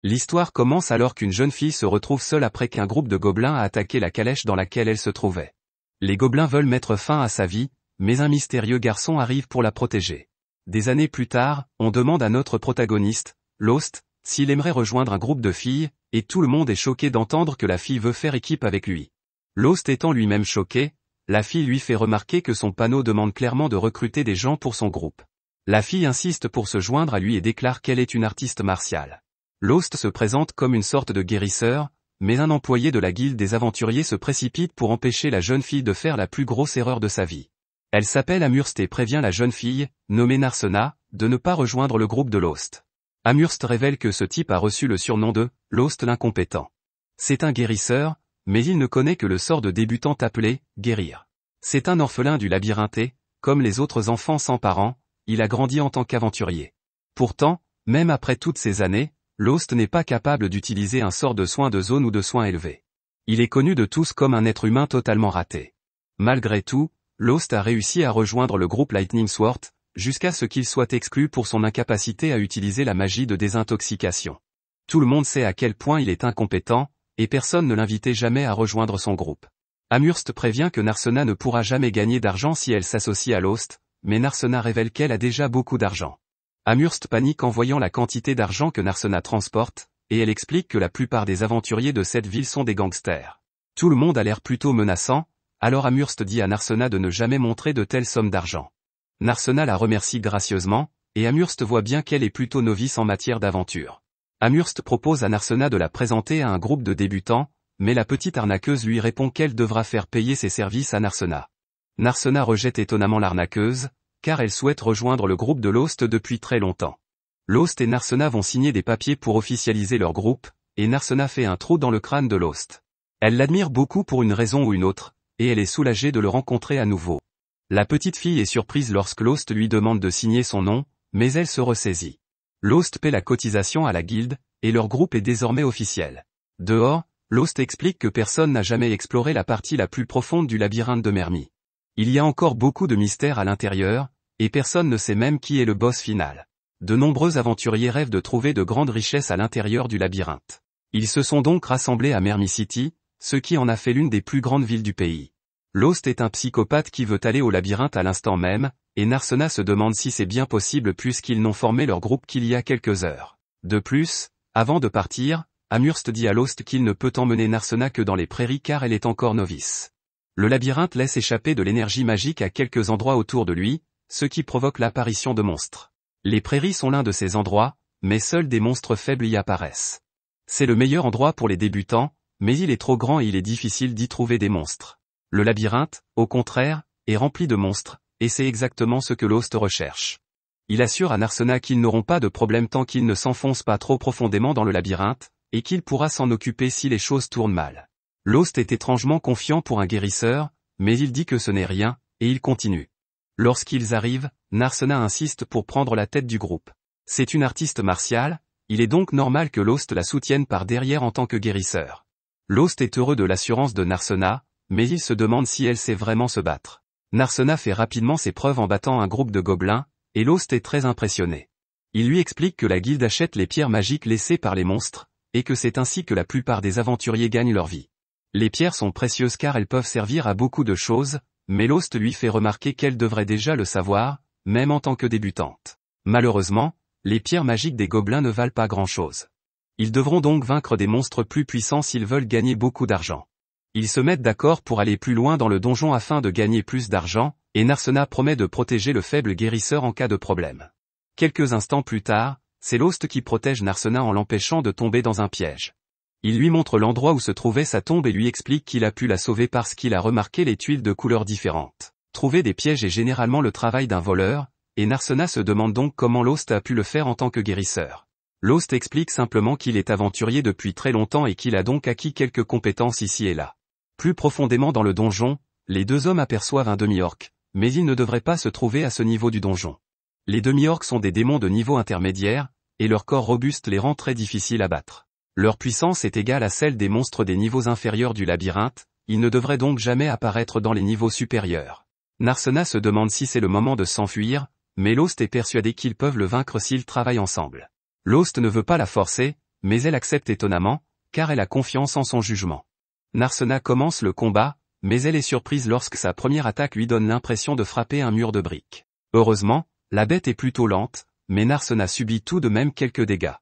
L'histoire commence alors qu'une jeune fille se retrouve seule après qu'un groupe de gobelins a attaqué la calèche dans laquelle elle se trouvait. Les gobelins veulent mettre fin à sa vie, mais un mystérieux garçon arrive pour la protéger. Des années plus tard, on demande à notre protagoniste, Lost, s'il aimerait rejoindre un groupe de filles, et tout le monde est choqué d'entendre que la fille veut faire équipe avec lui. Lost étant lui-même choqué, la fille lui fait remarquer que son panneau demande clairement de recruter des gens pour son groupe. La fille insiste pour se joindre à lui et déclare qu'elle est une artiste martiale. Lost se présente comme une sorte de guérisseur, mais un employé de la guilde des aventuriers se précipite pour empêcher la jeune fille de faire la plus grosse erreur de sa vie. Elle s'appelle Amherst et prévient la jeune fille, nommée Narsena, de ne pas rejoindre le groupe de Lost. Amherst révèle que ce type a reçu le surnom de « Lost l'incompétent ». C'est un guérisseur, mais il ne connaît que le sort de débutant appelé « guérir ». C'est un orphelin du labyrinthe, comme les autres enfants sans parents, il a grandi en tant qu'aventurier. Pourtant, même après toutes ces années, Lost n'est pas capable d'utiliser un sort de soin de zone ou de soin élevé. Il est connu de tous comme un être humain totalement raté. Malgré tout, Lost a réussi à rejoindre le groupe Lightning Sword, jusqu'à ce qu'il soit exclu pour son incapacité à utiliser la magie de désintoxication. Tout le monde sait à quel point il est incompétent, et personne ne l'invitait jamais à rejoindre son groupe. Amherst prévient que Narsena ne pourra jamais gagner d'argent si elle s'associe à Lost, mais Narsena révèle qu'elle a déjà beaucoup d'argent. Amherst panique en voyant la quantité d'argent que Narsena transporte, et elle explique que la plupart des aventuriers de cette ville sont des gangsters. Tout le monde a l'air plutôt menaçant, alors Amherst dit à Narsena de ne jamais montrer de telles sommes d'argent. Narsena la remercie gracieusement, et Amherst voit bien qu'elle est plutôt novice en matière d'aventure. Amherst propose à Narsena de la présenter à un groupe de débutants, mais la petite arnaqueuse lui répond qu'elle devra faire payer ses services à Narsena. Narsena rejette étonnamment l'arnaqueuse, car elle souhaite rejoindre le groupe de Lost depuis très longtemps. Lost et Narsena vont signer des papiers pour officialiser leur groupe, et Narsena fait un trou dans le crâne de Lost. Elle l'admire beaucoup pour une raison ou une autre, et elle est soulagée de le rencontrer à nouveau. La petite fille est surprise lorsque Lost lui demande de signer son nom, mais elle se ressaisit. Lost paie la cotisation à la guilde, et leur groupe est désormais officiel. Dehors, Lost explique que personne n'a jamais exploré la partie la plus profonde du labyrinthe de Mermy. Il y a encore beaucoup de mystères à l'intérieur, et personne ne sait même qui est le boss final. De nombreux aventuriers rêvent de trouver de grandes richesses à l'intérieur du labyrinthe. Ils se sont donc rassemblés à Mermy City, ce qui en a fait l'une des plus grandes villes du pays. Lost est un psychopathe qui veut aller au labyrinthe à l'instant même, et Narsena se demande si c'est bien possible puisqu'ils n'ont formé leur groupe qu'il y a quelques heures. De plus, avant de partir, Amherst dit à Lost qu'il ne peut emmener Narsena que dans les prairies car elle est encore novice. Le labyrinthe laisse échapper de l'énergie magique à quelques endroits autour de lui, ce qui provoque l'apparition de monstres. Les prairies sont l'un de ces endroits, mais seuls des monstres faibles y apparaissent. C'est le meilleur endroit pour les débutants, mais il est trop grand et il est difficile d'y trouver des monstres. Le labyrinthe, au contraire, est rempli de monstres, et c'est exactement ce que Lost recherche. Il assure à Narsena qu'ils n'auront pas de problème tant qu'ils ne s'enfoncent pas trop profondément dans le labyrinthe, et qu'il pourra s'en occuper si les choses tournent mal. Lost est étrangement confiant pour un guérisseur, mais il dit que ce n'est rien, et il continue. Lorsqu'ils arrivent, Narsena insiste pour prendre la tête du groupe. C'est une artiste martiale, il est donc normal que Lost la soutienne par derrière en tant que guérisseur. Lost est heureux de l'assurance de Narsena, mais il se demande si elle sait vraiment se battre. Narsena fait rapidement ses preuves en battant un groupe de gobelins, et Lost est très impressionné. Il lui explique que la guilde achète les pierres magiques laissées par les monstres, et que c'est ainsi que la plupart des aventuriers gagnent leur vie. Les pierres sont précieuses car elles peuvent servir à beaucoup de choses, mais Lost lui fait remarquer qu'elle devrait déjà le savoir, même en tant que débutante. Malheureusement, les pierres magiques des gobelins ne valent pas grand-chose. Ils devront donc vaincre des monstres plus puissants s'ils veulent gagner beaucoup d'argent. Ils se mettent d'accord pour aller plus loin dans le donjon afin de gagner plus d'argent, et Narsena promet de protéger le faible guérisseur en cas de problème. Quelques instants plus tard, c'est Lost qui protège Narsena en l'empêchant de tomber dans un piège. Il lui montre l'endroit où se trouvait sa tombe et lui explique qu'il a pu la sauver parce qu'il a remarqué les tuiles de couleurs différentes. Trouver des pièges est généralement le travail d'un voleur, et Narsena se demande donc comment Lost a pu le faire en tant que guérisseur. Lost explique simplement qu'il est aventurier depuis très longtemps et qu'il a donc acquis quelques compétences ici et là. Plus profondément dans le donjon, les deux hommes aperçoivent un demi-orc, mais ils ne devraient pas se trouver à ce niveau du donjon. Les demi-orcs sont des démons de niveau intermédiaire, et leur corps robuste les rend très difficiles à battre. Leur puissance est égale à celle des monstres des niveaux inférieurs du labyrinthe, ils ne devraient donc jamais apparaître dans les niveaux supérieurs. Narsena se demande si c'est le moment de s'enfuir, mais Lost est persuadé qu'ils peuvent le vaincre s'ils travaillent ensemble. Lost ne veut pas la forcer, mais elle accepte étonnamment, car elle a confiance en son jugement. Narsena commence le combat, mais elle est surprise lorsque sa première attaque lui donne l'impression de frapper un mur de briques. Heureusement, la bête est plutôt lente, mais Narsena subit tout de même quelques dégâts.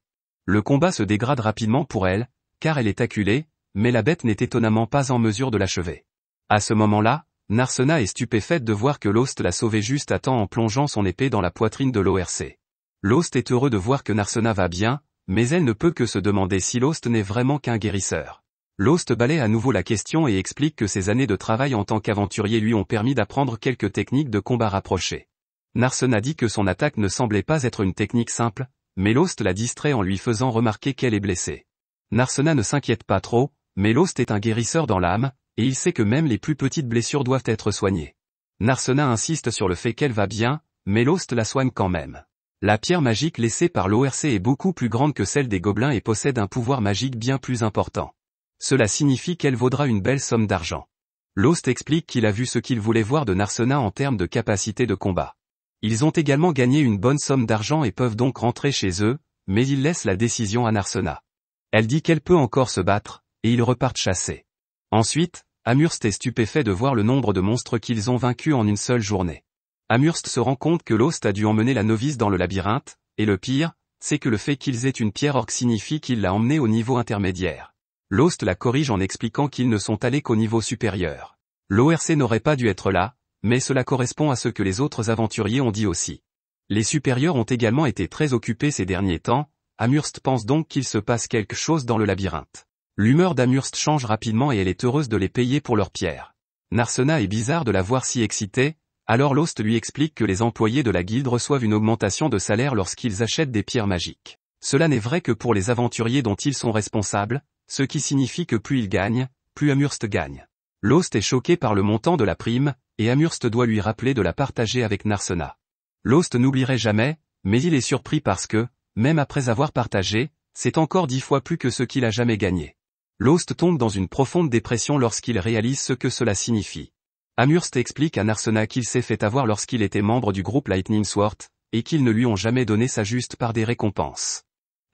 Le combat se dégrade rapidement pour elle, car elle est acculée, mais la bête n'est étonnamment pas en mesure de l'achever. À ce moment-là, Narsena est stupéfaite de voir que Lost l'a sauvée juste à temps en plongeant son épée dans la poitrine de l'ORC. Lost est heureux de voir que Narsena va bien, mais elle ne peut que se demander si Lost n'est vraiment qu'un guérisseur. Lost balaie à nouveau la question et explique que ses années de travail en tant qu'aventurier lui ont permis d'apprendre quelques techniques de combat rapprochées. Narsena dit que son attaque ne semblait pas être une technique simple, mais Lost la distrait en lui faisant remarquer qu'elle est blessée. Narsena ne s'inquiète pas trop, mais Lost est un guérisseur dans l'âme, et il sait que même les plus petites blessures doivent être soignées. Narsena insiste sur le fait qu'elle va bien, mais Lost la soigne quand même. La pierre magique laissée par l'ORC est beaucoup plus grande que celle des gobelins et possède un pouvoir magique bien plus important. Cela signifie qu'elle vaudra une belle somme d'argent. Lost explique qu'il a vu ce qu'il voulait voir de Narsena en termes de capacité de combat. Ils ont également gagné une bonne somme d'argent et peuvent donc rentrer chez eux, mais il laisse la décision à Narsena. Elle dit qu'elle peut encore se battre, et ils repartent chasser. Ensuite, Amherst est stupéfait de voir le nombre de monstres qu'ils ont vaincus en une seule journée. Amherst se rend compte que Lost a dû emmener la novice dans le labyrinthe, et le pire, c'est que le fait qu'ils aient une pierre orque signifie qu'il l'a emmenée au niveau intermédiaire. Lost la corrige en expliquant qu'ils ne sont allés qu'au niveau supérieur. L'ORC n'aurait pas dû être là, mais cela correspond à ce que les autres aventuriers ont dit aussi. Les supérieurs ont également été très occupés ces derniers temps, Amherst pense donc qu'il se passe quelque chose dans le labyrinthe. L'humeur d'Amherst change rapidement et elle est heureuse de les payer pour leurs pierres. Narsena est bizarre de la voir si excitée, alors Lost lui explique que les employés de la guilde reçoivent une augmentation de salaire lorsqu'ils achètent des pierres magiques. Cela n'est vrai que pour les aventuriers dont ils sont responsables, ce qui signifie que plus ils gagnent, plus Amherst gagne. Lost est choqué par le montant de la prime, et Amherst doit lui rappeler de la partager avec Narsena. Lost n'oublierait jamais, mais il est surpris parce que, même après avoir partagé, c'est encore 10 fois plus que ce qu'il a jamais gagné. Lost tombe dans une profonde dépression lorsqu'il réalise ce que cela signifie. Amherst explique à Narsena qu'il s'est fait avoir lorsqu'il était membre du groupe Lightning Sword, et qu'ils ne lui ont jamais donné sa juste part des récompenses.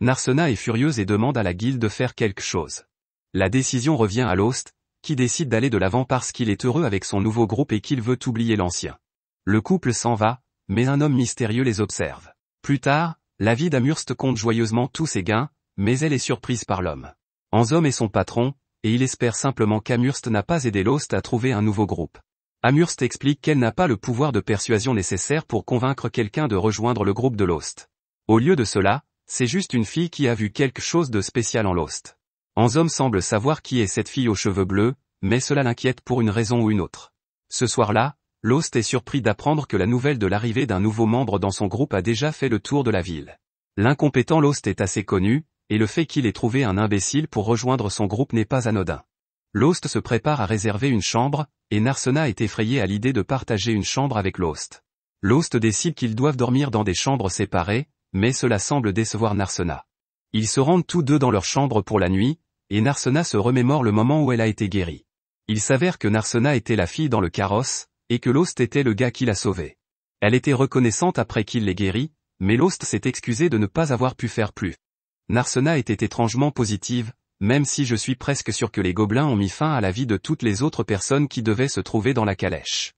Narsena est furieuse et demande à la guilde de faire quelque chose. La décision revient à Lost, qui décide d'aller de l'avant parce qu'il est heureux avec son nouveau groupe et qu'il veut oublier l'ancien. Le couple s'en va, mais un homme mystérieux les observe. Plus tard, la vie d'Amherst compte joyeusement tous ses gains, mais elle est surprise par l'homme. Anzom est son patron, et il espère simplement qu'Amherst n'a pas aidé Lost à trouver un nouveau groupe. Amherst explique qu'elle n'a pas le pouvoir de persuasion nécessaire pour convaincre quelqu'un de rejoindre le groupe de Lost. Au lieu de cela, c'est juste une fille qui a vu quelque chose de spécial en Lost. Anzom semble savoir qui est cette fille aux cheveux bleus, mais cela l'inquiète pour une raison ou une autre. Ce soir-là, Lost est surpris d'apprendre que la nouvelle de l'arrivée d'un nouveau membre dans son groupe a déjà fait le tour de la ville. L'incompétent Lost est assez connu, et le fait qu'il ait trouvé un imbécile pour rejoindre son groupe n'est pas anodin. Lost se prépare à réserver une chambre, et Narsena est effrayé à l'idée de partager une chambre avec Lost. Lost décide qu'ils doivent dormir dans des chambres séparées, mais cela semble décevoir Narsena. Ils se rendent tous deux dans leur chambre pour la nuit, et Narsena se remémore le moment où elle a été guérie. Il s'avère que Narsena était la fille dans le carrosse, et que Lost était le gars qui l'a sauvée. Elle était reconnaissante après qu'il l'ait guérie, mais Lost s'est excusé de ne pas avoir pu faire plus. Narsena était étrangement positive, même si je suis presque sûr que les gobelins ont mis fin à la vie de toutes les autres personnes qui devaient se trouver dans la calèche.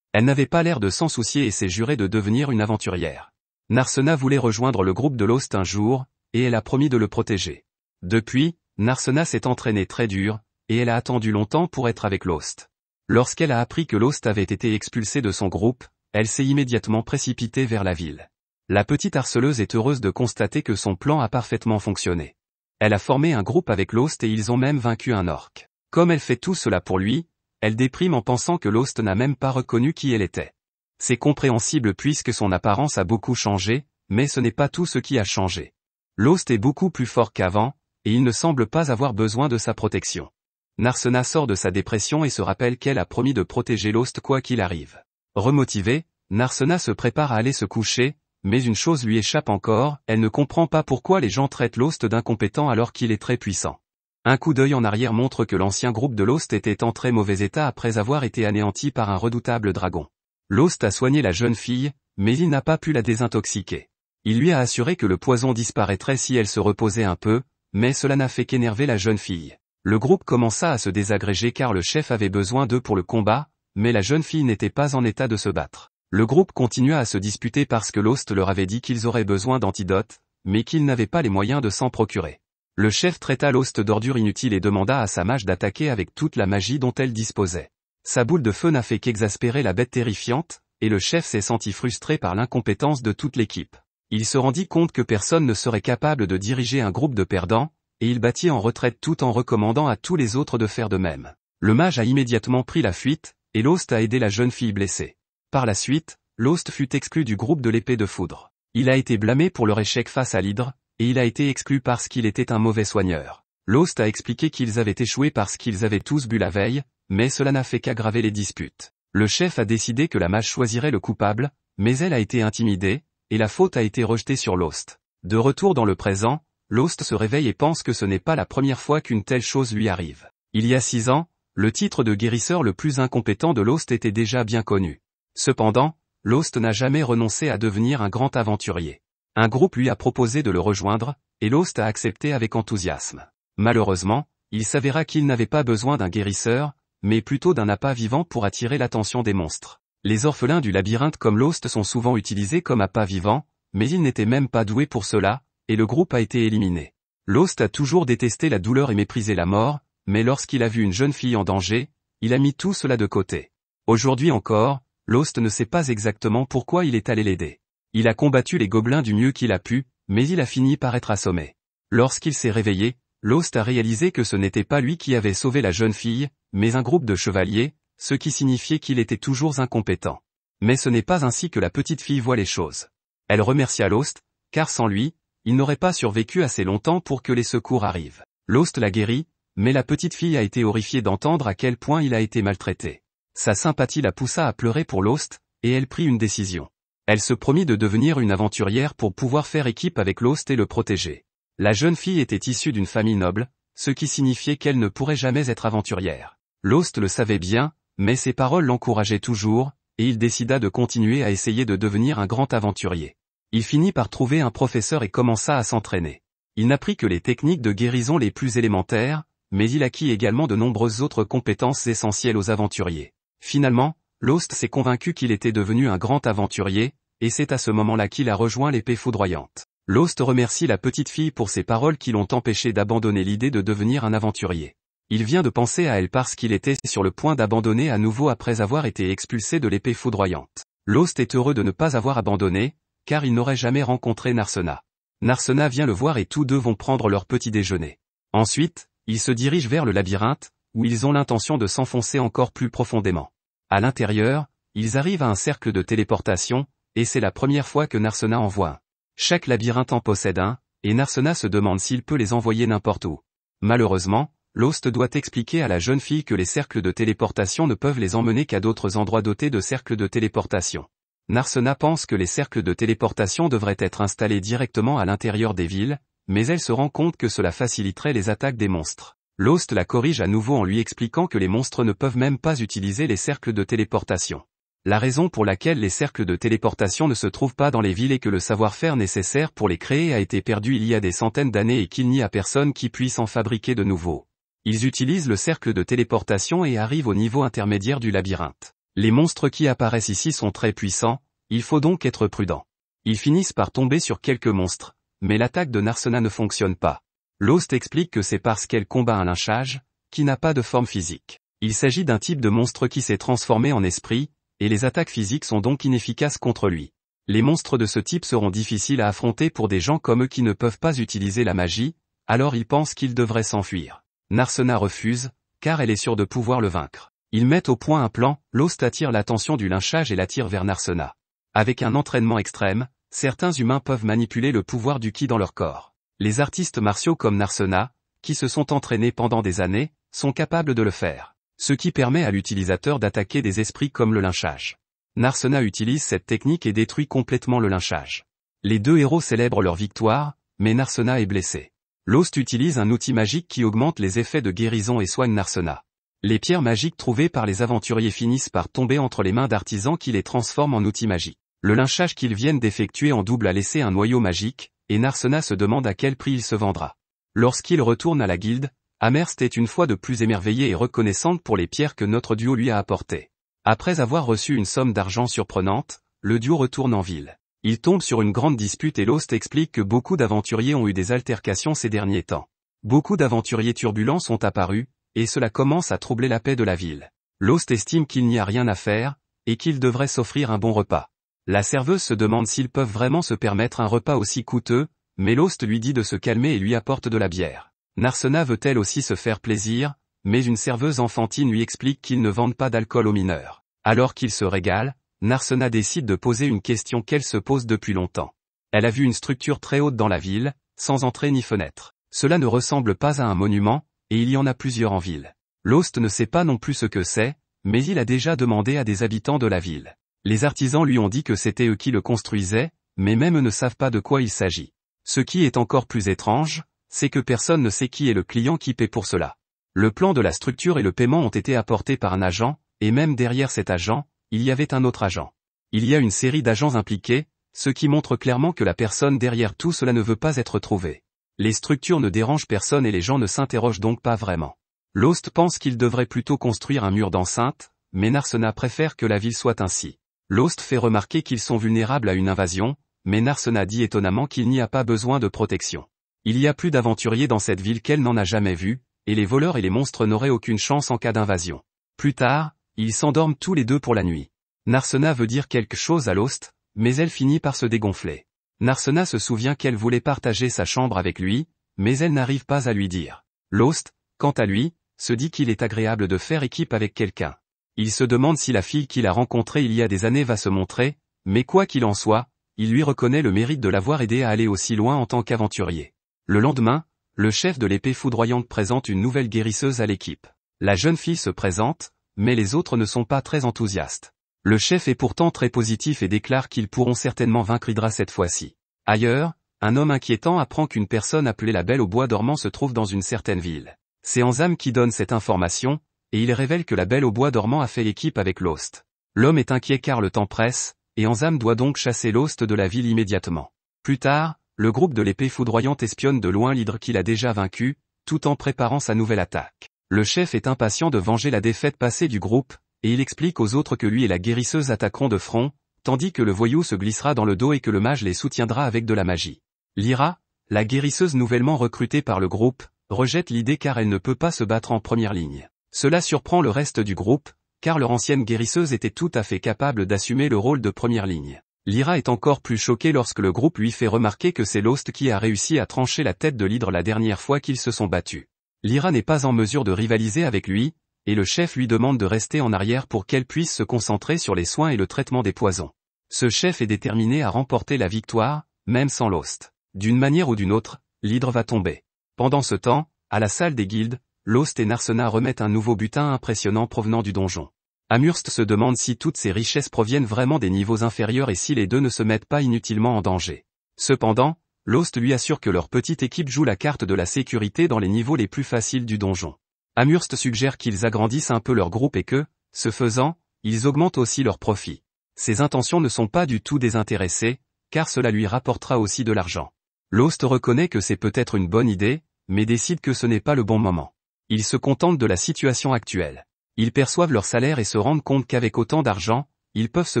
Elle n'avait pas l'air de s'en soucier et s'est jurée de devenir une aventurière. Narsena voulait rejoindre le groupe de Lost un jour, et elle a promis de le protéger. Depuis, Narsena s'est entraînée très dur, et elle a attendu longtemps pour être avec Lost. Lorsqu'elle a appris que Lost avait été expulsé de son groupe, elle s'est immédiatement précipitée vers la ville. La petite harceleuse est heureuse de constater que son plan a parfaitement fonctionné. Elle a formé un groupe avec Lost et ils ont même vaincu un orc. Comme elle fait tout cela pour lui, elle déprime en pensant que Lost n'a même pas reconnu qui elle était. C'est compréhensible puisque son apparence a beaucoup changé, mais ce n'est pas tout ce qui a changé. Lost est beaucoup plus fort qu'avant, et il ne semble pas avoir besoin de sa protection. Narsena sort de sa dépression et se rappelle qu'elle a promis de protéger Lost quoi qu'il arrive. Remotivée, Narsena se prépare à aller se coucher, mais une chose lui échappe encore, elle ne comprend pas pourquoi les gens traitent Lost d'incompétent alors qu'il est très puissant. Un coup d'œil en arrière montre que l'ancien groupe de Lost était en très mauvais état après avoir été anéanti par un redoutable dragon. Lost a soigné la jeune fille, mais il n'a pas pu la désintoxiquer. Il lui a assuré que le poison disparaîtrait si elle se reposait un peu, mais cela n'a fait qu'énerver la jeune fille. Le groupe commença à se désagréger car le chef avait besoin d'eux pour le combat, mais la jeune fille n'était pas en état de se battre. Le groupe continua à se disputer parce que Lost leur avait dit qu'ils auraient besoin d'antidotes, mais qu'ils n'avaient pas les moyens de s'en procurer. Le chef traita Lost d'ordure inutile et demanda à sa mage d'attaquer avec toute la magie dont elle disposait. Sa boule de feu n'a fait qu'exaspérer la bête terrifiante, et le chef s'est senti frustré par l'incompétence de toute l'équipe. Il se rendit compte que personne ne serait capable de diriger un groupe de perdants, et il battit en retraite tout en recommandant à tous les autres de faire de même. Le mage a immédiatement pris la fuite, et Lost a aidé la jeune fille blessée. Par la suite, Lost fut exclu du groupe de l'épée de foudre. Il a été blâmé pour leur échec face à l'hydre, et il a été exclu parce qu'il était un mauvais soigneur. Lost a expliqué qu'ils avaient échoué parce qu'ils avaient tous bu la veille, mais cela n'a fait qu'aggraver les disputes. Le chef a décidé que la mage choisirait le coupable, mais elle a été intimidée, et la faute a été rejetée sur Lost. De retour dans le présent, Lost se réveille et pense que ce n'est pas la première fois qu'une telle chose lui arrive. Il y a 6 ans, le titre de guérisseur le plus incompétent de Lost était déjà bien connu. Cependant, Lost n'a jamais renoncé à devenir un grand aventurier. Un groupe lui a proposé de le rejoindre, et Lost a accepté avec enthousiasme. Malheureusement, il s'avéra qu'il n'avait pas besoin d'un guérisseur, mais plutôt d'un appât vivant pour attirer l'attention des monstres. Les orphelins du labyrinthe comme Lost sont souvent utilisés comme appât vivant, mais ils n'étaient même pas doués pour cela, et le groupe a été éliminé. Lost a toujours détesté la douleur et méprisé la mort, mais lorsqu'il a vu une jeune fille en danger, il a mis tout cela de côté. Aujourd'hui encore, Lost ne sait pas exactement pourquoi il est allé l'aider. Il a combattu les gobelins du mieux qu'il a pu, mais il a fini par être assommé. Lorsqu'il s'est réveillé, Lost a réalisé que ce n'était pas lui qui avait sauvé la jeune fille, mais un groupe de chevaliers, ce qui signifiait qu'il était toujours incompétent. Mais ce n'est pas ainsi que la petite fille voit les choses. Elle remercia Lost, car sans lui, il n'aurait pas survécu assez longtemps pour que les secours arrivent. Lost l'a guéri, mais la petite fille a été horrifiée d'entendre à quel point il a été maltraité. Sa sympathie la poussa à pleurer pour Lost, et elle prit une décision. Elle se promit de devenir une aventurière pour pouvoir faire équipe avec Lost et le protéger. La jeune fille était issue d'une famille noble, ce qui signifiait qu'elle ne pourrait jamais être aventurière. Lost le savait bien, mais ses paroles l'encourageaient toujours, et il décida de continuer à essayer de devenir un grand aventurier. Il finit par trouver un professeur et commença à s'entraîner. Il n'apprit que les techniques de guérison les plus élémentaires, mais il acquit également de nombreuses autres compétences essentielles aux aventuriers. Finalement, Lost s'est convaincu qu'il était devenu un grand aventurier, et c'est à ce moment-là qu'il a rejoint l'épée foudroyante. Lost remercie la petite fille pour ses paroles qui l'ont empêché d'abandonner l'idée de devenir un aventurier. Il vient de penser à elle parce qu'il était sur le point d'abandonner à nouveau après avoir été expulsé de l'épée foudroyante. Lost est heureux de ne pas avoir abandonné, car il n'aurait jamais rencontré Narsena. Narsena vient le voir et tous deux vont prendre leur petit déjeuner. Ensuite, ils se dirigent vers le labyrinthe, où ils ont l'intention de s'enfoncer encore plus profondément. À l'intérieur, ils arrivent à un cercle de téléportation, et c'est la première fois que Narsena en voit un. Chaque labyrinthe en possède un, et Narsena se demande s'il peut les envoyer n'importe où. Malheureusement, Lost doit expliquer à la jeune fille que les cercles de téléportation ne peuvent les emmener qu'à d'autres endroits dotés de cercles de téléportation. Narsena pense que les cercles de téléportation devraient être installés directement à l'intérieur des villes, mais elle se rend compte que cela faciliterait les attaques des monstres. Lost la corrige à nouveau en lui expliquant que les monstres ne peuvent même pas utiliser les cercles de téléportation. La raison pour laquelle les cercles de téléportation ne se trouvent pas dans les villes est que le savoir-faire nécessaire pour les créer a été perdu il y a des centaines d'années et qu'il n'y a personne qui puisse en fabriquer de nouveaux. Ils utilisent le cercle de téléportation et arrivent au niveau intermédiaire du labyrinthe. Les monstres qui apparaissent ici sont très puissants, il faut donc être prudent. Ils finissent par tomber sur quelques monstres, mais l'attaque de Narsena ne fonctionne pas. Lost explique que c'est parce qu'elle combat un lynchage, qui n'a pas de forme physique. Il s'agit d'un type de monstre qui s'est transformé en esprit, et les attaques physiques sont donc inefficaces contre lui. Les monstres de ce type seront difficiles à affronter pour des gens comme eux qui ne peuvent pas utiliser la magie, alors ils pensent qu'ils devraient s'enfuir. Narsena refuse, car elle est sûre de pouvoir le vaincre. Ils mettent au point un plan, Lost attire l'attention du lynchage et l'attire vers Narsena. Avec un entraînement extrême, certains humains peuvent manipuler le pouvoir du ki dans leur corps. Les artistes martiaux comme Narsena, qui se sont entraînés pendant des années, sont capables de le faire. Ce qui permet à l'utilisateur d'attaquer des esprits comme le lynchage. Narsena utilise cette technique et détruit complètement le lynchage. Les deux héros célèbrent leur victoire, mais Narsena est blessé. Lost utilise un outil magique qui augmente les effets de guérison et soigne Narsena. Les pierres magiques trouvées par les aventuriers finissent par tomber entre les mains d'artisans qui les transforment en outils magiques. Le lynchage qu'ils viennent d'effectuer en double a laissé un noyau magique, et Narsena se demande à quel prix il se vendra. Lorsqu'il retourne à la guilde, Amherst est une fois de plus émerveillée et reconnaissante pour les pierres que notre duo lui a apportées. Après avoir reçu une somme d'argent surprenante, le duo retourne en ville. Il tombe sur une grande dispute et Lost explique que beaucoup d'aventuriers ont eu des altercations ces derniers temps. Beaucoup d'aventuriers turbulents sont apparus, et cela commence à troubler la paix de la ville. Lost estime qu'il n'y a rien à faire, et qu'il devrait s'offrir un bon repas. La serveuse se demande s'ils peuvent vraiment se permettre un repas aussi coûteux, mais Lost lui dit de se calmer et lui apporte de la bière. Narsena veut elle aussi se faire plaisir, mais une serveuse enfantine lui explique qu'ils ne vendent pas d'alcool aux mineurs. Alors qu'il se régale, Narsena décide de poser une question qu'elle se pose depuis longtemps. Elle a vu une structure très haute dans la ville, sans entrée ni fenêtre. Cela ne ressemble pas à un monument, et il y en a plusieurs en ville. Lost ne sait pas non plus ce que c'est, mais il a déjà demandé à des habitants de la ville. Les artisans lui ont dit que c'était eux qui le construisaient, mais même eux ne savent pas de quoi il s'agit. Ce qui est encore plus étrange, c'est que personne ne sait qui est le client qui paie pour cela. Le plan de la structure et le paiement ont été apportés par un agent, et même derrière cet agent, il y avait un autre agent. Il y a une série d'agents impliqués, ce qui montre clairement que la personne derrière tout cela ne veut pas être trouvée. Les structures ne dérangent personne et les gens ne s'interrogent donc pas vraiment. Lost pense qu'il devrait plutôt construire un mur d'enceinte, mais Narsena préfère que la ville soit ainsi. Lost fait remarquer qu'ils sont vulnérables à une invasion, mais Narsena dit étonnamment qu'il n'y a pas besoin de protection. Il y a plus d'aventuriers dans cette ville qu'elle n'en a jamais vu, et les voleurs et les monstres n'auraient aucune chance en cas d'invasion. Plus tard, ils s'endorment tous les deux pour la nuit. Narsena veut dire quelque chose à Lost, mais elle finit par se dégonfler. Narsena se souvient qu'elle voulait partager sa chambre avec lui, mais elle n'arrive pas à lui dire. Lost, quant à lui, se dit qu'il est agréable de faire équipe avec quelqu'un. Il se demande si la fille qu'il a rencontrée il y a des années va se montrer, mais quoi qu'il en soit, il lui reconnaît le mérite de l'avoir aidé à aller aussi loin en tant qu'aventurier. Le lendemain, le chef de l'épée foudroyante présente une nouvelle guérisseuse à l'équipe. La jeune fille se présente, mais les autres ne sont pas très enthousiastes. Le chef est pourtant très positif et déclare qu'ils pourront certainement vaincre Hydra cette fois-ci. Ailleurs, un homme inquiétant apprend qu'une personne appelée la Belle au Bois dormant se trouve dans une certaine ville. C'est Ansam qui donne cette information, et il révèle que la Belle au Bois dormant a fait équipe avec Lost. L'homme est inquiet car le temps presse, et Ansam doit donc chasser Lost de la ville immédiatement. Plus tard, le groupe de l'épée foudroyante espionne de loin l'hydre qu'il a déjà vaincu, tout en préparant sa nouvelle attaque. Le chef est impatient de venger la défaite passée du groupe, et il explique aux autres que lui et la guérisseuse attaqueront de front, tandis que le voyou se glissera dans le dos et que le mage les soutiendra avec de la magie. Lyra, la guérisseuse nouvellement recrutée par le groupe, rejette l'idée car elle ne peut pas se battre en première ligne. Cela surprend le reste du groupe, car leur ancienne guérisseuse était tout à fait capable d'assumer le rôle de première ligne. Lyra est encore plus choquée lorsque le groupe lui fait remarquer que c'est Lost qui a réussi à trancher la tête de l'hydre la dernière fois qu'ils se sont battus. Lyra n'est pas en mesure de rivaliser avec lui, et le chef lui demande de rester en arrière pour qu'elle puisse se concentrer sur les soins et le traitement des poisons. Ce chef est déterminé à remporter la victoire, même sans Lost. D'une manière ou d'une autre, l'hydre va tomber. Pendant ce temps, à la salle des guildes, Lost et Narsena remettent un nouveau butin impressionnant provenant du donjon. Amherst se demande si toutes ces richesses proviennent vraiment des niveaux inférieurs et si les deux ne se mettent pas inutilement en danger. Cependant, Lost lui assure que leur petite équipe joue la carte de la sécurité dans les niveaux les plus faciles du donjon. Amherst suggère qu'ils agrandissent un peu leur groupe et que, ce faisant, ils augmentent aussi leurs profits. Ses intentions ne sont pas du tout désintéressées, car cela lui rapportera aussi de l'argent. Lost reconnaît que c'est peut-être une bonne idée, mais décide que ce n'est pas le bon moment. Ils se contentent de la situation actuelle. Ils perçoivent leur salaire et se rendent compte qu'avec autant d'argent, ils peuvent se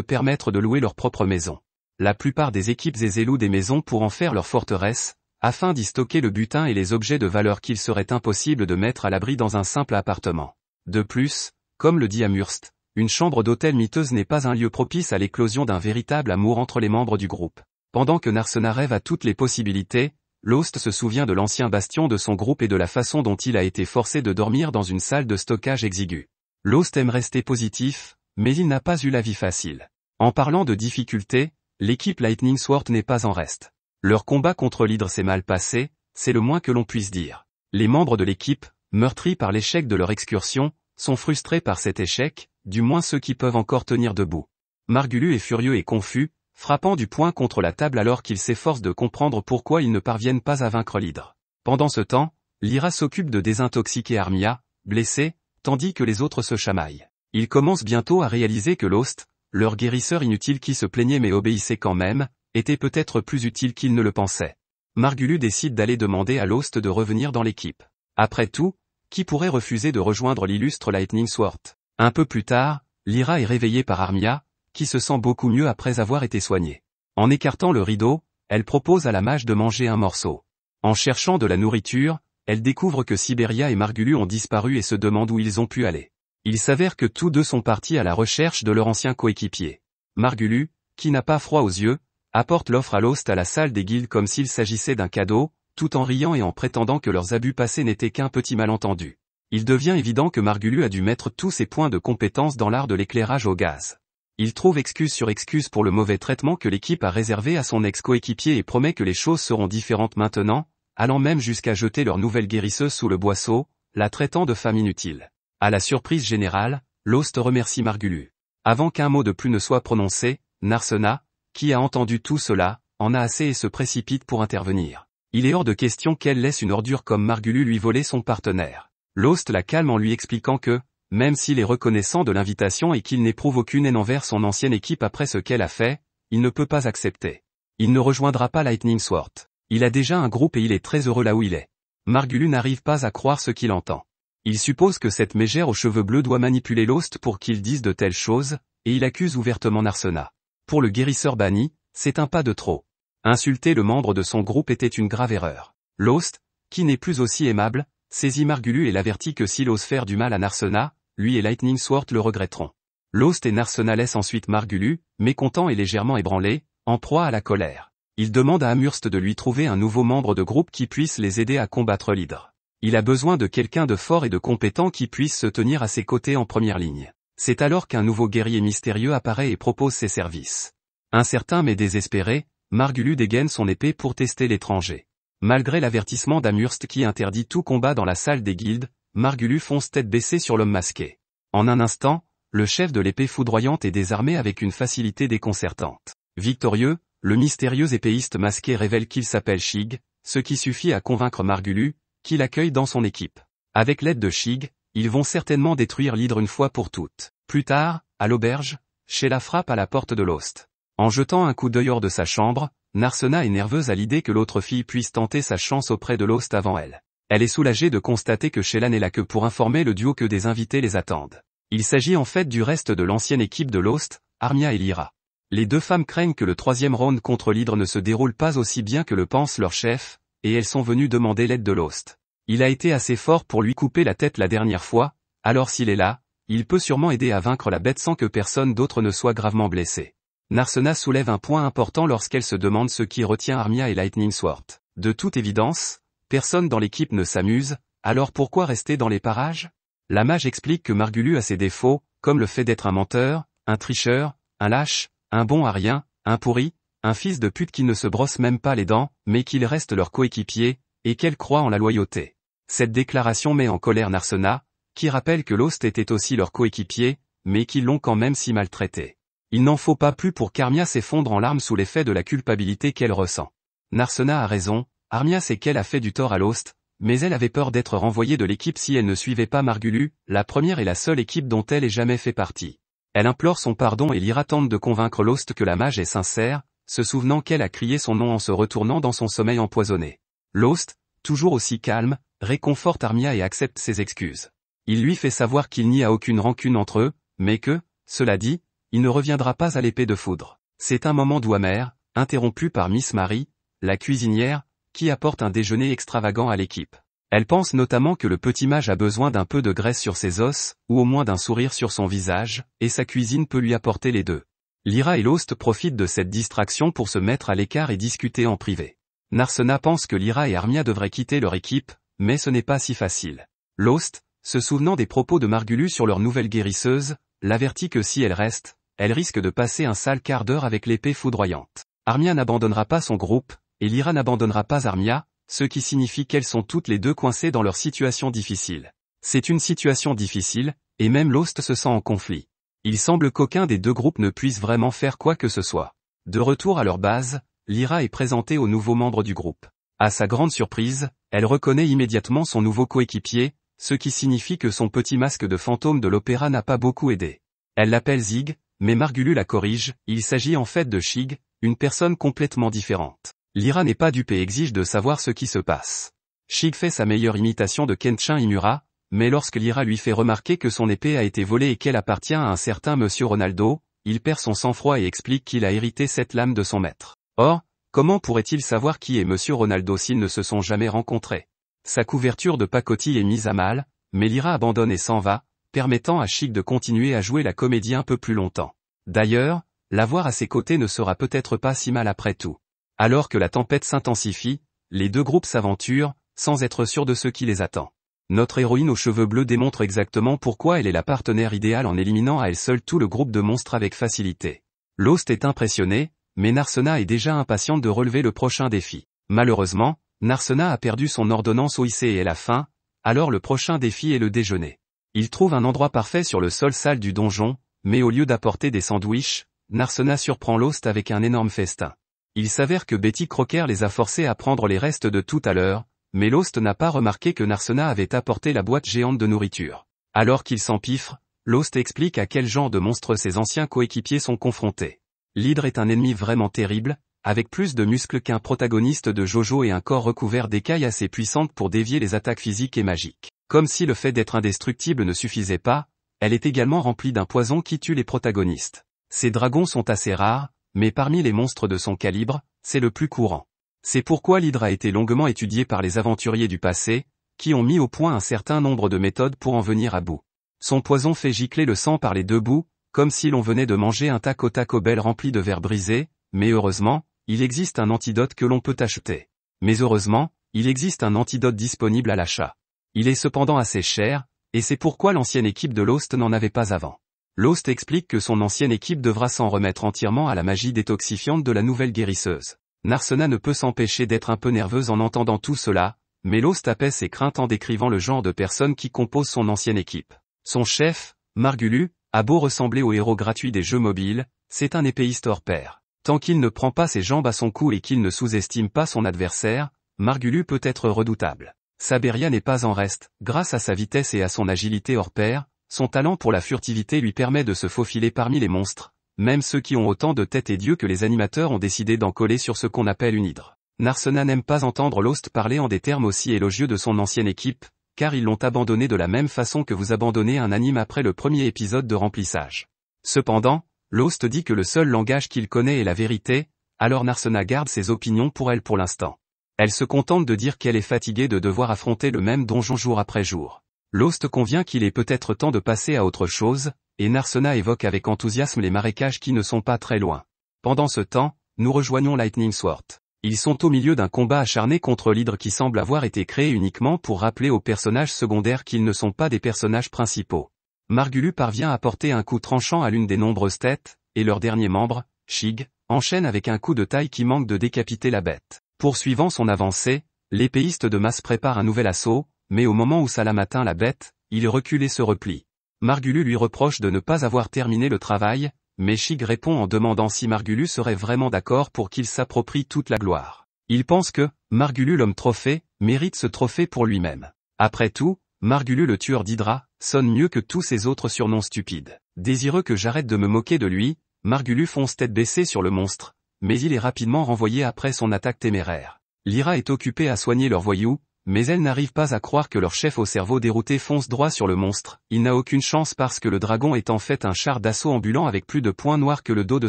permettre de louer leur propre maison. La plupart des équipes aisées louent des maisons pour en faire leur forteresse, afin d'y stocker le butin et les objets de valeur qu'il serait impossible de mettre à l'abri dans un simple appartement. De plus, comme le dit Amherst, une chambre d'hôtel miteuse n'est pas un lieu propice à l'éclosion d'un véritable amour entre les membres du groupe. Pendant que Narsena rêve à toutes les possibilités, Lost se souvient de l'ancien bastion de son groupe et de la façon dont il a été forcé de dormir dans une salle de stockage exiguë. Lost aime rester positif, mais il n'a pas eu la vie facile. En parlant de difficultés, l'équipe Lightning Sword n'est pas en reste. Leur combat contre l'hydre s'est mal passé, c'est le moins que l'on puisse dire. Les membres de l'équipe, meurtris par l'échec de leur excursion, sont frustrés par cet échec, du moins ceux qui peuvent encore tenir debout. Margulu est furieux et confus, frappant du poing contre la table alors qu'il s'efforce de comprendre pourquoi ils ne parviennent pas à vaincre l'hydre. Pendant ce temps, Lyra s'occupe de désintoxiquer Armia, blessée, tandis que les autres se chamaillent. Ils commencent bientôt à réaliser que Lost, leur guérisseur inutile qui se plaignait mais obéissait quand même, était peut-être plus utile qu'ils ne le pensaient. Margulu décide d'aller demander à Lost de revenir dans l'équipe. Après tout, qui pourrait refuser de rejoindre l'illustre Lightning Sword? Un peu plus tard, Lyra est réveillée par Armia, qui se sent beaucoup mieux après avoir été soignée. En écartant le rideau, elle propose à la mage de manger un morceau. En cherchant de la nourriture, elle découvre que Siberia et Margulu ont disparu et se demande où ils ont pu aller. Il s'avère que tous deux sont partis à la recherche de leur ancien coéquipier. Margulu, qui n'a pas froid aux yeux, apporte l'offre à Lost à la salle des guildes comme s'il s'agissait d'un cadeau, tout en riant et en prétendant que leurs abus passés n'étaient qu'un petit malentendu. Il devient évident que Margulu a dû mettre tous ses points de compétence dans l'art de l'éclairage au gaz. Il trouve excuse sur excuse pour le mauvais traitement que l'équipe a réservé à son ex-coéquipier et promet que les choses seront différentes maintenant, allant même jusqu'à jeter leur nouvelle guérisseuse sous le boisseau, la traitant de femme inutile. À la surprise générale, Lost remercie Margulu. Avant qu'un mot de plus ne soit prononcé, Narsena, qui a entendu tout cela, en a assez et se précipite pour intervenir. Il est hors de question qu'elle laisse une ordure comme Margulu lui voler son partenaire. Lost la calme en lui expliquant que, même s'il est reconnaissant de l'invitation et qu'il n'éprouve aucune haine envers son ancienne équipe après ce qu'elle a fait, il ne peut pas accepter. Il ne rejoindra pas Lightning Sword. Il a déjà un groupe et il est très heureux là où il est. Margulu n'arrive pas à croire ce qu'il entend. Il suppose que cette mégère aux cheveux bleus doit manipuler Lost pour qu'il dise de telles choses, et il accuse ouvertement Narsena. Pour le guérisseur banni, c'est un pas de trop. Insulter le membre de son groupe était une grave erreur. Lost, qui n'est plus aussi aimable, saisit Margulu et l'avertit que s'il ose faire du mal à Narsena, lui et Lightning Sword le regretteront. Lost et Narsena laissent ensuite Margulu, mécontent et légèrement ébranlé, en proie à la colère. Il demande à Amherst de lui trouver un nouveau membre de groupe qui puisse les aider à combattre l'Hydre. Il a besoin de quelqu'un de fort et de compétent qui puisse se tenir à ses côtés en première ligne. C'est alors qu'un nouveau guerrier mystérieux apparaît et propose ses services. Incertain mais désespéré, Margulu dégaine son épée pour tester l'étranger. Malgré l'avertissement d'Amherst qui interdit tout combat dans la salle des guildes, Margulu fonce tête baissée sur l'homme masqué. En un instant, le chef de l'épée foudroyante est désarmé avec une facilité déconcertante. Victorieux, le mystérieux épéiste masqué révèle qu'il s'appelle Shig, ce qui suffit à convaincre Margulu, qui l'accueille dans son équipe. Avec l'aide de Shig, ils vont certainement détruire l'Hydre une fois pour toutes. Plus tard, à l'auberge, Sheila frappe à la porte de Lost. En jetant un coup d'œil hors de sa chambre, Narsena est nerveuse à l'idée que l'autre fille puisse tenter sa chance auprès de Lost avant elle. Elle est soulagée de constater que Sheila n'est là que pour informer le duo que des invités les attendent. Il s'agit en fait du reste de l'ancienne équipe de Lost, Armia et Lyra. Les deux femmes craignent que le troisième round contre l'Hydre ne se déroule pas aussi bien que le pense leur chef, et elles sont venues demander l'aide de Lost. Il a été assez fort pour lui couper la tête la dernière fois, alors s'il est là, il peut sûrement aider à vaincre la bête sans que personne d'autre ne soit gravement blessé. Narsena soulève un point important lorsqu'elle se demande ce qui retient Armia et Lightning Sword. De toute évidence, personne dans l'équipe ne s'amuse, alors pourquoi rester dans les parages? La mage explique que Margulu a ses défauts, comme le fait d'être un menteur, un tricheur, un lâche, un bon à rien, un pourri, un fils de pute qui ne se brosse même pas les dents, mais qu'il reste leur coéquipier, et qu'elle croit en la loyauté. Cette déclaration met en colère Narsena, qui rappelle que Lost était aussi leur coéquipier, mais qu'ils l'ont quand même si maltraité. Il n'en faut pas plus pour qu'Armia s'effondre en larmes sous l'effet de la culpabilité qu'elle ressent. Narsena a raison, Armia sait qu'elle a fait du tort à Lost, mais elle avait peur d'être renvoyée de l'équipe si elle ne suivait pas Margulu, la première et la seule équipe dont elle ait jamais fait partie. Elle implore son pardon et Lyra tente de convaincre Lost que la mage est sincère, se souvenant qu'elle a crié son nom en se retournant dans son sommeil empoisonné. Lost, toujours aussi calme, réconforte Armia et accepte ses excuses. Il lui fait savoir qu'il n'y a aucune rancune entre eux, mais que, cela dit, il ne reviendra pas à l'épée de foudre. C'est un moment doux amer, interrompu par Miss Marie, la cuisinière, qui apporte un déjeuner extravagant à l'équipe. Elle pense notamment que le petit mage a besoin d'un peu de graisse sur ses os, ou au moins d'un sourire sur son visage, et sa cuisine peut lui apporter les deux. Lyra et Lost profitent de cette distraction pour se mettre à l'écart et discuter en privé. Narsena pense que Lyra et Armia devraient quitter leur équipe, mais ce n'est pas si facile. Lost, se souvenant des propos de Margulu sur leur nouvelle guérisseuse, l'avertit que si elle reste, elle risque de passer un sale quart d'heure avec l'épée foudroyante. Armia n'abandonnera pas son groupe, et Lyra n'abandonnera pas Armia, ce qui signifie qu'elles sont toutes les deux coincées dans leur situation difficile. C'est une situation difficile, et même Lost se sent en conflit. Il semble qu'aucun des deux groupes ne puisse vraiment faire quoi que ce soit. De retour à leur base, Lyra est présentée aux nouveaux membres du groupe. À sa grande surprise, elle reconnaît immédiatement son nouveau coéquipier, ce qui signifie que son petit masque de fantôme de l'opéra n'a pas beaucoup aidé. Elle l'appelle Zig, mais Margulu la corrige, il s'agit en fait de Shig, une personne complètement différente. Lyra n'est pas dupe et exige de savoir ce qui se passe. Shig fait sa meilleure imitation de Kenshin Himura, mais lorsque Lyra lui fait remarquer que son épée a été volée et qu'elle appartient à un certain Monsieur Ronaldo, il perd son sang-froid et explique qu'il a hérité cette lame de son maître. Or, comment pourrait-il savoir qui est Monsieur Ronaldo s'ils ne se sont jamais rencontrés? Sa couverture de pacotille est mise à mal, mais Lyra abandonne et s'en va, permettant à Shig de continuer à jouer la comédie un peu plus longtemps. D'ailleurs, l'avoir à ses côtés ne sera peut-être pas si mal après tout. Alors que la tempête s'intensifie, les deux groupes s'aventurent, sans être sûrs de ce qui les attend. Notre héroïne aux cheveux bleus démontre exactement pourquoi elle est la partenaire idéale en éliminant à elle seule tout le groupe de monstres avec facilité. Lost est impressionné, mais Narsena est déjà impatiente de relever le prochain défi. Malheureusement, Narsena a perdu son ordonnance OIC et elle a faim, alors le prochain défi est le déjeuner. Il trouve un endroit parfait sur le sol sale du donjon, mais au lieu d'apporter des sandwichs, Narsena surprend Lost avec un énorme festin. Il s'avère que Betty Crocker les a forcés à prendre les restes de tout à l'heure, mais Lost n'a pas remarqué que Narsena avait apporté la boîte géante de nourriture. Alors qu'il s'empiffre, Lost explique à quel genre de monstre ses anciens coéquipiers sont confrontés. L'hydre est un ennemi vraiment terrible, avec plus de muscles qu'un protagoniste de Jojo et un corps recouvert d'écailles assez puissantes pour dévier les attaques physiques et magiques. Comme si le fait d'être indestructible ne suffisait pas, elle est également remplie d'un poison qui tue les protagonistes. Ces dragons sont assez rares, mais parmi les monstres de son calibre, c'est le plus courant. C'est pourquoi l'hydre a été longuement étudié par les aventuriers du passé, qui ont mis au point un certain nombre de méthodes pour en venir à bout. Son poison fait gicler le sang par les deux bouts, comme si l'on venait de manger un Taco Bell rempli de verre brisé, mais heureusement, il existe un antidote que l'on peut acheter. Mais heureusement, il existe un antidote disponible à l'achat. Il est cependant assez cher, et c'est pourquoi l'ancienne équipe de Lost n'en avait pas avant. Lost explique que son ancienne équipe devra s'en remettre entièrement à la magie détoxifiante de la nouvelle guérisseuse. Narsena ne peut s'empêcher d'être un peu nerveuse en entendant tout cela, mais Lost apaise ses craintes en décrivant le genre de personnes qui composent son ancienne équipe. Son chef, Margulu, a beau ressembler au héros gratuit des jeux mobiles, c'est un épéiste hors pair. Tant qu'il ne prend pas ses jambes à son cou et qu'il ne sous-estime pas son adversaire, Margulu peut être redoutable. Saberia n'est pas en reste, grâce à sa vitesse et à son agilité hors pair, son talent pour la furtivité lui permet de se faufiler parmi les monstres, même ceux qui ont autant de tête et d'yeux que les animateurs ont décidé d'en coller sur ce qu'on appelle une hydre. Narsena n'aime pas entendre Lost parler en des termes aussi élogieux de son ancienne équipe, car ils l'ont abandonné de la même façon que vous abandonnez un anime après le premier épisode de remplissage. Cependant, Lost dit que le seul langage qu'il connaît est la vérité, alors Narsena garde ses opinions pour elle pour l'instant. Elle se contente de dire qu'elle est fatiguée de devoir affronter le même donjon jour après jour. Lost convient qu'il est peut-être temps de passer à autre chose, et Narsena évoque avec enthousiasme les marécages qui ne sont pas très loin. Pendant ce temps, nous rejoignons Lightning Sword. Ils sont au milieu d'un combat acharné contre l'hydre qui semble avoir été créé uniquement pour rappeler aux personnages secondaires qu'ils ne sont pas des personnages principaux. Margulu parvient à porter un coup tranchant à l'une des nombreuses têtes, et leur dernier membre, Shig, enchaîne avec un coup de taille qui manque de décapiter la bête. Poursuivant son avancée, l'épéiste de masse prépare un nouvel assaut, mais au moment où Salam atteint la bête, il recule et se replie. Margulu lui reproche de ne pas avoir terminé le travail, mais Shig répond en demandant si Margulu serait vraiment d'accord pour qu'il s'approprie toute la gloire. Il pense que, Margulu l'homme trophée, mérite ce trophée pour lui-même. Après tout, Margulu le tueur d'Hydra, sonne mieux que tous ces autres surnoms stupides. Désireux que j'arrête de me moquer de lui, Margulu fonce tête baissée sur le monstre, mais il est rapidement renvoyé après son attaque téméraire. Lyra est occupée à soigner leur voyou, mais elle n'arrive pas à croire que leur chef au cerveau dérouté fonce droit sur le monstre. Il n'a aucune chance parce que le dragon est en fait un char d'assaut ambulant avec plus de points noirs que le dos de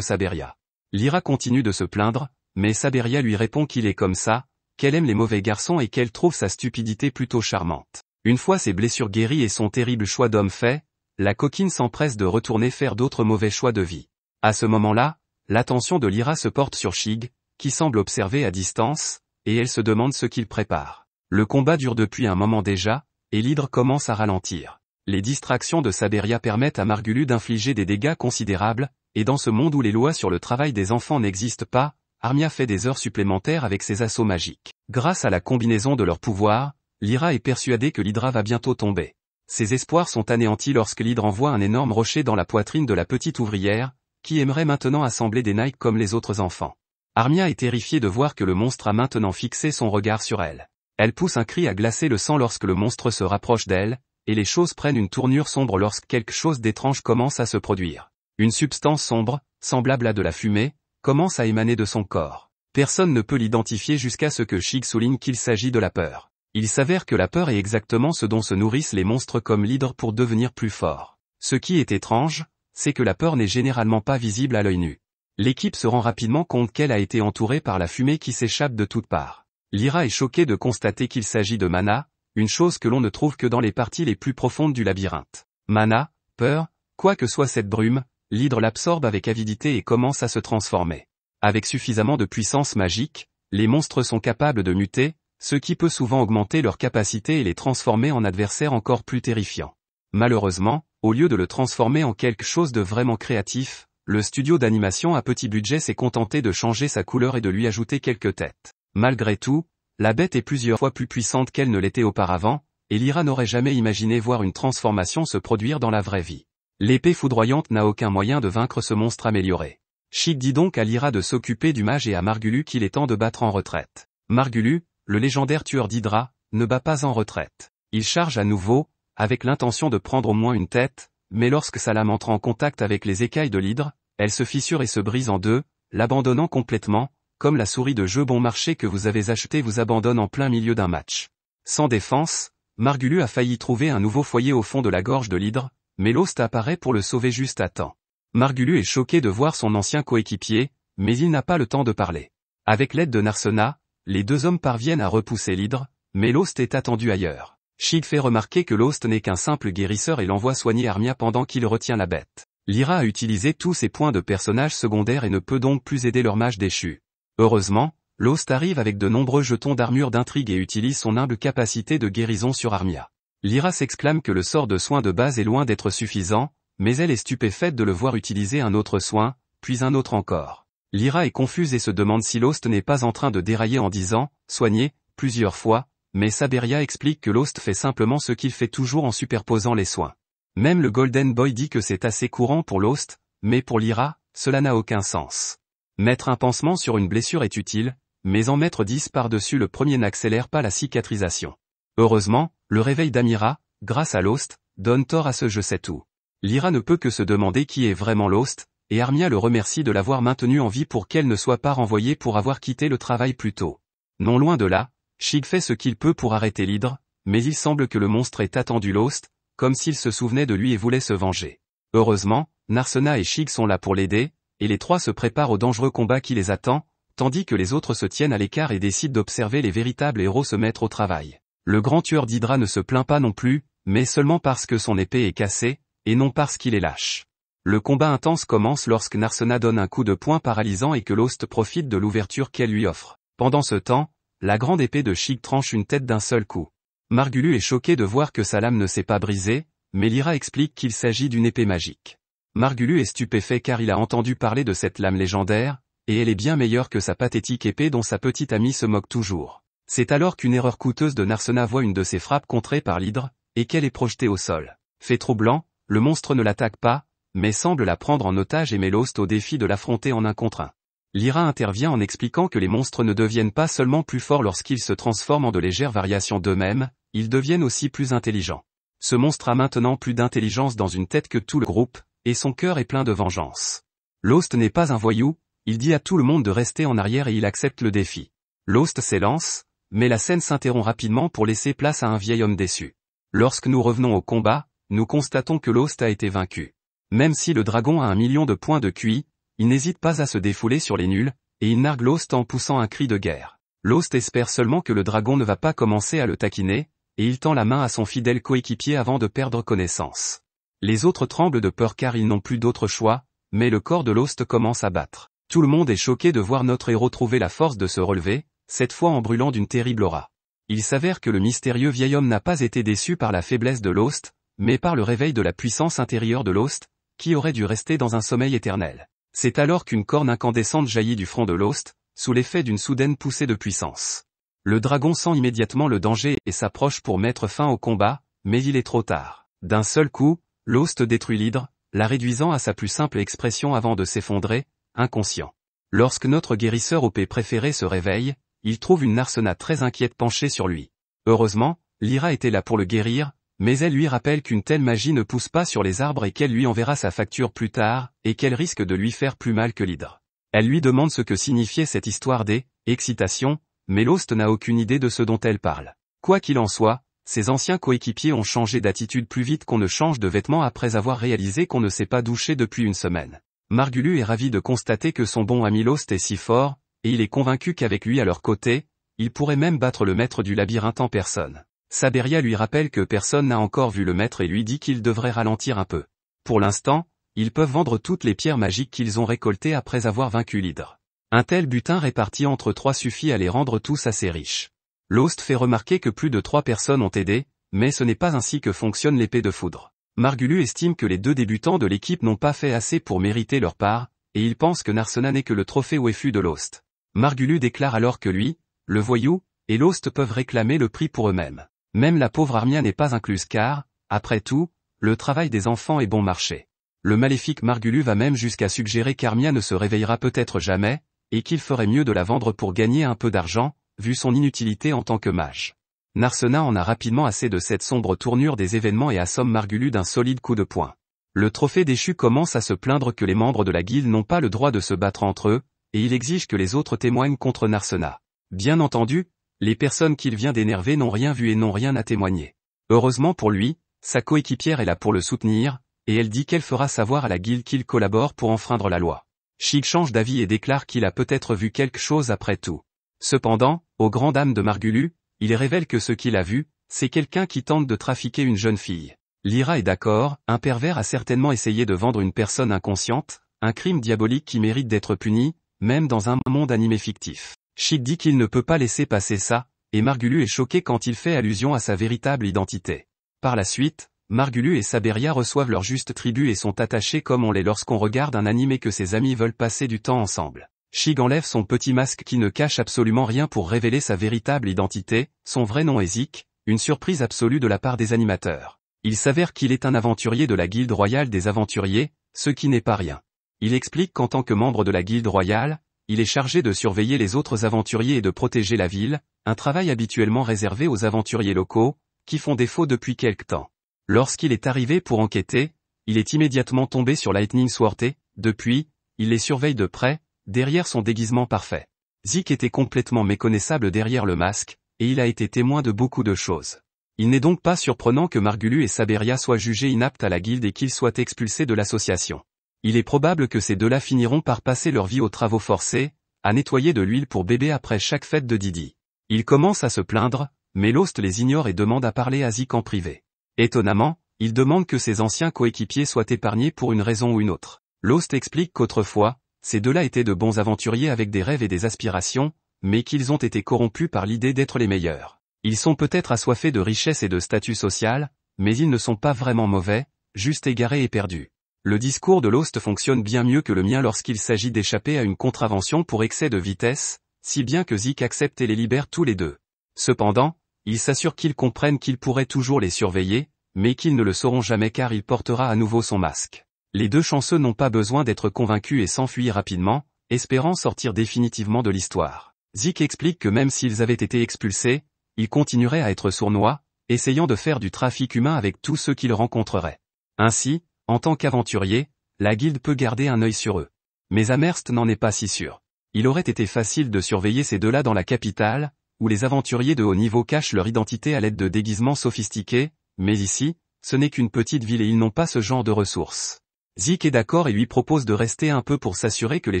Saberia. Lyra continue de se plaindre, mais Saberia lui répond qu'il est comme ça, qu'elle aime les mauvais garçons et qu'elle trouve sa stupidité plutôt charmante. Une fois ses blessures guéries et son terrible choix d'homme fait, la coquine s'empresse de retourner faire d'autres mauvais choix de vie. À ce moment-là, l'attention de Lyra se porte sur Shig, qui semble observer à distance, et elle se demande ce qu'il prépare. Le combat dure depuis un moment déjà, et l'hydre commence à ralentir. Les distractions de Saberia permettent à Margulu d'infliger des dégâts considérables, et dans ce monde où les lois sur le travail des enfants n'existent pas, Armia fait des heures supplémentaires avec ses assauts magiques. Grâce à la combinaison de leurs pouvoirs, Lyra est persuadée que l'hydra va bientôt tomber. Ses espoirs sont anéantis lorsque l'hydre envoie un énorme rocher dans la poitrine de la petite ouvrière, qui aimerait maintenant assembler des Nike comme les autres enfants. Armia est terrifiée de voir que le monstre a maintenant fixé son regard sur elle. Elle pousse un cri à glacer le sang lorsque le monstre se rapproche d'elle, et les choses prennent une tournure sombre lorsque quelque chose d'étrange commence à se produire. Une substance sombre, semblable à de la fumée, commence à émaner de son corps. Personne ne peut l'identifier jusqu'à ce que Shig souligne qu'il s'agit de la peur. Il s'avère que la peur est exactement ce dont se nourrissent les monstres comme l'hydre pour devenir plus forts. Ce qui est étrange, c'est que la peur n'est généralement pas visible à l'œil nu. L'équipe se rend rapidement compte qu'elle a été entourée par la fumée qui s'échappe de toutes parts. Lyra est choquée de constater qu'il s'agit de mana, une chose que l'on ne trouve que dans les parties les plus profondes du labyrinthe. Mana, peur, quoi que soit cette brume, l'hydre l'absorbe avec avidité et commence à se transformer. Avec suffisamment de puissance magique, les monstres sont capables de muter, ce qui peut souvent augmenter leur capacité et les transformer en adversaires encore plus terrifiants. Malheureusement, au lieu de le transformer en quelque chose de vraiment créatif, le studio d'animation à petit budget s'est contenté de changer sa couleur et de lui ajouter quelques têtes. Malgré tout, la bête est plusieurs fois plus puissante qu'elle ne l'était auparavant, et Lyra n'aurait jamais imaginé voir une transformation se produire dans la vraie vie. L'épée foudroyante n'a aucun moyen de vaincre ce monstre amélioré. Shig dit donc à Lyra de s'occuper du mage et à Margulu qu'il est temps de battre en retraite. Margulu, le légendaire tueur d'Hydra, ne bat pas en retraite. Il charge à nouveau, avec l'intention de prendre au moins une tête, mais lorsque sa lame entre en contact avec les écailles de l'hydre, elle se fissure et se brise en deux, l'abandonnant complètement, comme la souris de jeu bon marché que vous avez achetée vous abandonne en plein milieu d'un match. Sans défense, Margulu a failli trouver un nouveau foyer au fond de la gorge de l'hydre, mais Lost apparaît pour le sauver juste à temps. Margulu est choqué de voir son ancien coéquipier, mais il n'a pas le temps de parler. Avec l'aide de Narsena, les deux hommes parviennent à repousser l'hydre, mais Lost est attendu ailleurs. Shig fait remarquer que Lost n'est qu'un simple guérisseur et l'envoie soigner Armia pendant qu'il retient la bête. Lyra a utilisé tous ses points de personnages secondaires et ne peut donc plus aider leur mage déchu. Heureusement, Lost arrive avec de nombreux jetons d'armure d'intrigue et utilise son humble capacité de guérison sur Armia. Lyra s'exclame que le sort de soin de base est loin d'être suffisant, mais elle est stupéfaite de le voir utiliser un autre soin, puis un autre encore. Lyra est confuse et se demande si Lost n'est pas en train de dérailler en disant « soigner » plusieurs fois, mais Saberia explique que Lost fait simplement ce qu'il fait toujours en superposant les soins. Même le Golden Boy dit que c'est assez courant pour Lost, mais pour Lyra, cela n'a aucun sens. Mettre un pansement sur une blessure est utile, mais en mettre 10 par-dessus le premier n'accélère pas la cicatrisation. Heureusement, le réveil d'Amira, grâce à Lost, donne tort à ce je sais tout. Lyra ne peut que se demander qui est vraiment Lost, et Armia le remercie de l'avoir maintenu en vie pour qu'elle ne soit pas renvoyée pour avoir quitté le travail plus tôt. Non loin de là, Shig fait ce qu'il peut pour arrêter l'hydre, mais il semble que le monstre ait attendu Lost, comme s'il se souvenait de lui et voulait se venger. Heureusement, Narsena et Shig sont là pour l'aider, et les trois se préparent au dangereux combat qui les attend, tandis que les autres se tiennent à l'écart et décident d'observer les véritables héros se mettre au travail. Le grand tueur d'Hydra ne se plaint pas non plus, mais seulement parce que son épée est cassée, et non parce qu'il est lâche. Le combat intense commence lorsque Narsena donne un coup de poing paralysant et que Lost profite de l'ouverture qu'elle lui offre. Pendant ce temps, la grande épée de Shig tranche une tête d'un seul coup. Margulu est choqué de voir que sa lame ne s'est pas brisée, mais Lyra explique qu'il s'agit d'une épée magique. Margulu est stupéfait car il a entendu parler de cette lame légendaire, et elle est bien meilleure que sa pathétique épée dont sa petite amie se moque toujours. C'est alors qu'une erreur coûteuse de Narsena voit une de ses frappes contrée par l'hydre, et qu'elle est projetée au sol. Fait troublant, le monstre ne l'attaque pas, mais semble la prendre en otage et met Lost au défi de l'affronter en un contre un. Lyra intervient en expliquant que les monstres ne deviennent pas seulement plus forts lorsqu'ils se transforment en de légères variations d'eux-mêmes, ils deviennent aussi plus intelligents. Ce monstre a maintenant plus d'intelligence dans une tête que tout le groupe, et son cœur est plein de vengeance. Lost n'est pas un voyou, il dit à tout le monde de rester en arrière et il accepte le défi. Lost s'élance, mais la scène s'interrompt rapidement pour laisser place à un vieil homme déçu. Lorsque nous revenons au combat, nous constatons que Lost a été vaincu. Même si le dragon a 1 million de points de QI, il n'hésite pas à se défouler sur les nuls, et il nargue Lost en poussant un cri de guerre. Lost espère seulement que le dragon ne va pas commencer à le taquiner, et il tend la main à son fidèle coéquipier avant de perdre connaissance. Les autres tremblent de peur car ils n'ont plus d'autre choix, mais le corps de Lost commence à battre. Tout le monde est choqué de voir notre héros trouver la force de se relever, cette fois en brûlant d'une terrible aura. Il s'avère que le mystérieux vieil homme n'a pas été déçu par la faiblesse de Lost, mais par le réveil de la puissance intérieure de Lost, qui aurait dû rester dans un sommeil éternel. C'est alors qu'une corne incandescente jaillit du front de Lost, sous l'effet d'une soudaine poussée de puissance. Le dragon sent immédiatement le danger et s'approche pour mettre fin au combat, mais il est trop tard. D'un seul coup, Lost détruit l'hydre, la réduisant à sa plus simple expression avant de s'effondrer, inconscient. Lorsque notre guérisseur OP préféré se réveille, il trouve une Narsena très inquiète penchée sur lui. Heureusement, Lyra était là pour le guérir, mais elle lui rappelle qu'une telle magie ne pousse pas sur les arbres et qu'elle lui enverra sa facture plus tard, et qu'elle risque de lui faire plus mal que l'hydre. Elle lui demande ce que signifiait cette histoire des « excitations », mais Lost n'a aucune idée de ce dont elle parle. Quoi qu'il en soit, ses anciens coéquipiers ont changé d'attitude plus vite qu'on ne change de vêtements après avoir réalisé qu'on ne s'est pas douché depuis une semaine. Margulu est ravi de constater que son bon ami Lost est si fort, et il est convaincu qu'avec lui à leur côté, il pourrait même battre le maître du labyrinthe en personne. Saberia lui rappelle que personne n'a encore vu le maître et lui dit qu'il devrait ralentir un peu. Pour l'instant, ils peuvent vendre toutes les pierres magiques qu'ils ont récoltées après avoir vaincu l'hydre. Un tel butin réparti entre 3 suffit à les rendre tous assez riches. Lost fait remarquer que plus de 3 personnes ont aidé, mais ce n'est pas ainsi que fonctionne l'épée de foudre. Margulu estime que les 2 débutants de l'équipe n'ont pas fait assez pour mériter leur part, et il pense que Narsena n'est que le trophée Wefu de Lost. Margulu déclare alors que lui, le voyou, et Lost peuvent réclamer le prix pour eux-mêmes. Même la pauvre Armia n'est pas incluse car, après tout, le travail des enfants est bon marché. Le maléfique Margulu va même jusqu'à suggérer qu'Armia ne se réveillera peut-être jamais, et qu'il ferait mieux de la vendre pour gagner un peu d'argent, vu son inutilité en tant que mage. Narsena en a rapidement assez de cette sombre tournure des événements et assomme Margulu d'un solide coup de poing. Le trophée déchu commence à se plaindre que les membres de la guilde n'ont pas le droit de se battre entre eux, et il exige que les autres témoignent contre Narsena. Bien entendu, les personnes qu'il vient d'énerver n'ont rien vu et n'ont rien à témoigner. Heureusement pour lui, sa coéquipière est là pour le soutenir, et elle dit qu'elle fera savoir à la guilde qu'il collabore pour enfreindre la loi. Chic change d'avis et déclare qu'il a peut-être vu quelque chose après tout. Cependant, aux grandes dames de Margulu, il révèle que ce qu'il a vu, c'est quelqu'un qui tente de trafiquer une jeune fille. Lyra est d'accord, un pervers a certainement essayé de vendre une personne inconsciente, un crime diabolique qui mérite d'être puni, même dans un monde animé fictif. Chic dit qu'il ne peut pas laisser passer ça, et Margulu est choqué quand il fait allusion à sa véritable identité. Par la suite, Margulu et Saberia reçoivent leur juste tribut et sont attachés comme on l'est lorsqu'on regarde un anime et que ses amis veulent passer du temps ensemble. Shig enlève son petit masque qui ne cache absolument rien pour révéler sa véritable identité, son vrai nom est Zik, une surprise absolue de la part des animateurs. Il s'avère qu'il est un aventurier de la Guilde royale des aventuriers, ce qui n'est pas rien. Il explique qu'en tant que membre de la Guilde royale, il est chargé de surveiller les autres aventuriers et de protéger la ville, un travail habituellement réservé aux aventuriers locaux, qui font défaut depuis quelque temps. Lorsqu'il est arrivé pour enquêter, il est immédiatement tombé sur Lightning Sword et, depuis, il les surveille de près, derrière son déguisement parfait. Zik était complètement méconnaissable derrière le masque, et il a été témoin de beaucoup de choses. Il n'est donc pas surprenant que Margulu et Saberia soient jugés inaptes à la guilde et qu'ils soient expulsés de l'association. Il est probable que ces deux-là finiront par passer leur vie aux travaux forcés, à nettoyer de l'huile pour bébé après chaque fête de Didi. Ils commencent à se plaindre, mais Lost les ignore et demande à parler à Zik en privé. Étonnamment, il demande que ses anciens coéquipiers soient épargnés pour une raison ou une autre. Lost explique qu'autrefois, ces deux-là étaient de bons aventuriers avec des rêves et des aspirations, mais qu'ils ont été corrompus par l'idée d'être les meilleurs. Ils sont peut-être assoiffés de richesse et de statut social, mais ils ne sont pas vraiment mauvais, juste égarés et perdus. Le discours de Lost fonctionne bien mieux que le mien lorsqu'il s'agit d'échapper à une contravention pour excès de vitesse, si bien que Zik accepte et les libère tous les deux. Cependant, il s'assure qu'ils comprennent qu'il pourrait toujours les surveiller, mais qu'ils ne le sauront jamais car il portera à nouveau son masque. Les deux chanceux n'ont pas besoin d'être convaincus et s'enfuient rapidement, espérant sortir définitivement de l'histoire. Zik explique que même s'ils avaient été expulsés, ils continueraient à être sournois, essayant de faire du trafic humain avec tous ceux qu'ils rencontreraient. Ainsi, en tant qu'aventurier, la guilde peut garder un œil sur eux. Mais Amherst n'en est pas si sûr. Il aurait été facile de surveiller ces deux-là dans la capitale, où les aventuriers de haut niveau cachent leur identité à l'aide de déguisements sophistiqués, mais ici, ce n'est qu'une petite ville et ils n'ont pas ce genre de ressources. Zik est d'accord et lui propose de rester un peu pour s'assurer que les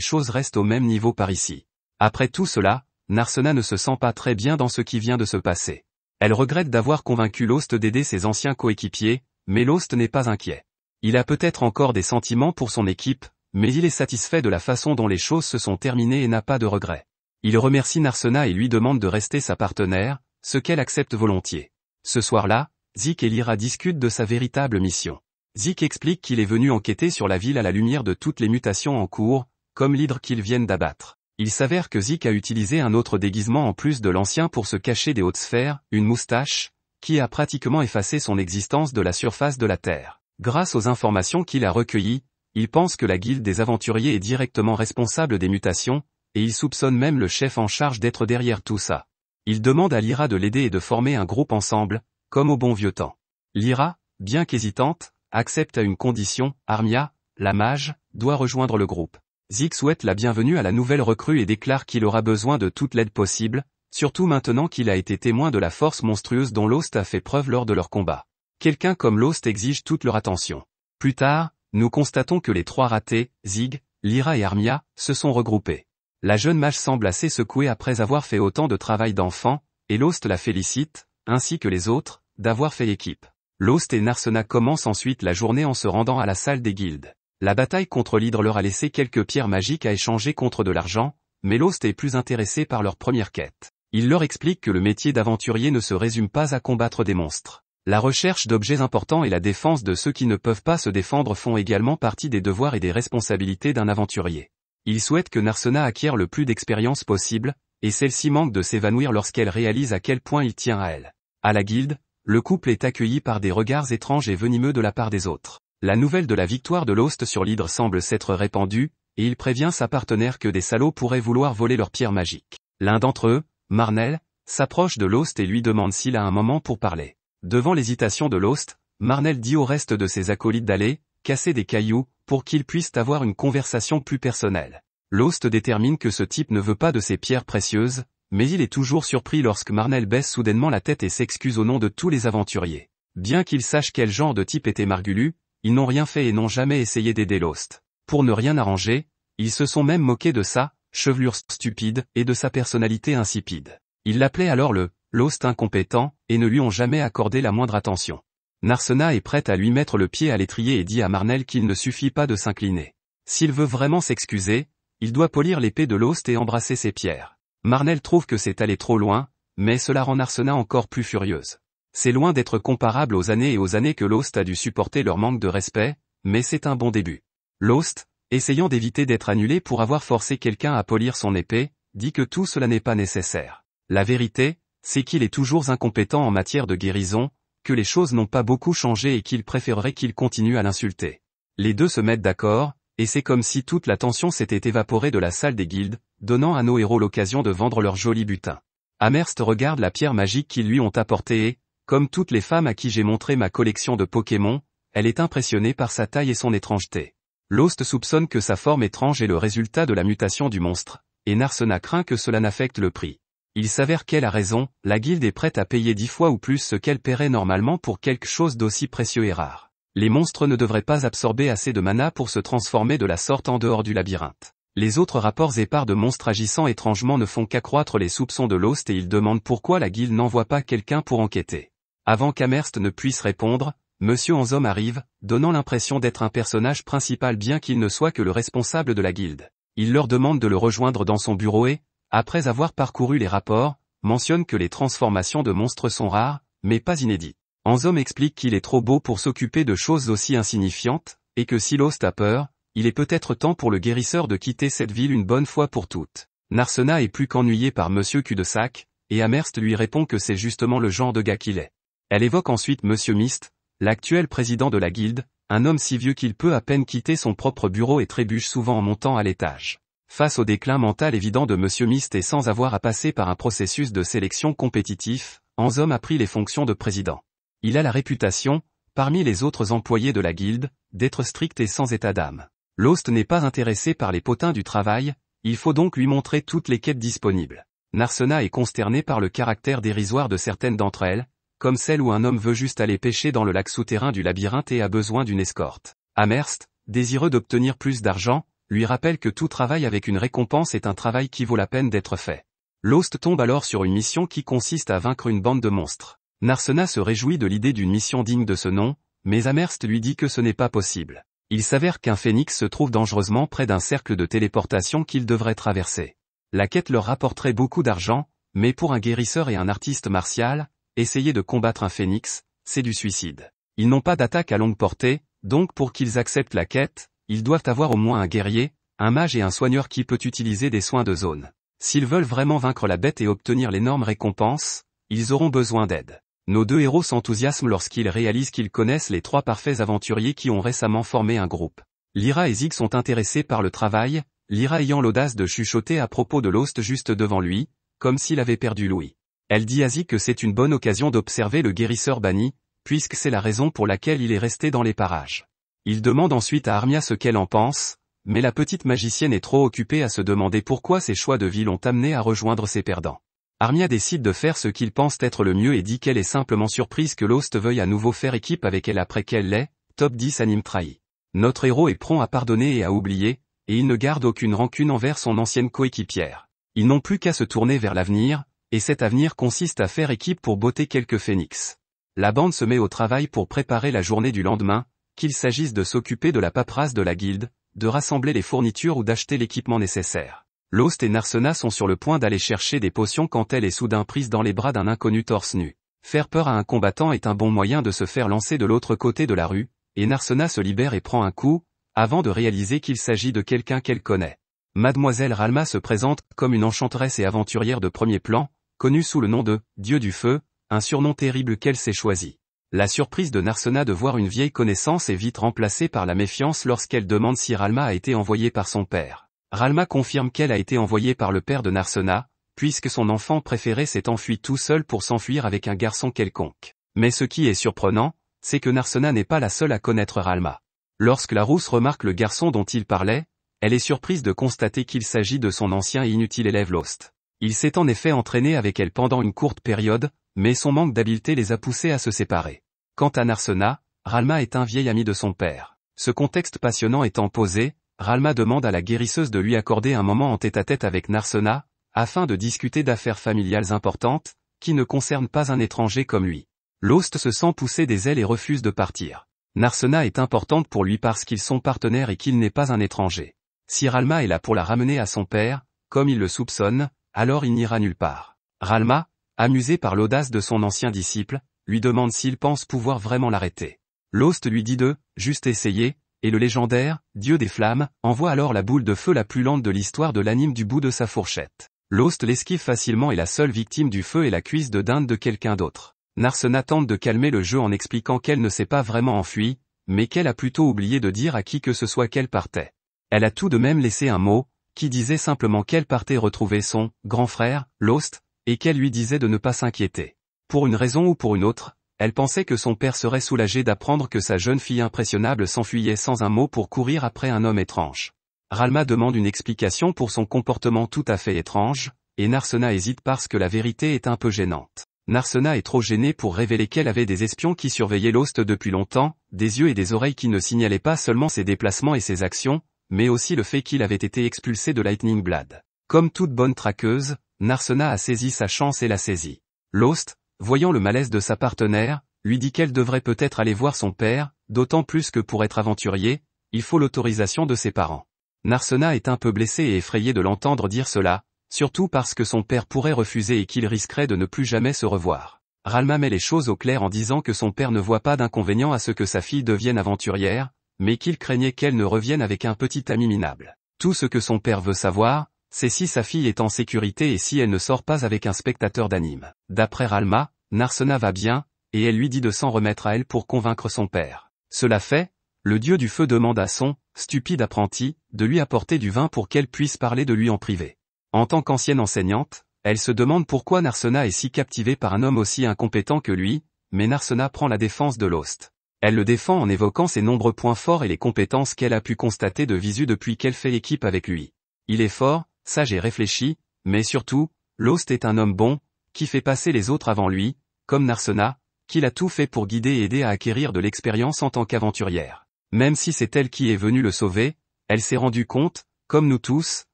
choses restent au même niveau par ici. Après tout cela, Narsena ne se sent pas très bien dans ce qui vient de se passer. Elle regrette d'avoir convaincu Lost d'aider ses anciens coéquipiers, mais Lost n'est pas inquiet. Il a peut-être encore des sentiments pour son équipe, mais il est satisfait de la façon dont les choses se sont terminées et n'a pas de regrets. Il remercie Narsena et lui demande de rester sa partenaire, ce qu'elle accepte volontiers. Ce soir-là, Zik et Lyra discutent de sa véritable mission. Zik explique qu'il est venu enquêter sur la ville à la lumière de toutes les mutations en cours, comme l'hydre qu'ils viennent d'abattre. Il s'avère que Zik a utilisé un autre déguisement en plus de l'ancien pour se cacher des hautes sphères, une moustache, qui a pratiquement effacé son existence de la surface de la Terre. Grâce aux informations qu'il a recueillies, il pense que la guilde des aventuriers est directement responsable des mutations, et il soupçonne même le chef en charge d'être derrière tout ça. Il demande à Lyra de l'aider et de former un groupe ensemble, comme au bon vieux temps. Lyra, bien qu'hésitante, accepte à une condition, Armia, la mage, doit rejoindre le groupe. Zig souhaite la bienvenue à la nouvelle recrue et déclare qu'il aura besoin de toute l'aide possible, surtout maintenant qu'il a été témoin de la force monstrueuse dont Lost a fait preuve lors de leur combat. Quelqu'un comme Lost exige toute leur attention. Plus tard, nous constatons que les trois ratés, Zig, Lyra et Armia, se sont regroupés. La jeune mage semble assez secouée après avoir fait autant de travail d'enfant, et Lost la félicite, ainsi que les autres, d'avoir fait équipe. Lost et Narsena commencent ensuite la journée en se rendant à la salle des guildes. La bataille contre l'hydre leur a laissé quelques pierres magiques à échanger contre de l'argent, mais Lost est plus intéressé par leur première quête. Il leur explique que le métier d'aventurier ne se résume pas à combattre des monstres. La recherche d'objets importants et la défense de ceux qui ne peuvent pas se défendre font également partie des devoirs et des responsabilités d'un aventurier. Il souhaite que Narsena acquiert le plus d'expérience possible, et celle-ci manque de s'évanouir lorsqu'elle réalise à quel point il tient à elle. À la guilde, le couple est accueilli par des regards étranges et venimeux de la part des autres. La nouvelle de la victoire de Lost sur l'hydre semble s'être répandue, et il prévient sa partenaire que des salauds pourraient vouloir voler leur pierre magique. L'un d'entre eux, Marnell, s'approche de Lost et lui demande s'il a un moment pour parler. Devant l'hésitation de Lost, Marnell dit au reste de ses acolytes d'aller casser des cailloux, pour qu'ils puissent avoir une conversation plus personnelle. Lost détermine que ce type ne veut pas de ces pierres précieuses, mais il est toujours surpris lorsque Marnell baisse soudainement la tête et s'excuse au nom de tous les aventuriers. Bien qu'ils sachent quel genre de type était Margulu, ils n'ont rien fait et n'ont jamais essayé d'aider Lost. Pour ne rien arranger, ils se sont même moqués de sa chevelure stupide et de sa personnalité insipide. Ils l'appelaient alors le Lost incompétent, et ne lui ont jamais accordé la moindre attention. Narsena est prête à lui mettre le pied à l'étrier et dit à Marnell qu'il ne suffit pas de s'incliner. S'il veut vraiment s'excuser, il doit polir l'épée de Lost et embrasser ses pierres. Marnell trouve que c'est allé trop loin, mais cela rend Narsena encore plus furieuse. C'est loin d'être comparable aux années et aux années que Lost a dû supporter leur manque de respect, mais c'est un bon début. Lost, essayant d'éviter d'être annulé pour avoir forcé quelqu'un à polir son épée, dit que tout cela n'est pas nécessaire. La vérité, c'est qu'il est toujours incompétent en matière de guérison, que les choses n'ont pas beaucoup changé et qu'il préférerait qu'il continue à l'insulter. Les deux se mettent d'accord, et c'est comme si toute la tension s'était évaporée de la salle des guildes, donnant à nos héros l'occasion de vendre leur joli butin. Amherst regarde la pierre magique qu'ils lui ont apportée et, comme toutes les femmes à qui j'ai montré ma collection de Pokémon, elle est impressionnée par sa taille et son étrangeté. Lost soupçonne que sa forme étrange est le résultat de la mutation du monstre, et Narsena craint que cela n'affecte le prix. Il s'avère qu'elle a raison, la guilde est prête à payer 10 fois ou plus ce qu'elle paierait normalement pour quelque chose d'aussi précieux et rare. Les monstres ne devraient pas absorber assez de mana pour se transformer de la sorte en dehors du labyrinthe. Les autres rapports épars de monstres agissant étrangement ne font qu'accroître les soupçons de Lost et il demande pourquoi la guilde n'envoie pas quelqu'un pour enquêter. Avant qu'Amherst ne puisse répondre, Monsieur Anzom arrive, donnant l'impression d'être un personnage principal bien qu'il ne soit que le responsable de la guilde. Il leur demande de le rejoindre dans son bureau et, après avoir parcouru les rapports, mentionne que les transformations de monstres sont rares, mais pas inédites. Anzom explique qu'il est trop beau pour s'occuper de choses aussi insignifiantes, et que si Lost a peur, il est peut-être temps pour le guérisseur de quitter cette ville une bonne fois pour toutes. Narsena est plus qu'ennuyée par Monsieur Cul-de-Sac, et Amherst lui répond que c'est justement le genre de gars qu'il est. Elle évoque ensuite Monsieur Mist, l'actuel président de la guilde, un homme si vieux qu'il peut à peine quitter son propre bureau et trébuche souvent en montant à l'étage. Face au déclin mental évident de Monsieur Mist et sans avoir à passer par un processus de sélection compétitif, Anzom a pris les fonctions de président. Il a la réputation, parmi les autres employés de la guilde, d'être strict et sans état d'âme. Lost n'est pas intéressé par les potins du travail, il faut donc lui montrer toutes les quêtes disponibles. Narsena est consterné par le caractère dérisoire de certaines d'entre elles, comme celle où un homme veut juste aller pêcher dans le lac souterrain du labyrinthe et a besoin d'une escorte. Amherst, désireux d'obtenir plus d'argent, lui rappelle que tout travail avec une récompense est un travail qui vaut la peine d'être fait. Lost tombe alors sur une mission qui consiste à vaincre une bande de monstres. Narsena se réjouit de l'idée d'une mission digne de ce nom, mais Amherst lui dit que ce n'est pas possible. Il s'avère qu'un phénix se trouve dangereusement près d'un cercle de téléportation qu'il devrait traverser. La quête leur rapporterait beaucoup d'argent, mais pour un guérisseur et un artiste martial, essayer de combattre un phénix, c'est du suicide. Ils n'ont pas d'attaque à longue portée, donc pour qu'ils acceptent la quête, ils doivent avoir au moins un guerrier, un mage et un soigneur qui peut utiliser des soins de zone. S'ils veulent vraiment vaincre la bête et obtenir l'énorme récompense, ils auront besoin d'aide. Nos deux héros s'enthousiasment lorsqu'ils réalisent qu'ils connaissent les trois parfaits aventuriers qui ont récemment formé un groupe. Lyra et Zig sont intéressés par le travail, Lyra ayant l'audace de chuchoter à propos de Lost juste devant lui, comme s'il avait perdu l'ouïe. Elle dit à Zig que c'est une bonne occasion d'observer le guérisseur banni, puisque c'est la raison pour laquelle il est resté dans les parages. Il demande ensuite à Armia ce qu'elle en pense, Mais la petite magicienne est trop occupée à se demander pourquoi ses choix de vie l'ont amenée à rejoindre ses perdants. Armia décide de faire ce qu'il pense être le mieux et dit qu'elle est simplement surprise que Lost veuille à nouveau faire équipe avec elle après qu'elle l'ait, top 10 anime trahi. Notre héros est prompt à pardonner et à oublier, et il ne garde aucune rancune envers son ancienne coéquipière. Ils n'ont plus qu'à se tourner vers l'avenir, et cet avenir consiste à faire équipe pour botter quelques phénix. La bande se met au travail pour préparer la journée du lendemain, qu'il s'agisse de s'occuper de la paperasse de la guilde, de rassembler les fournitures ou d'acheter l'équipement nécessaire. Lost et Narsena sont sur le point d'aller chercher des potions quand elle est soudain prise dans les bras d'un inconnu torse nu. Faire peur à un combattant est un bon moyen de se faire lancer de l'autre côté de la rue, et Narsena se libère et prend un coup, avant de réaliser qu'il s'agit de quelqu'un qu'elle connaît. Mademoiselle Ralma se présente comme une enchanteresse et aventurière de premier plan, connue sous le nom de « Dieu du feu », un surnom terrible qu'elle s'est choisi. La surprise de Narsena de voir une vieille connaissance est vite remplacée par la méfiance lorsqu'elle demande si Ralma a été envoyée par son père. Ralma confirme qu'elle a été envoyée par le père de Narsena, puisque son enfant préféré s'est enfui tout seul pour s'enfuir avec un garçon quelconque. Mais ce qui est surprenant, c'est que Narsena n'est pas la seule à connaître Ralma. Lorsque la rousse remarque le garçon dont il parlait, elle est surprise de constater qu'il s'agit de son ancien et inutile élève Lost. Il s'est en effet entraîné avec elle pendant une courte période, mais son manque d'habileté les a poussés à se séparer. Quant à Narsena, Ralma est un vieil ami de son père. Ce contexte passionnant étant posé, Ralma demande à la guérisseuse de lui accorder un moment en tête-à-tête avec Narsena, afin de discuter d'affaires familiales importantes, qui ne concernent pas un étranger comme lui. Lost se sent pousser des ailes et refuse de partir. Narsena est importante pour lui parce qu'ils sont partenaires et qu'il n'est pas un étranger. Si Ralma est là pour la ramener à son père, comme il le soupçonne, alors il n'ira nulle part. Ralma, amusé par l'audace de son ancien disciple, lui demande s'il pense pouvoir vraiment l'arrêter. Lost lui dit de « juste essayer », et le légendaire « Dieu des flammes » envoie alors la boule de feu la plus lente de l'histoire de l'anime du bout de sa fourchette. Lost l'esquive facilement et la seule victime du feu est la cuisse de dinde de quelqu'un d'autre. Narsena tente de calmer le jeu en expliquant qu'elle ne s'est pas vraiment enfuie, mais qu'elle a plutôt oublié de dire à qui que ce soit qu'elle partait. Elle a tout de même laissé un mot, qui disait simplement qu'elle partait retrouver son « grand frère », Lost, et qu'elle lui disait de ne pas s'inquiéter. Pour une raison ou pour une autre, elle pensait que son père serait soulagé d'apprendre que sa jeune fille impressionnable s'enfuyait sans un mot pour courir après un homme étrange. Ralma demande une explication pour son comportement tout à fait étrange, et Narsena hésite parce que la vérité est un peu gênante. Narsena est trop gênée pour révéler qu'elle avait des espions qui surveillaient Lost depuis longtemps, des yeux et des oreilles qui ne signalaient pas seulement ses déplacements et ses actions, mais aussi le fait qu'il avait été expulsé de Lightning Blade. Comme toute bonne traqueuse, Narsena a saisi sa chance et l'a saisie. Lost, voyant le malaise de sa partenaire, lui dit qu'elle devrait peut-être aller voir son père, d'autant plus que pour être aventurier, il faut l'autorisation de ses parents. Narsena est un peu blessé et effrayé de l'entendre dire cela, surtout parce que son père pourrait refuser et qu'il risquerait de ne plus jamais se revoir. Ralma met les choses au clair en disant que son père ne voit pas d'inconvénient à ce que sa fille devienne aventurière, mais qu'il craignait qu'elle ne revienne avec un petit ami minable. Tout ce que son père veut savoir, c'est si sa fille est en sécurité et si elle ne sort pas avec un spectateur d'anime. D'après Ralma, Narsena va bien, et elle lui dit de s'en remettre à elle pour convaincre son père. Cela fait, le dieu du feu demande à son stupide apprenti de lui apporter du vin pour qu'elle puisse parler de lui en privé. En tant qu'ancienne enseignante, elle se demande pourquoi Narsena est si captivée par un homme aussi incompétent que lui, mais Narsena prend la défense de Lost. Elle le défend en évoquant ses nombreux points forts et les compétences qu'elle a pu constater de visu depuis qu'elle fait équipe avec lui. Il est fort, sage et réfléchi, mais surtout, Lost est un homme bon, qui fait passer les autres avant lui, comme Narsena, qu'il a tout fait pour guider et aider à acquérir de l'expérience en tant qu'aventurière. Même si c'est elle qui est venue le sauver, elle s'est rendue compte, comme nous tous,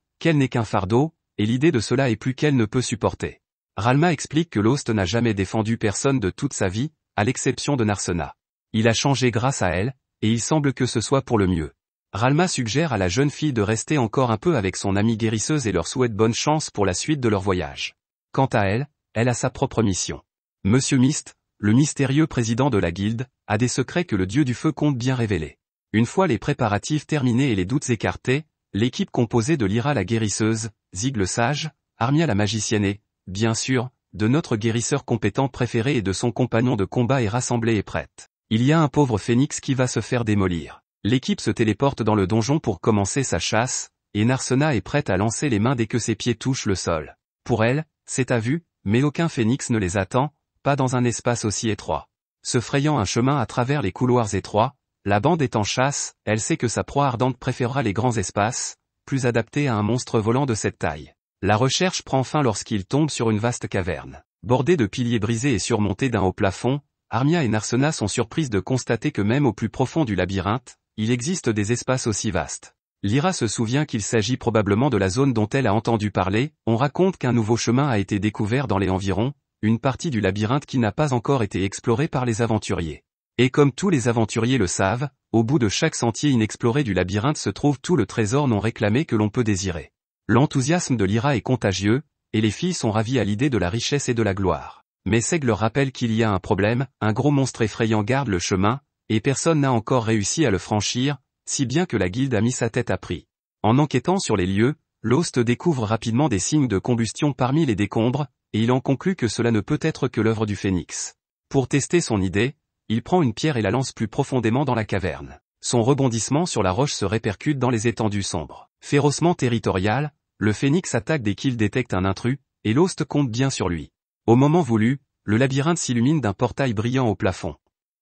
qu'elle n'est qu'un fardeau, et l'idée de cela est plus qu'elle ne peut supporter. Ralma explique que Lost n'a jamais défendu personne de toute sa vie, à l'exception de Narsena. Il a changé grâce à elle, et il semble que ce soit pour le mieux. Ralma suggère à la jeune fille de rester encore un peu avec son amie guérisseuse et leur souhaite bonne chance pour la suite de leur voyage. Quant à elle, elle a sa propre mission. Monsieur Mist, le mystérieux président de la guilde, a des secrets que le dieu du feu compte bien révéler. Une fois les préparatifs terminés et les doutes écartés, l'équipe composée de Lyra la guérisseuse, Zig le sage, Armia la magicienne et, bien sûr, de notre guérisseur compétent préféré et de son compagnon de combat est rassemblée et prête. Il y a un pauvre phénix qui va se faire démolir. L'équipe se téléporte dans le donjon pour commencer sa chasse, et Narsena est prête à lancer les mains dès que ses pieds touchent le sol. Pour elle, c'est à vue, mais aucun phénix ne les attend, pas dans un espace aussi étroit. Se frayant un chemin à travers les couloirs étroits, La bande est en chasse, elle sait que sa proie ardente préférera les grands espaces, plus adaptés à un monstre volant de cette taille. La recherche prend fin lorsqu'il tombe sur une vaste caverne. Bordée de piliers brisés et surmontée d'un haut plafond, Armia et Narsena sont surprises de constater que même au plus profond du labyrinthe, il existe des espaces aussi vastes. Lyra se souvient qu'il s'agit probablement de la zone dont elle a entendu parler, on raconte qu'un nouveau chemin a été découvert dans les environs, une partie du labyrinthe qui n'a pas encore été explorée par les aventuriers. Et comme tous les aventuriers le savent, au bout de chaque sentier inexploré du labyrinthe se trouve tout le trésor non réclamé que l'on peut désirer. L'enthousiasme de Lyra est contagieux, et les filles sont ravies à l'idée de la richesse et de la gloire. Mais Seg leur rappelle qu'il y a un problème, un gros monstre effrayant garde le chemin, et personne n'a encore réussi à le franchir, si bien que la guilde a mis sa tête à prix. En enquêtant sur les lieux, Lost découvre rapidement des signes de combustion parmi les décombres, et il en conclut que cela ne peut être que l'œuvre du phénix. Pour tester son idée, il prend une pierre et la lance plus profondément dans la caverne. Son rebondissement sur la roche se répercute dans les étendues sombres. Férocement territorial, le phénix attaque dès qu'il détecte un intrus, et Lost compte bien sur lui. Au moment voulu, le labyrinthe s'illumine d'un portail brillant au plafond.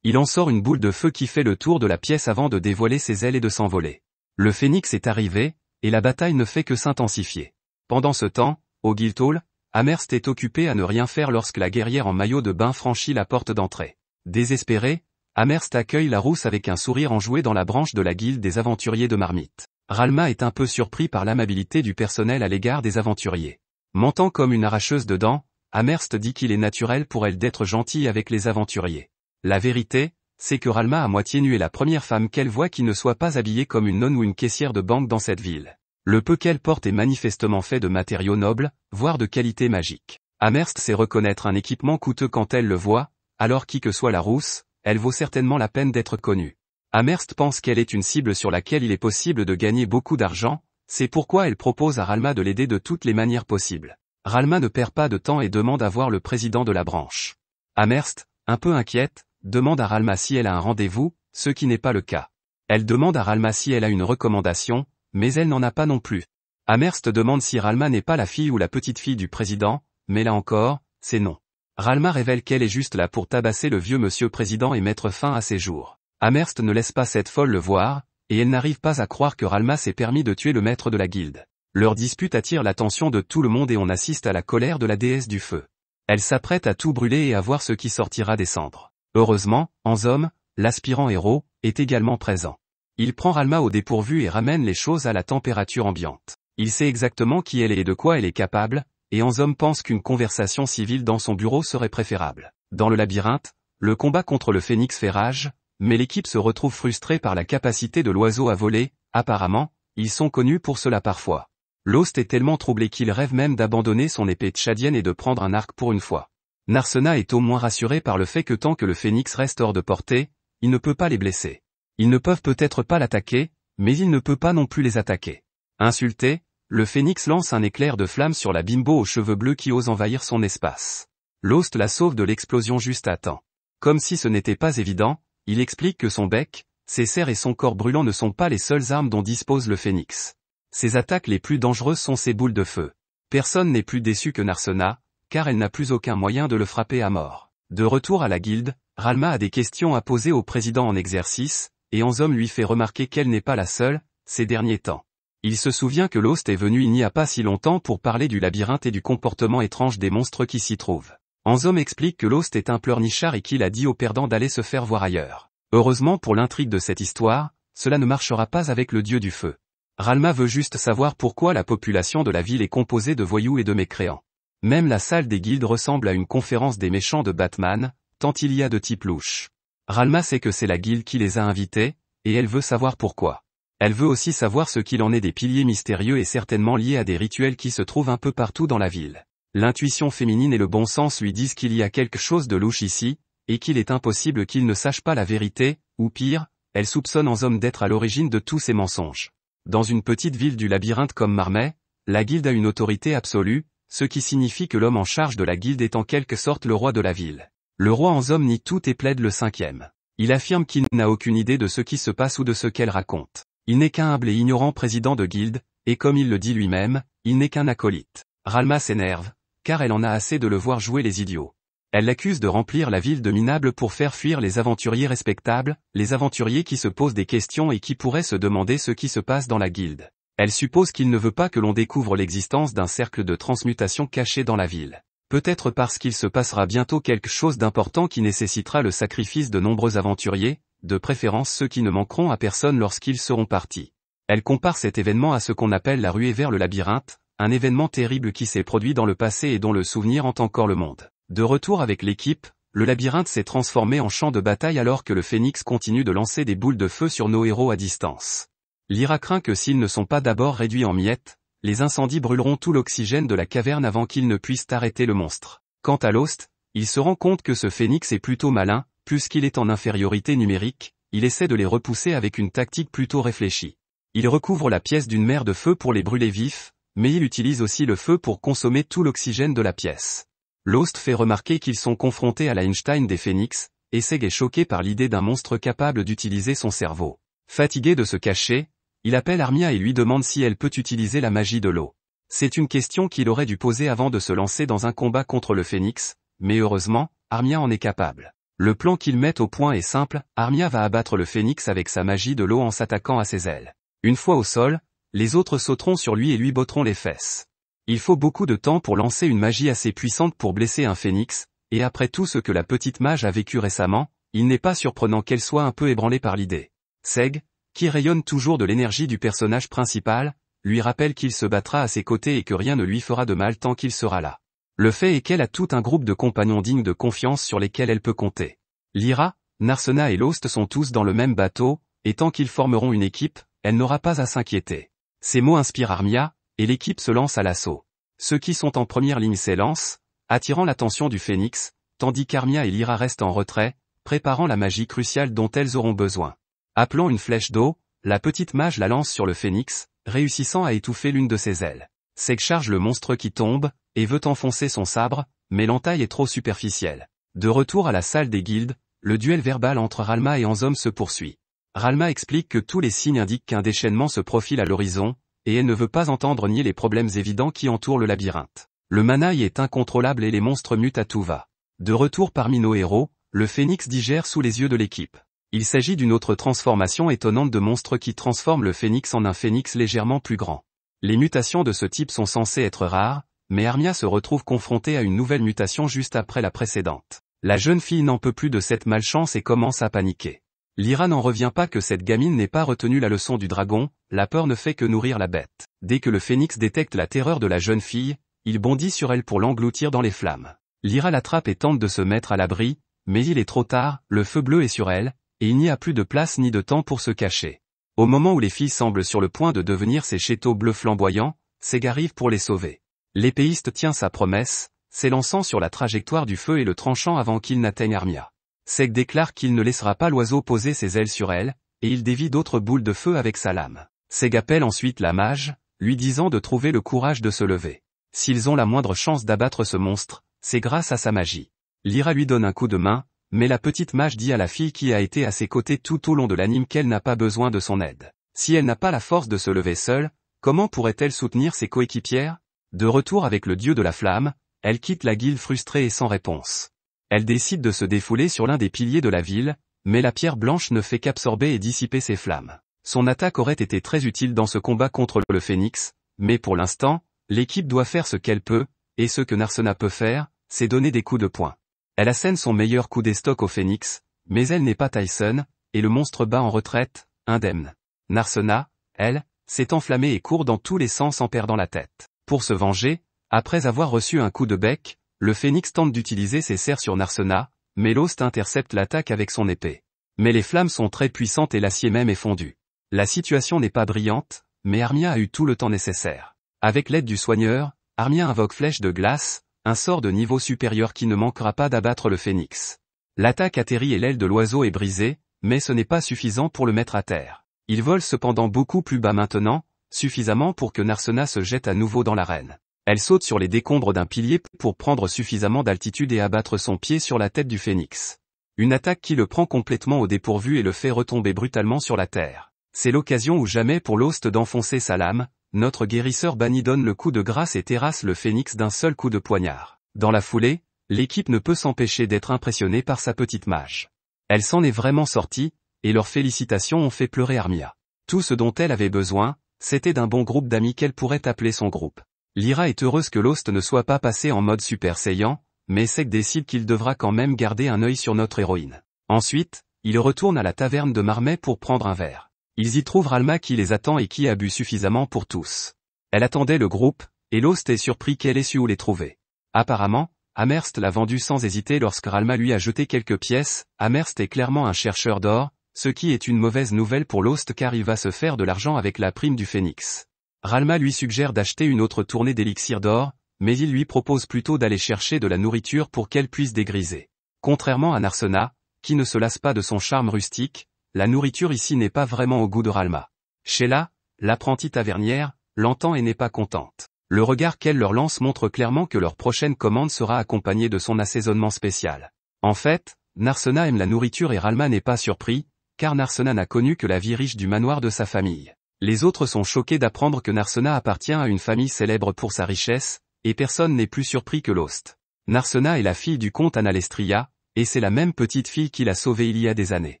Il en sort une boule de feu qui fait le tour de la pièce avant de dévoiler ses ailes et de s'envoler. Le phénix est arrivé, et la bataille ne fait que s'intensifier. Pendant ce temps, au Guildhall, Amherst est occupé à ne rien faire lorsque la guerrière en maillot de bain franchit la porte d'entrée. Désespéré, Amherst accueille la rousse avec un sourire enjoué dans la branche de la guilde des aventuriers de Marmite. Ralma est un peu surpris par l'amabilité du personnel à l'égard des aventuriers. Mentant comme une arracheuse de dents, Amherst dit qu'il est naturel pour elle d'être gentille avec les aventuriers. La vérité, c'est que Ralma à moitié nue est la première femme qu'elle voit qui ne soit pas habillée comme une nonne ou une caissière de banque dans cette ville. Le peu qu'elle porte est manifestement fait de matériaux nobles, voire de qualité magique. Amherst sait reconnaître un équipement coûteux quand elle le voit, alors qui que soit la rousse, elle vaut certainement la peine d'être connue. Amherst pense qu'elle est une cible sur laquelle il est possible de gagner beaucoup d'argent, c'est pourquoi elle propose à Ralma de l'aider de toutes les manières possibles. Ralma ne perd pas de temps et demande à voir le président de la branche. Amherst, un peu inquiète, demande à Ralma si elle a un rendez-vous, ce qui n'est pas le cas. Elle demande à Ralma si elle a une recommandation, mais elle n'en a pas non plus. Amherst demande si Ralma n'est pas la fille ou la petite-fille du président, mais là encore, c'est non. Ralma révèle qu'elle est juste là pour tabasser le vieux monsieur président et mettre fin à ses jours. Amherst ne laisse pas cette folle le voir, et elle n'arrive pas à croire que Ralma s'est permis de tuer le maître de la guilde. Leur dispute attire l'attention de tout le monde et on assiste à la colère de la déesse du feu. Elle s'apprête à tout brûler et à voir ce qui sortira des cendres. Heureusement, Anzom, l'aspirant héros, est également présent. Il prend Ralma au dépourvu et ramène les choses à la température ambiante. Il sait exactement qui elle est et de quoi elle est capable, et Anzom pense qu'une conversation civile dans son bureau serait préférable. Dans le labyrinthe, le combat contre le phénix fait rage, mais l'équipe se retrouve frustrée par la capacité de l'oiseau à voler, apparemment, ils sont connus pour cela parfois. Lost est tellement troublé qu'il rêve même d'abandonner son épée tchadienne et de prendre un arc pour une fois. Narsena est au moins rassuré par le fait que tant que le phénix reste hors de portée, il ne peut pas les blesser. Ils ne peuvent peut-être pas l'attaquer, mais il ne peut pas non plus les attaquer. Insulté, le phénix lance un éclair de flamme sur la bimbo aux cheveux bleus qui ose envahir son espace. Lost la sauve de l'explosion juste à temps. Comme si ce n'était pas évident, il explique que son bec, ses serres et son corps brûlant ne sont pas les seules armes dont dispose le phénix. Ses attaques les plus dangereuses sont ses boules de feu. Personne n'est plus déçu que Narsena, car elle n'a plus aucun moyen de le frapper à mort. De retour à la guilde, Ralma a des questions à poser au président en exercice, et Anzom lui fait remarquer qu'elle n'est pas la seule, ces derniers temps. Il se souvient que Lost est venu il n'y a pas si longtemps pour parler du labyrinthe et du comportement étrange des monstres qui s'y trouvent. Anzom explique que Lost est un pleurnichard et qu'il a dit aux perdants d'aller se faire voir ailleurs. Heureusement pour l'intrigue de cette histoire, cela ne marchera pas avec le dieu du feu. Ralma veut juste savoir pourquoi la population de la ville est composée de voyous et de mécréants. Même la salle des guildes ressemble à une conférence des méchants de Batman, tant il y a de types louches. Ralma sait que c'est la guilde qui les a invités, et elle veut savoir pourquoi. Elle veut aussi savoir ce qu'il en est des piliers mystérieux et certainement liés à des rituels qui se trouvent un peu partout dans la ville. L'intuition féminine et le bon sens lui disent qu'il y a quelque chose de louche ici, et qu'il est impossible qu'il ne sache pas la vérité, ou pire, elle soupçonne Anzom d'être à l'origine de tous ces mensonges. Dans une petite ville du labyrinthe comme Marmet, la guilde a une autorité absolue, ce qui signifie que l'homme en charge de la guilde est en quelque sorte le roi de la ville. Le roi Anzom nie tout et plaide le cinquième. Il affirme qu'il n'a aucune idée de ce qui se passe ou de ce qu'elle raconte. Il n'est qu'un humble et ignorant président de guilde, et comme il le dit lui-même, il n'est qu'un acolyte. Ralma s'énerve, car elle en a assez de le voir jouer les idiots. Elle l'accuse de remplir la ville de minables pour faire fuir les aventuriers respectables, les aventuriers qui se posent des questions et qui pourraient se demander ce qui se passe dans la guilde. Elle suppose qu'il ne veut pas que l'on découvre l'existence d'un cercle de transmutation caché dans la ville. Peut-être parce qu'il se passera bientôt quelque chose d'important qui nécessitera le sacrifice de nombreux aventuriers, de préférence ceux qui ne manqueront à personne lorsqu'ils seront partis. Elle compare cet événement à ce qu'on appelle la ruée vers le labyrinthe, un événement terrible qui s'est produit dans le passé et dont le souvenir hante encore le monde. De retour avec l'équipe, le labyrinthe s'est transformé en champ de bataille alors que le phénix continue de lancer des boules de feu sur nos héros à distance. Lyra craint que s'ils ne sont pas d'abord réduits en miettes, les incendies brûleront tout l'oxygène de la caverne avant qu'ils ne puissent arrêter le monstre. Quant à Lost, il se rend compte que ce phénix est plutôt malin, puisqu'il est en infériorité numérique, il essaie de les repousser avec une tactique plutôt réfléchie. Il recouvre la pièce d'une mer de feu pour les brûler vifs, mais il utilise aussi le feu pour consommer tout l'oxygène de la pièce. Lost fait remarquer qu'ils sont confrontés à l'Einstein des phénix, et Seg est choqué par l'idée d'un monstre capable d'utiliser son cerveau. Fatigué de se cacher, il appelle Armia et lui demande si elle peut utiliser la magie de l'eau. C'est une question qu'il aurait dû poser avant de se lancer dans un combat contre le phénix, mais heureusement, Armia en est capable. Le plan qu'ils mettent au point est simple, Armia va abattre le phénix avec sa magie de l'eau en s'attaquant à ses ailes. Une fois au sol, les autres sauteront sur lui et lui botteront les fesses. Il faut beaucoup de temps pour lancer une magie assez puissante pour blesser un phénix, et après tout ce que la petite mage a vécu récemment, il n'est pas surprenant qu'elle soit un peu ébranlée par l'idée. Seg, qui rayonne toujours de l'énergie du personnage principal, lui rappelle qu'il se battra à ses côtés et que rien ne lui fera de mal tant qu'il sera là. Le fait est qu'elle a tout un groupe de compagnons dignes de confiance sur lesquels elle peut compter. Lyra, Narsena et Lost sont tous dans le même bateau, et tant qu'ils formeront une équipe, elle n'aura pas à s'inquiéter. Ces mots inspirent Armia, et l'équipe se lance à l'assaut. Ceux qui sont en première ligne s'élancent, attirant l'attention du phénix, tandis qu'Armia et Lyra restent en retrait, préparant la magie cruciale dont elles auront besoin. Appelant une flèche d'eau, la petite mage la lance sur le phénix, réussissant à étouffer l'une de ses ailes. Seg charge le monstre qui tombe, et veut enfoncer son sabre, mais l'entaille est trop superficielle. De retour à la salle des guildes, le duel verbal entre Ralma et Anzom se poursuit. Ralma explique que tous les signes indiquent qu'un déchaînement se profile à l'horizon, et elle ne veut pas entendre nier les problèmes évidents qui entourent le labyrinthe. Le mana y est incontrôlable et les monstres mutent à tout va. De retour parmi nos héros, le phénix digère sous les yeux de l'équipe. Il s'agit d'une autre transformation étonnante de monstre qui transforme le phénix en un phénix légèrement plus grand. Les mutations de ce type sont censées être rares, mais Armia se retrouve confrontée à une nouvelle mutation juste après la précédente. La jeune fille n'en peut plus de cette malchance et commence à paniquer. Lyra n'en revient pas que cette gamine n'ait pas retenu la leçon du dragon, la peur ne fait que nourrir la bête. Dès que le phénix détecte la terreur de la jeune fille, il bondit sur elle pour l'engloutir dans les flammes. Lyra l'attrape et tente de se mettre à l'abri, mais il est trop tard, le feu bleu est sur elle, et il n'y a plus de place ni de temps pour se cacher. Au moment où les filles semblent sur le point de devenir ces chéteaux bleus flamboyants, Seg arrive pour les sauver. L'épéiste tient sa promesse, s'élançant sur la trajectoire du feu et le tranchant avant qu'il n'atteigne Armia. Seg déclare qu'il ne laissera pas l'oiseau poser ses ailes sur elle, et il dévie d'autres boules de feu avec sa lame. Seg appelle ensuite la mage, lui disant de trouver le courage de se lever. S'ils ont la moindre chance d'abattre ce monstre, c'est grâce à sa magie. Lyra lui donne un coup de main, mais la petite mage dit à la fille qui a été à ses côtés tout au long de l'anime qu'elle n'a pas besoin de son aide. Si elle n'a pas la force de se lever seule, comment pourrait-elle soutenir ses coéquipières? De retour avec le dieu de la flamme, elle quitte la guilde frustrée et sans réponse. Elle décide de se défouler sur l'un des piliers de la ville, mais la pierre blanche ne fait qu'absorber et dissiper ses flammes. Son attaque aurait été très utile dans ce combat contre le phénix, mais pour l'instant, l'équipe doit faire ce qu'elle peut, et ce que Narsena peut faire, c'est donner des coups de poing. Elle assène son meilleur coup d'estoc au phénix, mais elle n'est pas Tyson, et le monstre bat en retraite, indemne. Narsena, elle, s'est enflammée et court dans tous les sens en perdant la tête. Pour se venger, après avoir reçu un coup de bec, le phénix tente d'utiliser ses serres sur Narsena, mais Lost intercepte l'attaque avec son épée. Mais les flammes sont très puissantes et l'acier même est fondu. La situation n'est pas brillante, mais Armia a eu tout le temps nécessaire. Avec l'aide du soigneur, Armia invoque flèche de glace, un sort de niveau supérieur qui ne manquera pas d'abattre le phénix. L'attaque atterrit et l'aile de l'oiseau est brisée, mais ce n'est pas suffisant pour le mettre à terre. Il vole cependant beaucoup plus bas maintenant, suffisamment pour que Narsena se jette à nouveau dans l'arène. Elle saute sur les décombres d'un pilier pour prendre suffisamment d'altitude et abattre son pied sur la tête du phénix. Une attaque qui le prend complètement au dépourvu et le fait retomber brutalement sur la terre. C'est l'occasion ou jamais pour Lost d'enfoncer sa lame, notre guérisseur banni donne le coup de grâce et terrasse le phénix d'un seul coup de poignard. Dans la foulée, L'équipe ne peut s'empêcher d'être impressionnée par sa petite mage. Elle s'en est vraiment sortie, et leurs félicitations ont fait pleurer Armia. Tout ce dont elle avait besoin, c'était d'un bon groupe d'amis qu'elle pourrait appeler son groupe. Lyra est heureuse que Lost ne soit pas passé en mode Super Saiyan, mais Sek décide qu'il devra quand même garder un œil sur notre héroïne. Ensuite, ils retournent à la taverne de Marmet pour prendre un verre. Ils y trouvent Ralma qui les attend et qui a bu suffisamment pour tous. Elle attendait le groupe, et Lost est surpris qu'elle ait su où les trouver. Apparemment, Amherst l'a vendu sans hésiter lorsque Ralma lui a jeté quelques pièces. Amherst est clairement un chercheur d'or, ce qui est une mauvaise nouvelle pour Lost car il va se faire de l'argent avec la prime du Phénix. Ralma lui suggère d'acheter une autre tournée d'élixir d'or, mais il lui propose plutôt d'aller chercher de la nourriture pour qu'elle puisse dégriser. Contrairement à Narsena, qui ne se lasse pas de son charme rustique, la nourriture ici n'est pas vraiment au goût de Ralma. Sheila, l'apprentie tavernière, l'entend et n'est pas contente. Le regard qu'elle leur lance montre clairement que leur prochaine commande sera accompagnée de son assaisonnement spécial. En fait, Narsena aime la nourriture et Ralma n'est pas surpris, car Narsena n'a connu que la vie riche du manoir de sa famille. Les autres sont choqués d'apprendre que Narsena appartient à une famille célèbre pour sa richesse, et personne n'est plus surpris que Lost. Narsena est la fille du comte Analestria, et c'est la même petite fille qui l'a sauvée il y a des années.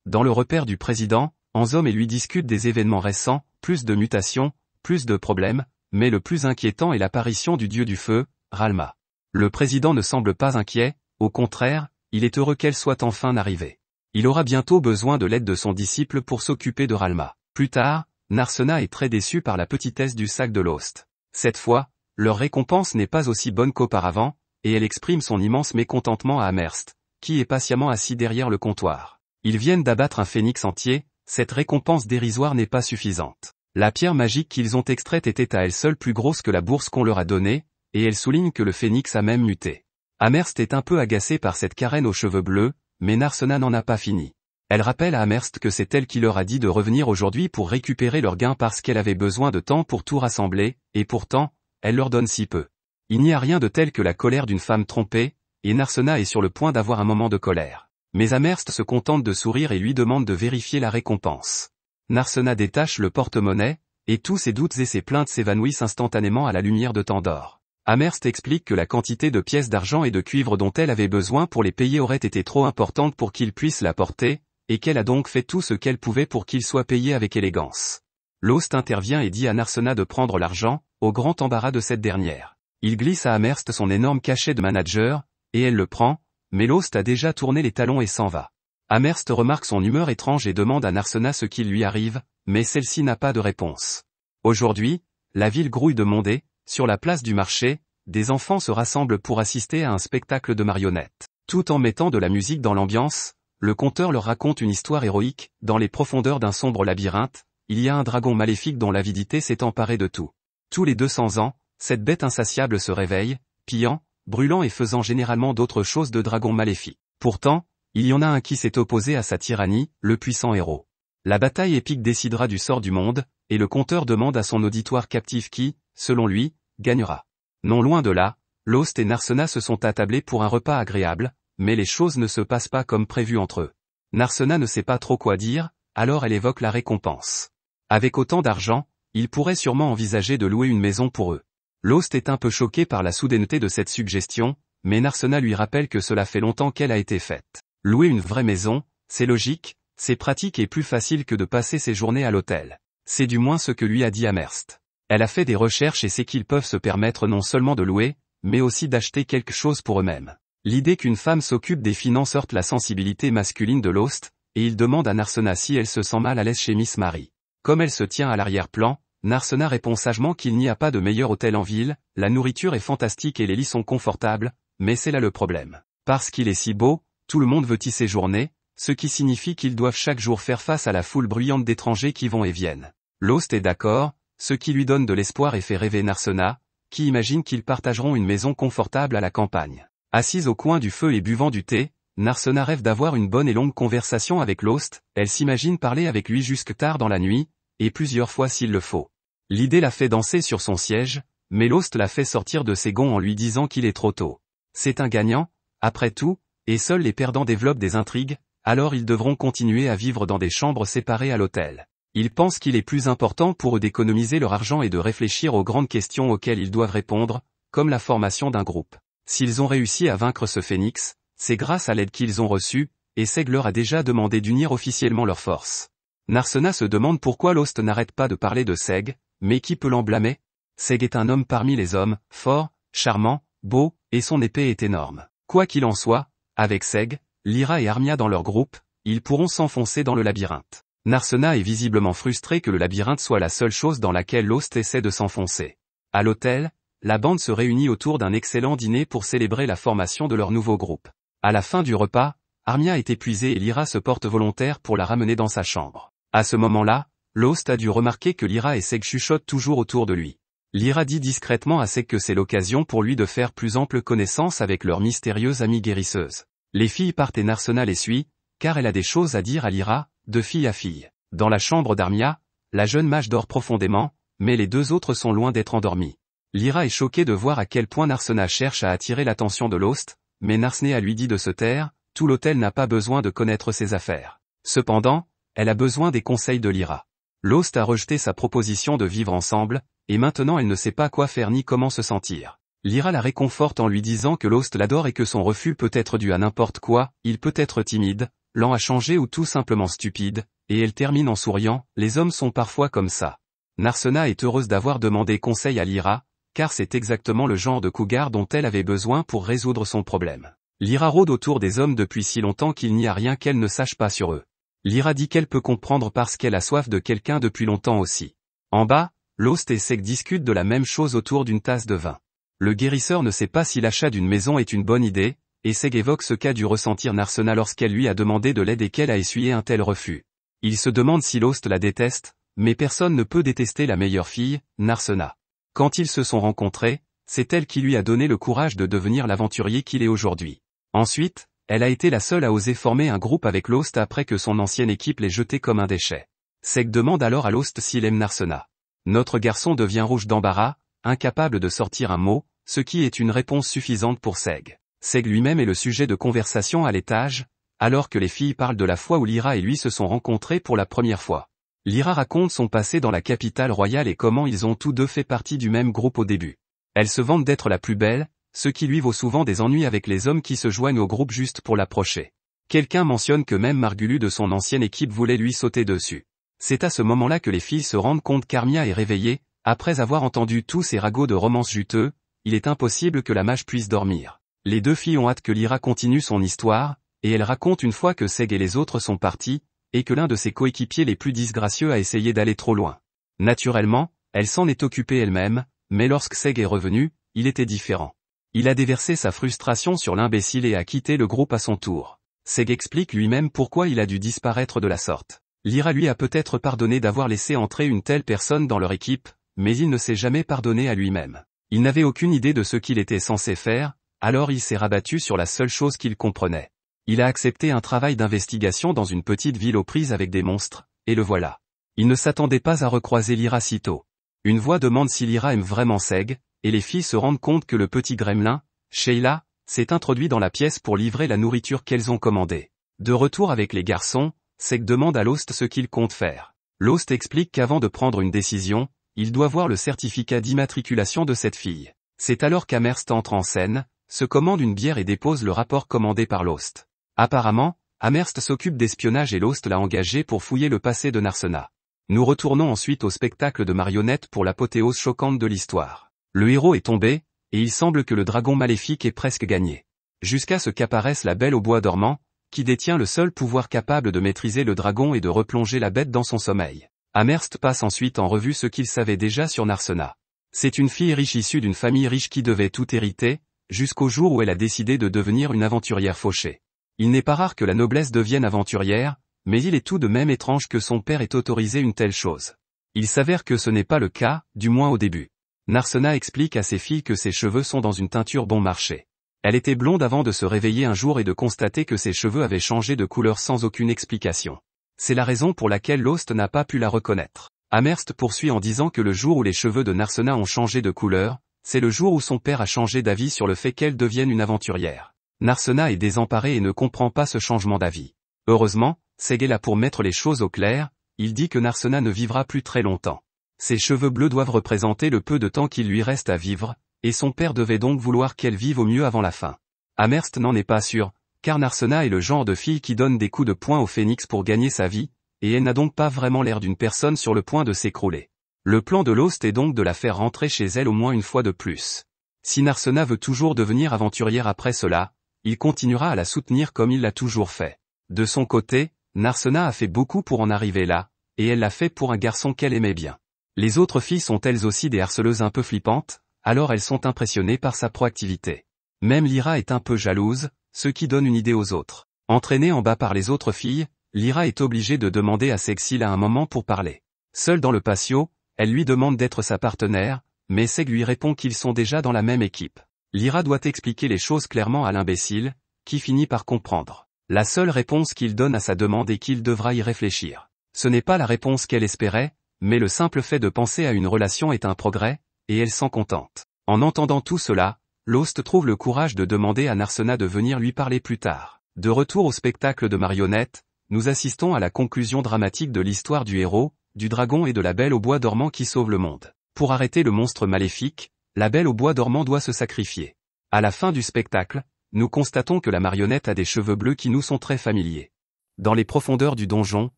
Dans le repère du président, Anzom et lui discutent des événements récents, plus de mutations, plus de problèmes, mais le plus inquiétant est l'apparition du dieu du feu, Ralma. Le président ne semble pas inquiet, au contraire, il est heureux qu'elle soit enfin arrivée. Il aura bientôt besoin de l'aide de son disciple pour s'occuper de Ralma. Plus tard, Narsena est très déçu par la petitesse du sac de Lost. Cette fois, leur récompense n'est pas aussi bonne qu'auparavant, et elle exprime son immense mécontentement à Amherst, qui est patiemment assis derrière le comptoir. Ils viennent d'abattre un phénix entier, cette récompense dérisoire n'est pas suffisante. La pierre magique qu'ils ont extraite était à elle seule plus grosse que la bourse qu'on leur a donnée, et elle souligne que le phénix a même muté. Amherst est un peu agacé par cette carène aux cheveux bleus, mais Narsena n'en a pas fini. Elle rappelle à Amherst que c'est elle qui leur a dit de revenir aujourd'hui pour récupérer leur gain parce qu'elle avait besoin de temps pour tout rassembler, et pourtant, elle leur donne si peu. Il n'y a rien de tel que la colère d'une femme trompée, et Narsena est sur le point d'avoir un moment de colère. Mais Amherst se contente de sourire et lui demande de vérifier la récompense. Narsena détache le porte-monnaie, et tous ses doutes et ses plaintes s'évanouissent instantanément à la lumière de Tandor. Amherst explique que la quantité de pièces d'argent et de cuivre dont elle avait besoin pour les payer aurait été trop importante pour qu'il puisse la porter, et qu'elle a donc fait tout ce qu'elle pouvait pour qu'il soit payé avec élégance. Lost intervient et dit à Narsena de prendre l'argent, au grand embarras de cette dernière. Il glisse à Amherst son énorme cachet de manager, et elle le prend, mais Lost a déjà tourné les talons et s'en va. Amherst remarque son humeur étrange et demande à Narsena ce qui lui arrive, mais celle-ci n'a pas de réponse. Aujourd'hui, la ville grouille de monde. Sur la place du marché, des enfants se rassemblent pour assister à un spectacle de marionnettes. Tout en mettant de la musique dans l'ambiance, le conteur leur raconte une histoire héroïque. Dans les profondeurs d'un sombre labyrinthe, il y a un dragon maléfique dont l'avidité s'est emparée de tout. Tous les 200 ans, cette bête insatiable se réveille, pillant, brûlant et faisant généralement d'autres choses de dragon maléfique. Pourtant, il y en a un qui s'est opposé à sa tyrannie, le puissant héros. La bataille épique décidera du sort du monde, et le conteur demande à son auditoire captif qui, selon lui, gagnera. Non loin de là, Lost et Narsena se sont attablés pour un repas agréable, mais les choses ne se passent pas comme prévu entre eux. Narsena ne sait pas trop quoi dire, alors elle évoque la récompense. Avec autant d'argent, il pourrait sûrement envisager de louer une maison pour eux. Lost est un peu choqué par la soudaineté de cette suggestion, mais Narsena lui rappelle que cela fait longtemps qu'elle a été faite. Louer une vraie maison, c'est logique, c'est pratique et plus facile que de passer ses journées à l'hôtel. C'est du moins ce que lui a dit Amherst. Elle a fait des recherches et sait qu'ils peuvent se permettre non seulement de louer, mais aussi d'acheter quelque chose pour eux-mêmes. L'idée qu'une femme s'occupe des finances heurte la sensibilité masculine de Lost, et il demande à Narsena si elle se sent mal à l'aise chez Miss Mary. Comme elle se tient à l'arrière-plan, Narsena répond sagement qu'il n'y a pas de meilleur hôtel en ville, la nourriture est fantastique et les lits sont confortables, mais c'est là le problème. Parce qu'il est si beau, tout le monde veut y séjourner, ce qui signifie qu'ils doivent chaque jour faire face à la foule bruyante d'étrangers qui vont et viennent. Lost est d'accord, ce qui lui donne de l'espoir et fait rêver Narsena, qui imagine qu'ils partageront une maison confortable à la campagne. Assise au coin du feu et buvant du thé, Narsena rêve d'avoir une bonne et longue conversation avec Lost, elle s'imagine parler avec lui jusque tard dans la nuit, et plusieurs fois s'il le faut. L'idée la fait danser sur son siège, mais Lost la fait sortir de ses gonds en lui disant qu'il est trop tôt. C'est un gagnant, après tout, et seuls les perdants développent des intrigues, alors ils devront continuer à vivre dans des chambres séparées à l'hôtel. Ils pensent qu'il est plus important pour eux d'économiser leur argent et de réfléchir aux grandes questions auxquelles ils doivent répondre, comme la formation d'un groupe. S'ils ont réussi à vaincre ce phénix, c'est grâce à l'aide qu'ils ont reçue, et Seg leur a déjà demandé d'unir officiellement leurs forces. Narsena se demande pourquoi Lost n'arrête pas de parler de Seg, mais qui peut l'en blâmer? Seg est un homme parmi les hommes, fort, charmant, beau, et son épée est énorme. Quoi qu'il en soit, avec Seg, Lyra et Armia dans leur groupe, ils pourront s'enfoncer dans le labyrinthe. Narsena est visiblement frustré que le labyrinthe soit la seule chose dans laquelle Lost essaie de s'enfoncer. À l'hôtel, la bande se réunit autour d'un excellent dîner pour célébrer la formation de leur nouveau groupe. À la fin du repas, Armia est épuisée et Lyra se porte volontaire pour la ramener dans sa chambre. À ce moment-là, Lost a dû remarquer que Lyra et Seg chuchotent toujours autour de lui. Lyra dit discrètement à Seg que c'est l'occasion pour lui de faire plus ample connaissance avec leur mystérieuse amie guérisseuse. Les filles partent et Narsena les suit, car elle a des choses à dire à Lyra, de fille à fille. Dans la chambre d'Armia, la jeune mage dort profondément, mais les deux autres sont loin d'être endormis. Lyra est choquée de voir à quel point Narsena cherche à attirer l'attention de Lost, mais Narsena lui dit de se taire, tout l'hôtel n'a pas besoin de connaître ses affaires. Cependant, elle a besoin des conseils de Lyra. Lost a rejeté sa proposition de vivre ensemble, et maintenant elle ne sait pas quoi faire ni comment se sentir. Lyra la réconforte en lui disant que Lost l'adore et que son refus peut être dû à n'importe quoi, il peut être timide, lent à changer ou tout simplement stupide, et elle termine en souriant, les hommes sont parfois comme ça. Narsena est heureuse d'avoir demandé conseil à Lyra, car c'est exactement le genre de cougar dont elle avait besoin pour résoudre son problème. Lyra rôde autour des hommes depuis si longtemps qu'il n'y a rien qu'elle ne sache pas sur eux. Lyra dit qu'elle peut comprendre parce qu'elle a soif de quelqu'un depuis longtemps aussi. En bas, Lost et Seg discutent de la même chose autour d'une tasse de vin. Le guérisseur ne sait pas si l'achat d'une maison est une bonne idée, et Seg évoque ce qu'a dû ressentir Narsena lorsqu'elle lui a demandé de l'aide et qu'elle a essuyé un tel refus. Il se demande si Lost la déteste, mais personne ne peut détester la meilleure fille, Narsena. Quand ils se sont rencontrés, c'est elle qui lui a donné le courage de devenir l'aventurier qu'il est aujourd'hui. Ensuite, elle a été la seule à oser former un groupe avec Lost après que son ancienne équipe l'ait jeté comme un déchet. Seg demande alors à Lost s'il aime Narsena. Notre garçon devient rouge d'embarras, incapable de sortir un mot, ce qui est une réponse suffisante pour Seg. Seg lui-même est le sujet de conversation à l'étage, alors que les filles parlent de la fois où Lyra et lui se sont rencontrés pour la première fois. Lyra raconte son passé dans la capitale royale et comment ils ont tous deux fait partie du même groupe au début. Elle se vante d'être la plus belle, ce qui lui vaut souvent des ennuis avec les hommes qui se joignent au groupe juste pour l'approcher. Quelqu'un mentionne que même Margulu de son ancienne équipe voulait lui sauter dessus. C'est à ce moment-là que les filles se rendent compte qu'Armia est réveillée, après avoir entendu tous ces ragots de romances juteux, il est impossible que la mage puisse dormir. Les deux filles ont hâte que Lyra continue son histoire, et elle raconte une fois que Seg et les autres sont partis, et que l'un de ses coéquipiers les plus disgracieux a essayé d'aller trop loin. Naturellement, elle s'en est occupée elle-même, mais lorsque Seg est revenu, il était différent. Il a déversé sa frustration sur l'imbécile et a quitté le groupe à son tour. Seg explique lui-même pourquoi il a dû disparaître de la sorte. Lyra lui a peut-être pardonné d'avoir laissé entrer une telle personne dans leur équipe, mais il ne s'est jamais pardonné à lui-même. Il n'avait aucune idée de ce qu'il était censé faire, alors il s'est rabattu sur la seule chose qu'il comprenait. Il a accepté un travail d'investigation dans une petite ville aux prises avec des monstres, et le voilà. Il ne s'attendait pas à recroiser Lyra si tôt. Une voix demande si Lyra aime vraiment Seg, et les filles se rendent compte que le petit gremlin, Sheila, s'est introduit dans la pièce pour livrer la nourriture qu'elles ont commandée. De retour avec les garçons, Seg demande à Lost ce qu'il compte faire. Lost explique qu'avant de prendre une décision, il doit voir le certificat d'immatriculation de cette fille. C'est alors qu'Amherst entre en scène, se commande une bière et dépose le rapport commandé par Lost. Apparemment, Amherst s'occupe d'espionnage et Lost l'a engagé pour fouiller le passé de Narsena. Nous retournons ensuite au spectacle de marionnettes pour l'apothéose choquante de l'histoire. Le héros est tombé, et il semble que le dragon maléfique ait presque gagné. Jusqu'à ce qu'apparaisse la Belle au bois dormant, qui détient le seul pouvoir capable de maîtriser le dragon et de replonger la bête dans son sommeil. Amherst passe ensuite en revue ce qu'il savait déjà sur Narsena. C'est une fille riche issue d'une famille riche qui devait tout hériter, jusqu'au jour où elle a décidé de devenir une aventurière fauchée. Il n'est pas rare que la noblesse devienne aventurière, mais il est tout de même étrange que son père ait autorisé une telle chose. Il s'avère que ce n'est pas le cas, du moins au début. Narsena explique à ses filles que ses cheveux sont dans une teinture bon marché. Elle était blonde avant de se réveiller un jour et de constater que ses cheveux avaient changé de couleur sans aucune explication. C'est la raison pour laquelle Lost n'a pas pu la reconnaître. Amherst poursuit en disant que le jour où les cheveux de Narsena ont changé de couleur, c'est le jour où son père a changé d'avis sur le fait qu'elle devienne une aventurière. Narsena est désemparée et ne comprend pas ce changement d'avis. Heureusement, Seg est là pour mettre les choses au clair, il dit que Narsena ne vivra plus très longtemps. Ses cheveux bleus doivent représenter le peu de temps qu'il lui reste à vivre, et son père devait donc vouloir qu'elle vive au mieux avant la fin. Amherst n'en est pas sûr, car Narsena est le genre de fille qui donne des coups de poing au phénix pour gagner sa vie, et elle n'a donc pas vraiment l'air d'une personne sur le point de s'écrouler. Le plan de Lost est donc de la faire rentrer chez elle au moins une fois de plus. Si Narsena veut toujours devenir aventurière après cela, il continuera à la soutenir comme il l'a toujours fait. De son côté, Narsena a fait beaucoup pour en arriver là, et elle l'a fait pour un garçon qu'elle aimait bien. Les autres filles sont elles aussi des harceleuses un peu flippantes, alors elles sont impressionnées par sa proactivité. Même Lyra est un peu jalouse, ce qui donne une idée aux autres. Entraînée en bas par les autres filles, Lyra est obligée de demander à Seg à un moment pour parler. Seule dans le patio, elle lui demande d'être sa partenaire, mais Seg lui répond qu'ils sont déjà dans la même équipe. Lyra doit expliquer les choses clairement à l'imbécile, qui finit par comprendre. La seule réponse qu'il donne à sa demande est qu'il devra y réfléchir. Ce n'est pas la réponse qu'elle espérait, mais le simple fait de penser à une relation est un progrès, et elle s'en contente. En entendant tout cela, Lost trouve le courage de demander à Narsena de venir lui parler plus tard. De retour au spectacle de marionnettes, nous assistons à la conclusion dramatique de l'histoire du héros, du dragon et de la Belle au bois dormant qui sauve le monde. Pour arrêter le monstre maléfique, la Belle au bois dormant doit se sacrifier. À la fin du spectacle, nous constatons que la marionnette a des cheveux bleus qui nous sont très familiers. Dans les profondeurs du donjon,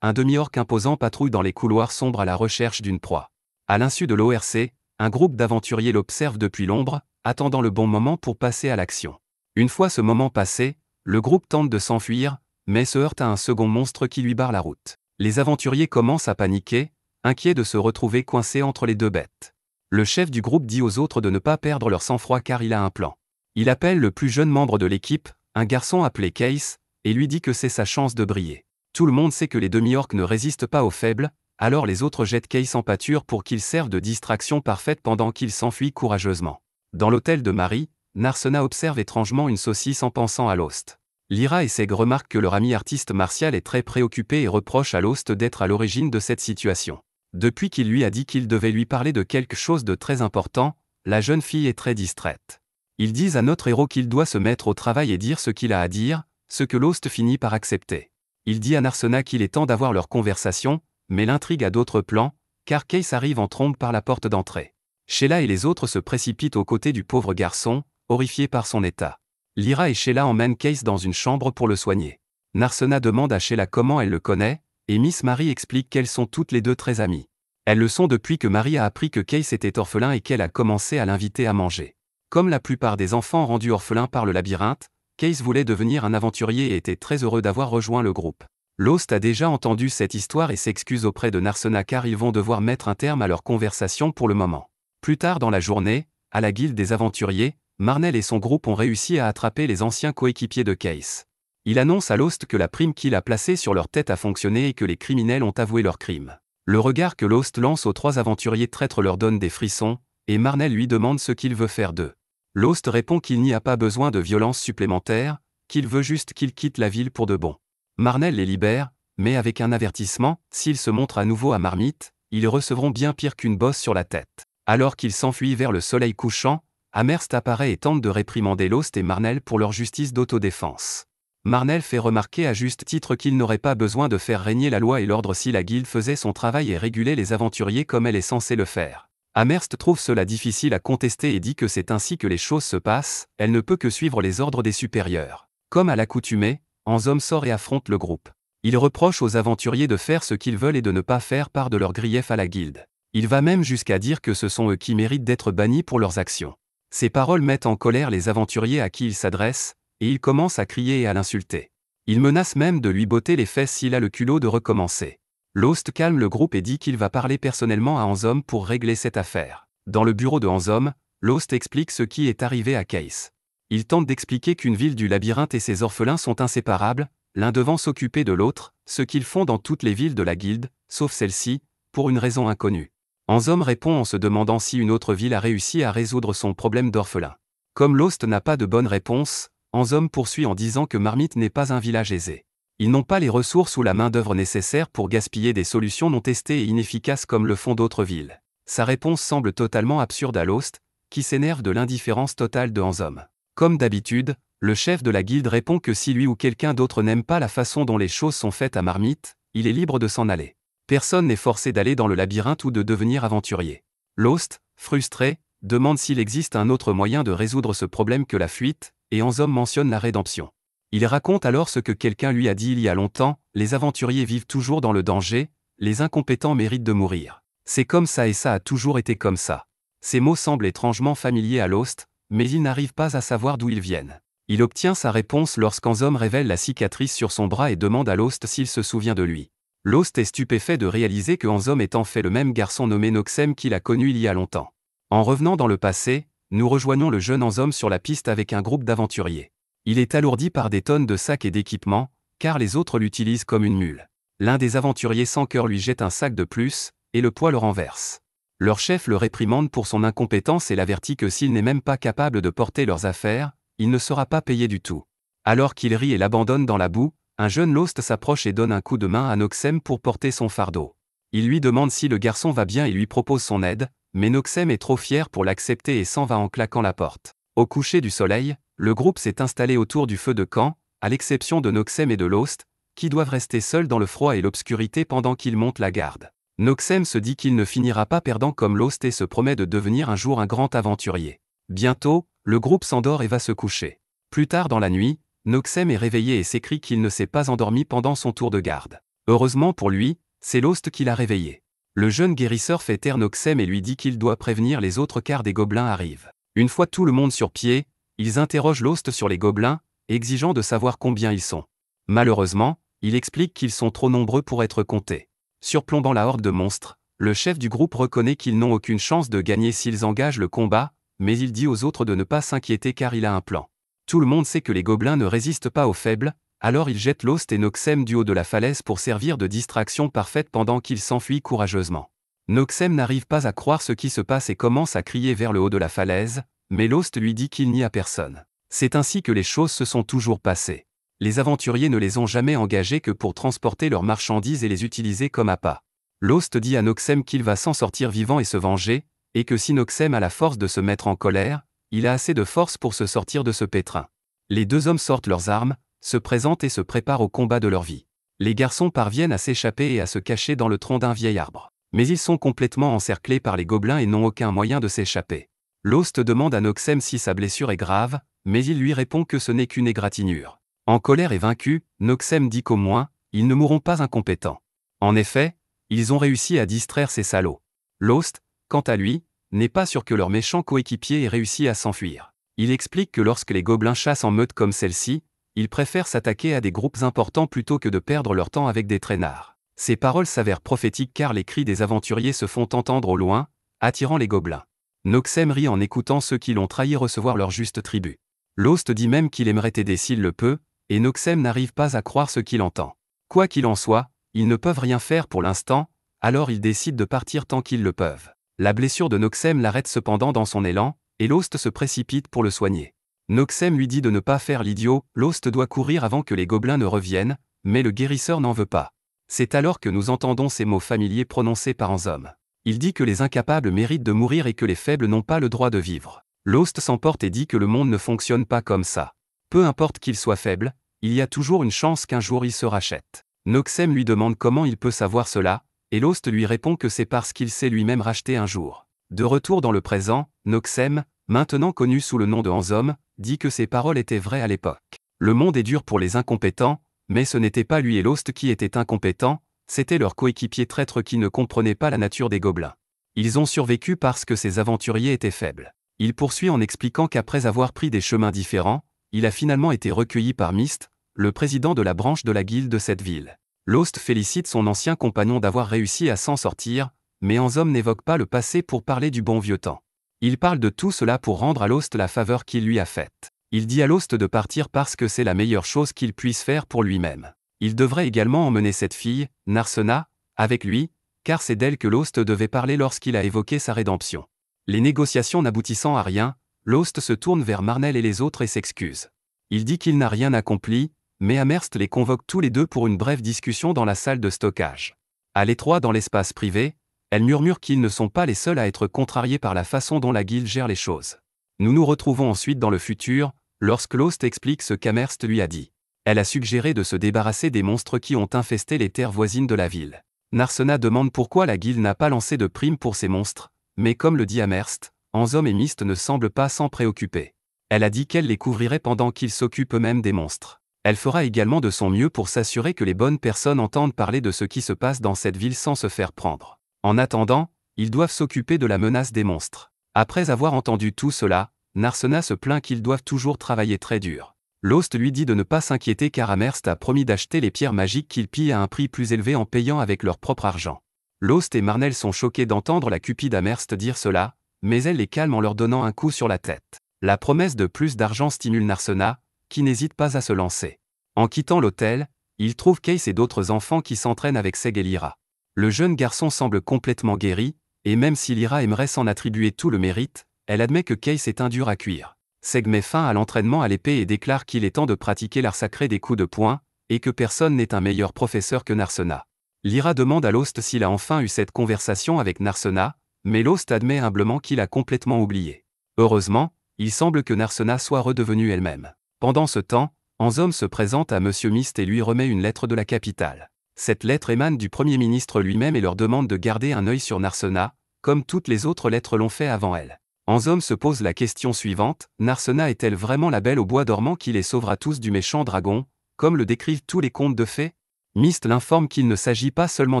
un demi-orc imposant patrouille dans les couloirs sombres à la recherche d'une proie. À l'insu de l'ORC, un groupe d'aventuriers l'observe depuis l'ombre, attendant le bon moment pour passer à l'action. Une fois ce moment passé, le groupe tente de s'enfuir, mais se heurte à un second monstre qui lui barre la route. Les aventuriers commencent à paniquer, inquiets de se retrouver coincés entre les deux bêtes. Le chef du groupe dit aux autres de ne pas perdre leur sang-froid car il a un plan. Il appelle le plus jeune membre de l'équipe, un garçon appelé Case, et lui dit que c'est sa chance de briller. Tout le monde sait que les demi-orques ne résistent pas aux faibles, alors les autres jettent Case en pâture pour qu'il serve de distraction parfaite pendant qu'il s'enfuit courageusement. Dans l'hôtel de Marie, Narsena observe étrangement une saucisse en pensant à Lost. Lyra et Seg remarquent que leur ami artiste martial est très préoccupé et reproche à Lost d'être à l'origine de cette situation. Depuis qu'il lui a dit qu'il devait lui parler de quelque chose de très important, la jeune fille est très distraite. Ils disent à notre héros qu'il doit se mettre au travail et dire ce qu'il a à dire, ce que Lost finit par accepter. Il dit à Narsena qu'il est temps d'avoir leur conversation, mais l'intrigue a d'autres plans, car Case arrive en trombe par la porte d'entrée. Sheila et les autres se précipitent aux côtés du pauvre garçon, horrifiés par son état. Lyra et Sheila emmènent Case dans une chambre pour le soigner. Narsena demande à Sheila comment elle le connaît, et Miss Marie explique qu'elles sont toutes les deux très amies. Elles le sont depuis que Marie a appris que Case était orphelin et qu'elle a commencé à l'inviter à manger. Comme la plupart des enfants rendus orphelins par le labyrinthe, Case voulait devenir un aventurier et était très heureux d'avoir rejoint le groupe. Lost a déjà entendu cette histoire et s'excuse auprès de Narsena car ils vont devoir mettre un terme à leur conversation pour le moment. Plus tard dans la journée, à la guilde des aventuriers, Marnell et son groupe ont réussi à attraper les anciens coéquipiers de Case. Il annonce à Lost que la prime qu'il a placée sur leur tête a fonctionné et que les criminels ont avoué leurs crimes. Le regard que Lost lance aux trois aventuriers traîtres leur donne des frissons, et Marnell lui demande ce qu'il veut faire d'eux. Lost répond qu'il n'y a pas besoin de violence supplémentaire, qu'il veut juste qu'ils quittent la ville pour de bon. Marnell les libère, mais avec un avertissement, s'ils se montrent à nouveau à Marmite, ils recevront bien pire qu'une bosse sur la tête. Alors qu'ils s'enfuient vers le soleil couchant, Amherst apparaît et tente de réprimander Lost et Marnell pour leur justice d'autodéfense. Marnell fait remarquer à juste titre qu'il n'aurait pas besoin de faire régner la loi et l'ordre si la guilde faisait son travail et régulait les aventuriers comme elle est censée le faire. Amherst trouve cela difficile à contester et dit que c'est ainsi que les choses se passent, elle ne peut que suivre les ordres des supérieurs. Comme à l'accoutumée, Anzom sort et affronte le groupe. Il reproche aux aventuriers de faire ce qu'ils veulent et de ne pas faire part de leurs griefs à la guilde. Il va même jusqu'à dire que ce sont eux qui méritent d'être bannis pour leurs actions. Ces paroles mettent en colère les aventuriers à qui il s'adresse, et il commence à crier et à l'insulter. Il menace même de lui botter les fesses s'il a le culot de recommencer. Lost calme le groupe et dit qu'il va parler personnellement à Anzom pour régler cette affaire. Dans le bureau de Anzom, Lost explique ce qui est arrivé à Case. Il tente d'expliquer qu'une ville du labyrinthe et ses orphelins sont inséparables, l'un devant s'occuper de l'autre, ce qu'ils font dans toutes les villes de la guilde, sauf celle-ci, pour une raison inconnue. Anzom répond en se demandant si une autre ville a réussi à résoudre son problème d'orphelin. Comme Lost n'a pas de bonne réponse, Anzom poursuit en disant que Marmite n'est pas un village aisé. Ils n'ont pas les ressources ou la main-d'œuvre nécessaires pour gaspiller des solutions non testées et inefficaces comme le font d'autres villes. Sa réponse semble totalement absurde à Lost, qui s'énerve de l'indifférence totale de Anzom. Comme d'habitude, le chef de la guilde répond que si lui ou quelqu'un d'autre n'aime pas la façon dont les choses sont faites à Marmite, il est libre de s'en aller. Personne n'est forcé d'aller dans le labyrinthe ou de devenir aventurier. Lost, frustré, demande s'il existe un autre moyen de résoudre ce problème que la fuite, et Anzom mentionne la rédemption. Il raconte alors ce que quelqu'un lui a dit il y a longtemps, les aventuriers vivent toujours dans le danger, les incompétents méritent de mourir. C'est comme ça et ça a toujours été comme ça. Ces mots semblent étrangement familiers à Lost, mais il n'arrive pas à savoir d'où ils viennent. Il obtient sa réponse lorsqu'Anzom révèle la cicatrice sur son bras et demande à Lost s'il se souvient de lui. Lost est stupéfait de réaliser que Anzom est en fait le même garçon nommé Noxem qu'il a connu il y a longtemps. En revenant dans le passé, nous rejoignons le jeune Anzom sur la piste avec un groupe d'aventuriers. Il est alourdi par des tonnes de sacs et d'équipements, car les autres l'utilisent comme une mule. L'un des aventuriers sans cœur lui jette un sac de plus, et le poids le renverse. Leur chef le réprimande pour son incompétence et l'avertit que s'il n'est même pas capable de porter leurs affaires, il ne sera pas payé du tout. Alors qu'il rit et l'abandonne dans la boue, un jeune Lost s'approche et donne un coup de main à Noxem pour porter son fardeau. Il lui demande si le garçon va bien et lui propose son aide, mais Noxem est trop fier pour l'accepter et s'en va en claquant la porte. Au coucher du soleil, le groupe s'est installé autour du feu de camp, à l'exception de Noxem et de Lost, qui doivent rester seuls dans le froid et l'obscurité pendant qu'ils montent la garde. Noxem se dit qu'il ne finira pas perdant comme Lost et se promet de devenir un jour un grand aventurier. Bientôt, le groupe s'endort et va se coucher. Plus tard dans la nuit, Noxem est réveillé et s'écrie qu'il ne s'est pas endormi pendant son tour de garde. Heureusement pour lui, c'est Lost qui l'a réveillé. Le jeune guérisseur fait taire Noxem et lui dit qu'il doit prévenir les autres car des gobelins arrivent. Une fois tout le monde sur pied, ils interrogent Lost sur les gobelins, exigeant de savoir combien ils sont. Malheureusement, il explique qu'ils sont trop nombreux pour être comptés. Surplombant la horde de monstres, le chef du groupe reconnaît qu'ils n'ont aucune chance de gagner s'ils engagent le combat, mais il dit aux autres de ne pas s'inquiéter car il a un plan. Tout le monde sait que les gobelins ne résistent pas aux faibles, alors il jette Lost et Noxem du haut de la falaise pour servir de distraction parfaite pendant qu'ils s'enfuient courageusement. Noxem n'arrive pas à croire ce qui se passe et commence à crier vers le haut de la falaise, mais Lost lui dit qu'il n'y a personne. C'est ainsi que les choses se sont toujours passées. Les aventuriers ne les ont jamais engagés que pour transporter leurs marchandises et les utiliser comme appât. Lost dit à Noxem qu'il va s'en sortir vivant et se venger, et que si Noxem a la force de se mettre en colère, il a assez de force pour se sortir de ce pétrin. Les deux hommes sortent leurs armes, se présentent et se préparent au combat de leur vie. Les garçons parviennent à s'échapper et à se cacher dans le tronc d'un vieil arbre. Mais ils sont complètement encerclés par les gobelins et n'ont aucun moyen de s'échapper. Lost demande à Noxem si sa blessure est grave, mais il lui répond que ce n'est qu'une égratignure. En colère et vaincu, Noxem dit qu'au moins, ils ne mourront pas incompétents. En effet, ils ont réussi à distraire ces salauds. Lost, quant à lui, n'est pas sûr que leur méchant coéquipier ait réussi à s'enfuir. Il explique que lorsque les gobelins chassent en meute comme celle-ci, ils préfèrent s'attaquer à des groupes importants plutôt que de perdre leur temps avec des traînards. Ces paroles s'avèrent prophétiques car les cris des aventuriers se font entendre au loin, attirant les gobelins. Noxem rit en écoutant ceux qui l'ont trahi recevoir leur juste tribut. Lost dit même qu'il aimerait aider s'il le peut, et Noxem n'arrive pas à croire ce qu'il entend. Quoi qu'il en soit, ils ne peuvent rien faire pour l'instant, alors ils décident de partir tant qu'ils le peuvent. La blessure de Noxem l'arrête cependant dans son élan, et Lost se précipite pour le soigner. Noxem lui dit de ne pas faire l'idiot, Lost doit courir avant que les gobelins ne reviennent, mais le guérisseur n'en veut pas. C'est alors que nous entendons ces mots familiers prononcés par Anzom. Il dit que les incapables méritent de mourir et que les faibles n'ont pas le droit de vivre. Lost s'emporte et dit que le monde ne fonctionne pas comme ça. Peu importe qu'il soit faible, il y a toujours une chance qu'un jour il se rachète. Noxem lui demande comment il peut savoir cela, et Lost lui répond que c'est parce qu'il s'est lui-même racheté un jour. De retour dans le présent, Noxem, maintenant connu sous le nom de Anzom, dit que ses paroles étaient vraies à l'époque. Le monde est dur pour les incompétents, mais ce n'était pas lui et Lost qui étaient incompétents, c'était leur coéquipier traître qui ne comprenait pas la nature des gobelins. Ils ont survécu parce que ces aventuriers étaient faibles. Il poursuit en expliquant qu'après avoir pris des chemins différents, il a finalement été recueilli par Myst, le président de la branche de la guilde de cette ville. Lost félicite son ancien compagnon d'avoir réussi à s'en sortir, mais Anzom n'évoque pas le passé pour parler du bon vieux temps. Il parle de tout cela pour rendre à Lost la faveur qu'il lui a faite. Il dit à Lost de partir parce que c'est la meilleure chose qu'il puisse faire pour lui-même. Il devrait également emmener cette fille, Narsena, avec lui, car c'est d'elle que Lost devait parler lorsqu'il a évoqué sa rédemption. Les négociations n'aboutissant à rien, Lost se tourne vers Marnell et les autres et s'excuse. Il dit qu'il n'a rien accompli, mais Amherst les convoque tous les deux pour une brève discussion dans la salle de stockage. À l'étroit dans l'espace privé, elle murmure qu'ils ne sont pas les seuls à être contrariés par la façon dont la guilde gère les choses. Nous nous retrouvons ensuite dans le futur, lorsque Lost explique ce qu'Amherst lui a dit. Elle a suggéré de se débarrasser des monstres qui ont infesté les terres voisines de la ville. Narsena demande pourquoi la guilde n'a pas lancé de prime pour ces monstres, mais comme le dit Amherst, Anzom et Mist ne semblent pas s'en préoccuper. Elle a dit qu'elle les couvrirait pendant qu'ils s'occupent eux-mêmes des monstres. Elle fera également de son mieux pour s'assurer que les bonnes personnes entendent parler de ce qui se passe dans cette ville sans se faire prendre. En attendant, ils doivent s'occuper de la menace des monstres. Après avoir entendu tout cela, Narsena se plaint qu'ils doivent toujours travailler très dur. Lost lui dit de ne pas s'inquiéter car Amherst a promis d'acheter les pierres magiques qu'il pille à un prix plus élevé en payant avec leur propre argent. Lost et Marnell sont choqués d'entendre la cupide Amherst dire cela, mais elle les calme en leur donnant un coup sur la tête. La promesse de plus d'argent stimule Narsena, qui n'hésite pas à se lancer. En quittant l'hôtel, il trouve Case et d'autres enfants qui s'entraînent avec Seg et Lyra. Le jeune garçon semble complètement guéri, et même si Lyra aimerait s'en attribuer tout le mérite, elle admet que Case est un dur à cuire. Seg met fin à l'entraînement à l'épée et déclare qu'il est temps de pratiquer l'art sacré des coups de poing, et que personne n'est un meilleur professeur que Narsena. Lyra demande à Lost s'il a enfin eu cette conversation avec Narsena, mais Lost admet humblement qu'il a complètement oublié. Heureusement, il semble que Narsena soit redevenue elle-même. Pendant ce temps, Anzom se présente à Monsieur Mist et lui remet une lettre de la capitale. Cette lettre émane du Premier ministre lui-même et leur demande de garder un œil sur Narsena, comme toutes les autres lettres l'ont fait avant elle. Anzom se pose la question suivante, Narsena est-elle vraiment la belle au bois dormant qui les sauvera tous du méchant dragon, comme le décrivent tous les contes de fées? Mist l'informe qu'il ne s'agit pas seulement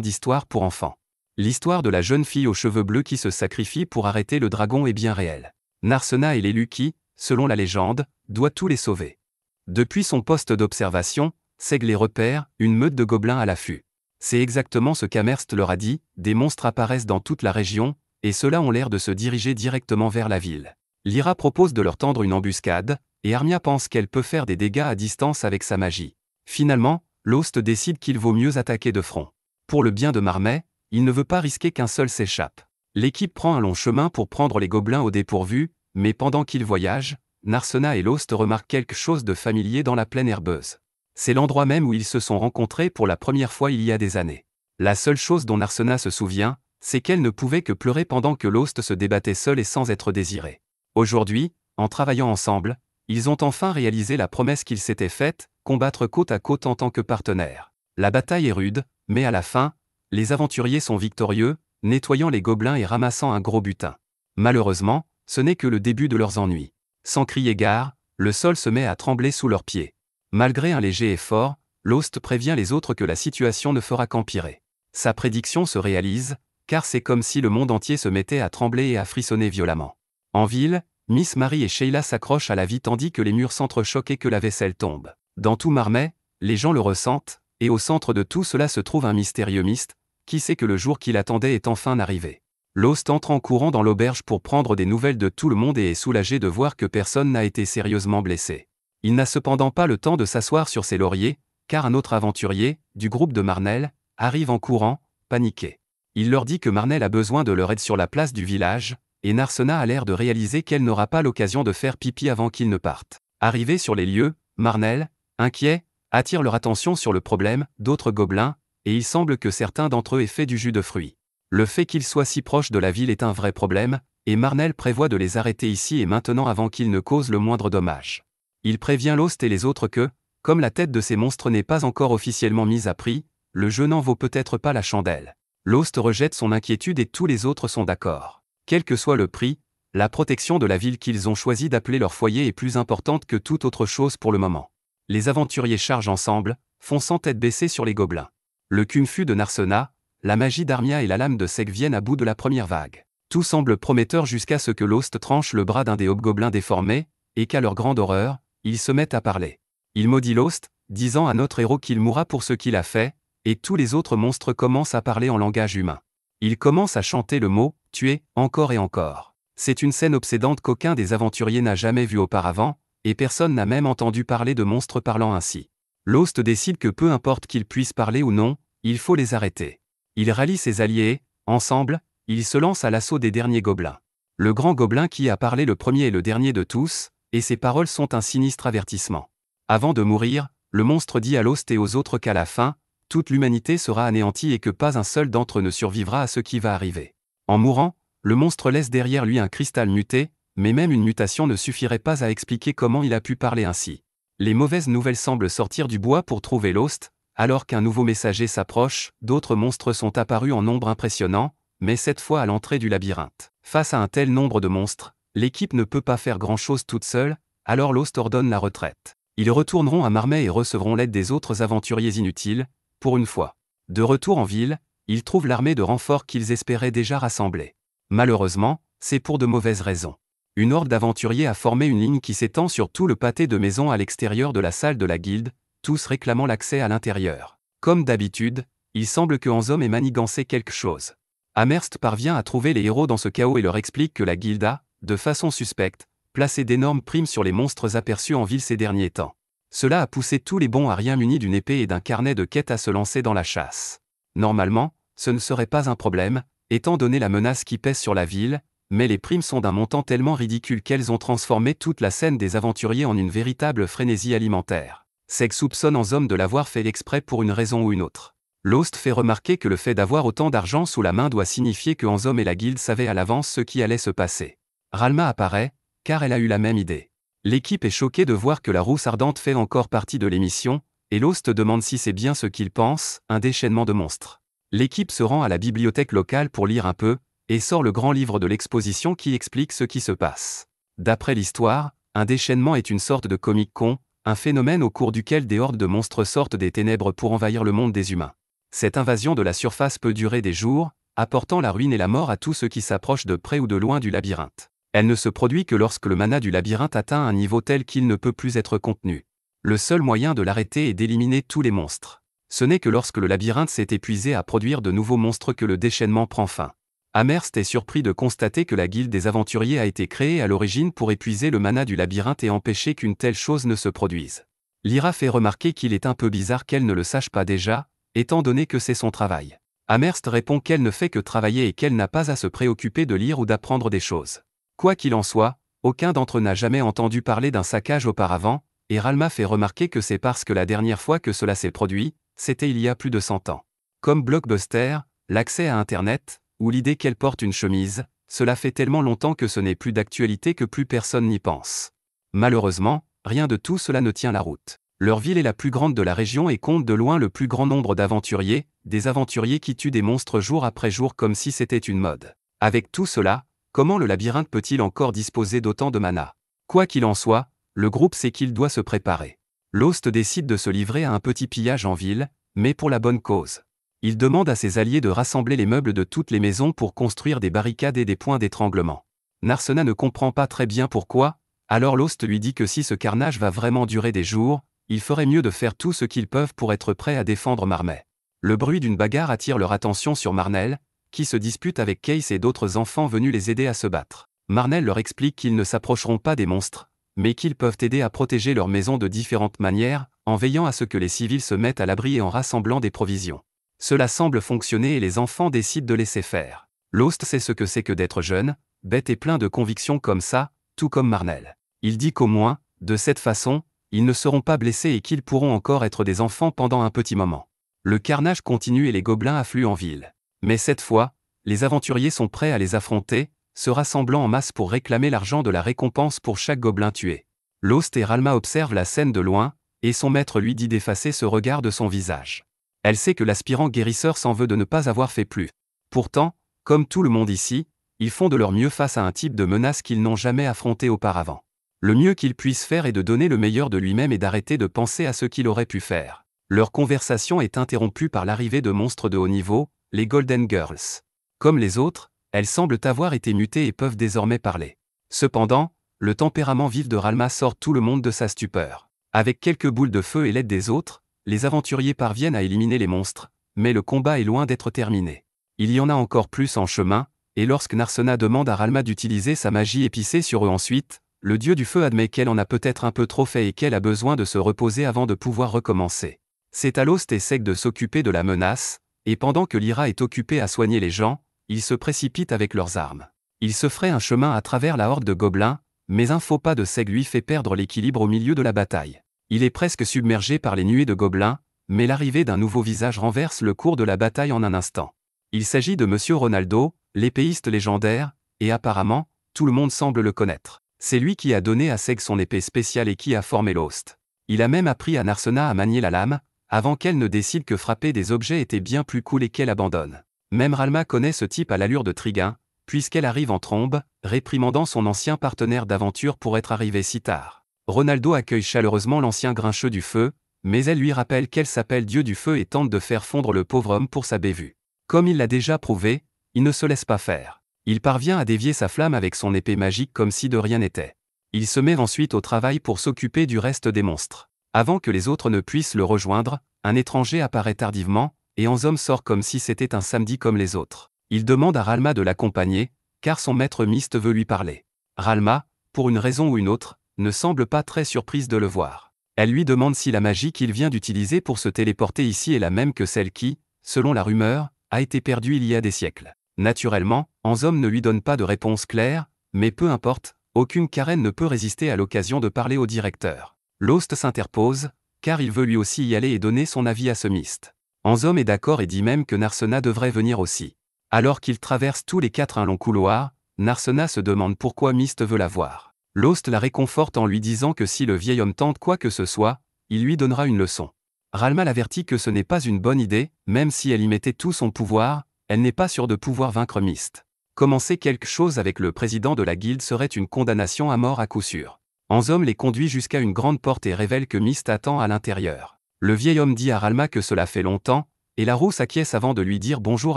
d'histoire pour enfants. L'histoire de la jeune fille aux cheveux bleus qui se sacrifie pour arrêter le dragon est bien réelle. Narsena est l'élu qui, selon la légende, doit tous les sauver. Depuis son poste d'observation, Seg les repère, une meute de gobelins à l'affût. C'est exactement ce qu'Amherst leur a dit, des monstres apparaissent dans toute la région, et ceux-là ont l'air de se diriger directement vers la ville. Lyra propose de leur tendre une embuscade, et Armia pense qu'elle peut faire des dégâts à distance avec sa magie. Finalement, Lost décide qu'il vaut mieux attaquer de front. Pour le bien de Marmay, il ne veut pas risquer qu'un seul s'échappe. L'équipe prend un long chemin pour prendre les gobelins au dépourvu, mais pendant qu'ils voyagent, Narsena et Lost remarquent quelque chose de familier dans la plaine herbeuse. C'est l'endroit même où ils se sont rencontrés pour la première fois il y a des années. La seule chose dont Narsena se souvient, c'est qu'elle ne pouvait que pleurer pendant que Lost se débattait seul et sans être désiré. Aujourd'hui, en travaillant ensemble, ils ont enfin réalisé la promesse qu'ils s'étaient faite, combattre côte à côte en tant que partenaires. La bataille est rude, mais à la fin, les aventuriers sont victorieux, nettoyant les gobelins et ramassant un gros butin. Malheureusement, ce n'est que le début de leurs ennuis. Sans crier gare, le sol se met à trembler sous leurs pieds. Malgré un léger effort, Lost prévient les autres que la situation ne fera qu'empirer. Sa prédiction se réalise, car c'est comme si le monde entier se mettait à trembler et à frissonner violemment. En ville, Miss Mary et Sheila s'accrochent à la vie tandis que les murs s'entrechoquent et que la vaisselle tombe. Dans tout Marmay, les gens le ressentent, et au centre de tout cela se trouve un mystérieux Mist, qui sait que le jour qu'il attendait est enfin arrivé. Lost entre en courant dans l'auberge pour prendre des nouvelles de tout le monde et est soulagé de voir que personne n'a été sérieusement blessé. Il n'a cependant pas le temps de s'asseoir sur ses lauriers, car un autre aventurier, du groupe de Marnell, arrive en courant, paniqué. Il leur dit que Marnell a besoin de leur aide sur la place du village, et Narsena a l'air de réaliser qu'elle n'aura pas l'occasion de faire pipi avant qu'ils ne partent. Arrivé sur les lieux, Marnell, inquiet, attire leur attention sur le problème d'autres gobelins, et il semble que certains d'entre eux aient fait du jus de fruits. Le fait qu'ils soient si proches de la ville est un vrai problème, et Marnell prévoit de les arrêter ici et maintenant avant qu'ils ne causent le moindre dommage. Il prévient Lost et les autres que, comme la tête de ces monstres n'est pas encore officiellement mise à prix, le jeu n'en vaut peut-être pas la chandelle. Lost rejette son inquiétude et tous les autres sont d'accord. Quel que soit le prix, la protection de la ville qu'ils ont choisi d'appeler leur foyer est plus importante que toute autre chose pour le moment. Les aventuriers chargent ensemble, fonçant tête baissée sur les gobelins. Le kung-fu de Narsena, la magie d'Armia et la lame de Seg viennent à bout de la première vague. Tout semble prometteur jusqu'à ce que Lost tranche le bras d'un des hobgoblins déformés, et qu'à leur grande horreur, ils se mettent à parler. Il maudit Lost, disant à notre héros qu'il mourra pour ce qu'il a fait, et tous les autres monstres commencent à parler en langage humain. Ils commencent à chanter le mot « tuer » encore et encore. C'est une scène obsédante qu'aucun des aventuriers n'a jamais vue auparavant, et personne n'a même entendu parler de monstres parlant ainsi. Lost décide que peu importe qu'ils puissent parler ou non, il faut les arrêter. Il rallie ses alliés et, ensemble, ils se lancent à l'assaut des derniers gobelins. Le grand gobelin qui a parlé le premier est le dernier de tous, et ses paroles sont un sinistre avertissement. Avant de mourir, le monstre dit à Lost et aux autres qu'à la fin, toute l'humanité sera anéantie et que pas un seul d'entre eux ne survivra à ce qui va arriver. En mourant, le monstre laisse derrière lui un cristal muté, mais même une mutation ne suffirait pas à expliquer comment il a pu parler ainsi. Les mauvaises nouvelles semblent sortir du bois pour trouver Lost, alors qu'un nouveau messager s'approche, d'autres monstres sont apparus en nombre impressionnant, mais cette fois à l'entrée du labyrinthe. Face à un tel nombre de monstres, l'équipe ne peut pas faire grand-chose toute seule, alors Lost ordonne la retraite. Ils retourneront à Marmey et recevront l'aide des autres aventuriers inutiles, pour une fois. De retour en ville, ils trouvent l'armée de renforts qu'ils espéraient déjà rassembler. Malheureusement, c'est pour de mauvaises raisons. Une horde d'aventuriers a formé une ligne qui s'étend sur tout le pâté de maisons à l'extérieur de la salle de la guilde, tous réclamant l'accès à l'intérieur. Comme d'habitude, il semble que Hanzom ait manigancé quelque chose. Amherst parvient à trouver les héros dans ce chaos et leur explique que la guilde a, de façon suspecte, placé d'énormes primes sur les monstres aperçus en ville ces derniers temps. Cela a poussé tous les bons ariens munis d'une épée et d'un carnet de quêtes à se lancer dans la chasse. Normalement, ce ne serait pas un problème, étant donné la menace qui pèse sur la ville, mais les primes sont d'un montant tellement ridicule qu'elles ont transformé toute la scène des aventuriers en une véritable frénésie alimentaire. Seg soupçonne Hanzom de l'avoir fait exprès pour une raison ou une autre. Lost fait remarquer que le fait d'avoir autant d'argent sous la main doit signifier que Hanzom et la guilde savaient à l'avance ce qui allait se passer. Ralma apparaît, car elle a eu la même idée. L'équipe est choquée de voir que la rousse ardente fait encore partie de l'émission, et Lost demande si c'est bien ce qu'il pense, un déchaînement de monstres. L'équipe se rend à la bibliothèque locale pour lire un peu, et sort le grand livre de l'exposition qui explique ce qui se passe. D'après l'histoire, un déchaînement est une sorte de Comic-Con, un phénomène au cours duquel des hordes de monstres sortent des ténèbres pour envahir le monde des humains. Cette invasion de la surface peut durer des jours, apportant la ruine et la mort à tous ceux qui s'approchent de près ou de loin du labyrinthe. Elle ne se produit que lorsque le mana du labyrinthe atteint un niveau tel qu'il ne peut plus être contenu. Le seul moyen de l'arrêter est d'éliminer tous les monstres. Ce n'est que lorsque le labyrinthe s'est épuisé à produire de nouveaux monstres que le déchaînement prend fin. Amherst est surpris de constater que la guilde des aventuriers a été créée à l'origine pour épuiser le mana du labyrinthe et empêcher qu'une telle chose ne se produise. Lyra fait remarquer qu'il est un peu bizarre qu'elle ne le sache pas déjà, étant donné que c'est son travail. Amherst répond qu'elle ne fait que travailler et qu'elle n'a pas à se préoccuper de lire ou d'apprendre des choses. Quoi qu'il en soit, aucun d'entre eux n'a jamais entendu parler d'un saccage auparavant, et Ralma fait remarquer que c'est parce que la dernière fois que cela s'est produit, c'était il y a plus de 100 ans. Comme Blockbuster, l'accès à Internet, ou l'idée qu'elle porte une chemise, cela fait tellement longtemps que ce n'est plus d'actualité que plus personne n'y pense. Malheureusement, rien de tout cela ne tient la route. Leur ville est la plus grande de la région et compte de loin le plus grand nombre d'aventuriers, des aventuriers qui tuent des monstres jour après jour comme si c'était une mode. Avec tout cela, comment le labyrinthe peut-il encore disposer d'autant de mana? Quoi qu'il en soit, le groupe sait qu'il doit se préparer. Lost décide de se livrer à un petit pillage en ville, mais pour la bonne cause. Il demande à ses alliés de rassembler les meubles de toutes les maisons pour construire des barricades et des points d'étranglement. Narsena ne comprend pas très bien pourquoi, alors Lost lui dit que si ce carnage va vraiment durer des jours, il ferait mieux de faire tout ce qu'ils peuvent pour être prêts à défendre Marmey. Le bruit d'une bagarre attire leur attention sur Marnell, qui se dispute avec Case et d'autres enfants venus les aider à se battre. Marnell leur explique qu'ils ne s'approcheront pas des monstres, mais qu'ils peuvent aider à protéger leur maison de différentes manières, en veillant à ce que les civils se mettent à l'abri et en rassemblant des provisions. Cela semble fonctionner et les enfants décident de laisser faire. Lost sait ce que c'est que d'être jeune, bête et plein de convictions comme ça, tout comme Marnell. Il dit qu'au moins, de cette façon, ils ne seront pas blessés et qu'ils pourront encore être des enfants pendant un petit moment. Le carnage continue et les gobelins affluent en ville. Mais cette fois, les aventuriers sont prêts à les affronter, se rassemblant en masse pour réclamer l'argent de la récompense pour chaque gobelin tué. Lost et Ralma observent la scène de loin, et son maître lui dit d'effacer ce regard de son visage. Elle sait que l'aspirant guérisseur s'en veut de ne pas avoir fait plus. Pourtant, comme tout le monde ici, ils font de leur mieux face à un type de menace qu'ils n'ont jamais affronté auparavant. Le mieux qu'ils puissent faire est de donner le meilleur de lui-même et d'arrêter de penser à ce qu'il aurait pu faire. Leur conversation est interrompue par l'arrivée de monstres de haut niveau, les Golden Girls. Comme les autres, elles semblent avoir été mutées et peuvent désormais parler. Cependant, le tempérament vif de Ralma sort tout le monde de sa stupeur. Avec quelques boules de feu et l'aide des autres, les aventuriers parviennent à éliminer les monstres, mais le combat est loin d'être terminé. Il y en a encore plus en chemin, et lorsque Narsena demande à Ralma d'utiliser sa magie épicée sur eux ensuite, le dieu du feu admet qu'elle en a peut-être un peu trop fait et qu'elle a besoin de se reposer avant de pouvoir recommencer. C'est à Lost et Seg de s'occuper de la menace, et pendant que Lyra est occupée à soigner les gens, ils se précipitent avec leurs armes. Ils se fraient un chemin à travers la horde de gobelins, mais un faux pas de Seg lui fait perdre l'équilibre au milieu de la bataille. Il est presque submergé par les nuées de gobelins, mais l'arrivée d'un nouveau visage renverse le cours de la bataille en un instant. Il s'agit de Monsieur Ronaldo, l'épéiste légendaire, et apparemment, tout le monde semble le connaître. C'est lui qui a donné à Seg son épée spéciale et qui a formé Lost. Il a même appris à Narsena à manier la lame, avant qu'elle ne décide que frapper des objets était bien plus cool et qu'elle abandonne. Même Ralma connaît ce type à l'allure de Triguin, puisqu'elle arrive en trombe, réprimandant son ancien partenaire d'aventure pour être arrivé si tard. Ronaldo accueille chaleureusement l'ancien grincheux du feu, mais elle lui rappelle qu'elle s'appelle Dieu du feu et tente de faire fondre le pauvre homme pour sa bévue. Comme il l'a déjà prouvé, il ne se laisse pas faire. Il parvient à dévier sa flamme avec son épée magique comme si de rien n'était. Il se met ensuite au travail pour s'occuper du reste des monstres. Avant que les autres ne puissent le rejoindre, un étranger apparaît tardivement, et Anzom sort comme si c'était un samedi comme les autres. Il demande à Ralma de l'accompagner, car son maître Myst veut lui parler. Ralma, pour une raison ou une autre, ne semble pas très surprise de le voir. Elle lui demande si la magie qu'il vient d'utiliser pour se téléporter ici est la même que celle qui, selon la rumeur, a été perdue il y a des siècles. Naturellement, Anzom ne lui donne pas de réponse claire, mais peu importe, aucune Karen ne peut résister à l'occasion de parler au directeur. Lost s'interpose, car il veut lui aussi y aller et donner son avis à ce Myst. Anzom est d'accord et dit même que Narsena devrait venir aussi. Alors qu'ils traversent tous les quatre un long couloir, Narsena se demande pourquoi Myst veut la voir. Lost la réconforte en lui disant que si le vieil homme tente quoi que ce soit, il lui donnera une leçon. Ralma l'avertit que ce n'est pas une bonne idée, même si elle y mettait tout son pouvoir, elle n'est pas sûre de pouvoir vaincre Myst. Commencer quelque chose avec le président de la guilde serait une condamnation à mort à coup sûr. Anzom les conduit jusqu'à une grande porte et révèle que Myst attend à l'intérieur. Le vieil homme dit à Ralma que cela fait longtemps, et la rousse acquiesce avant de lui dire bonjour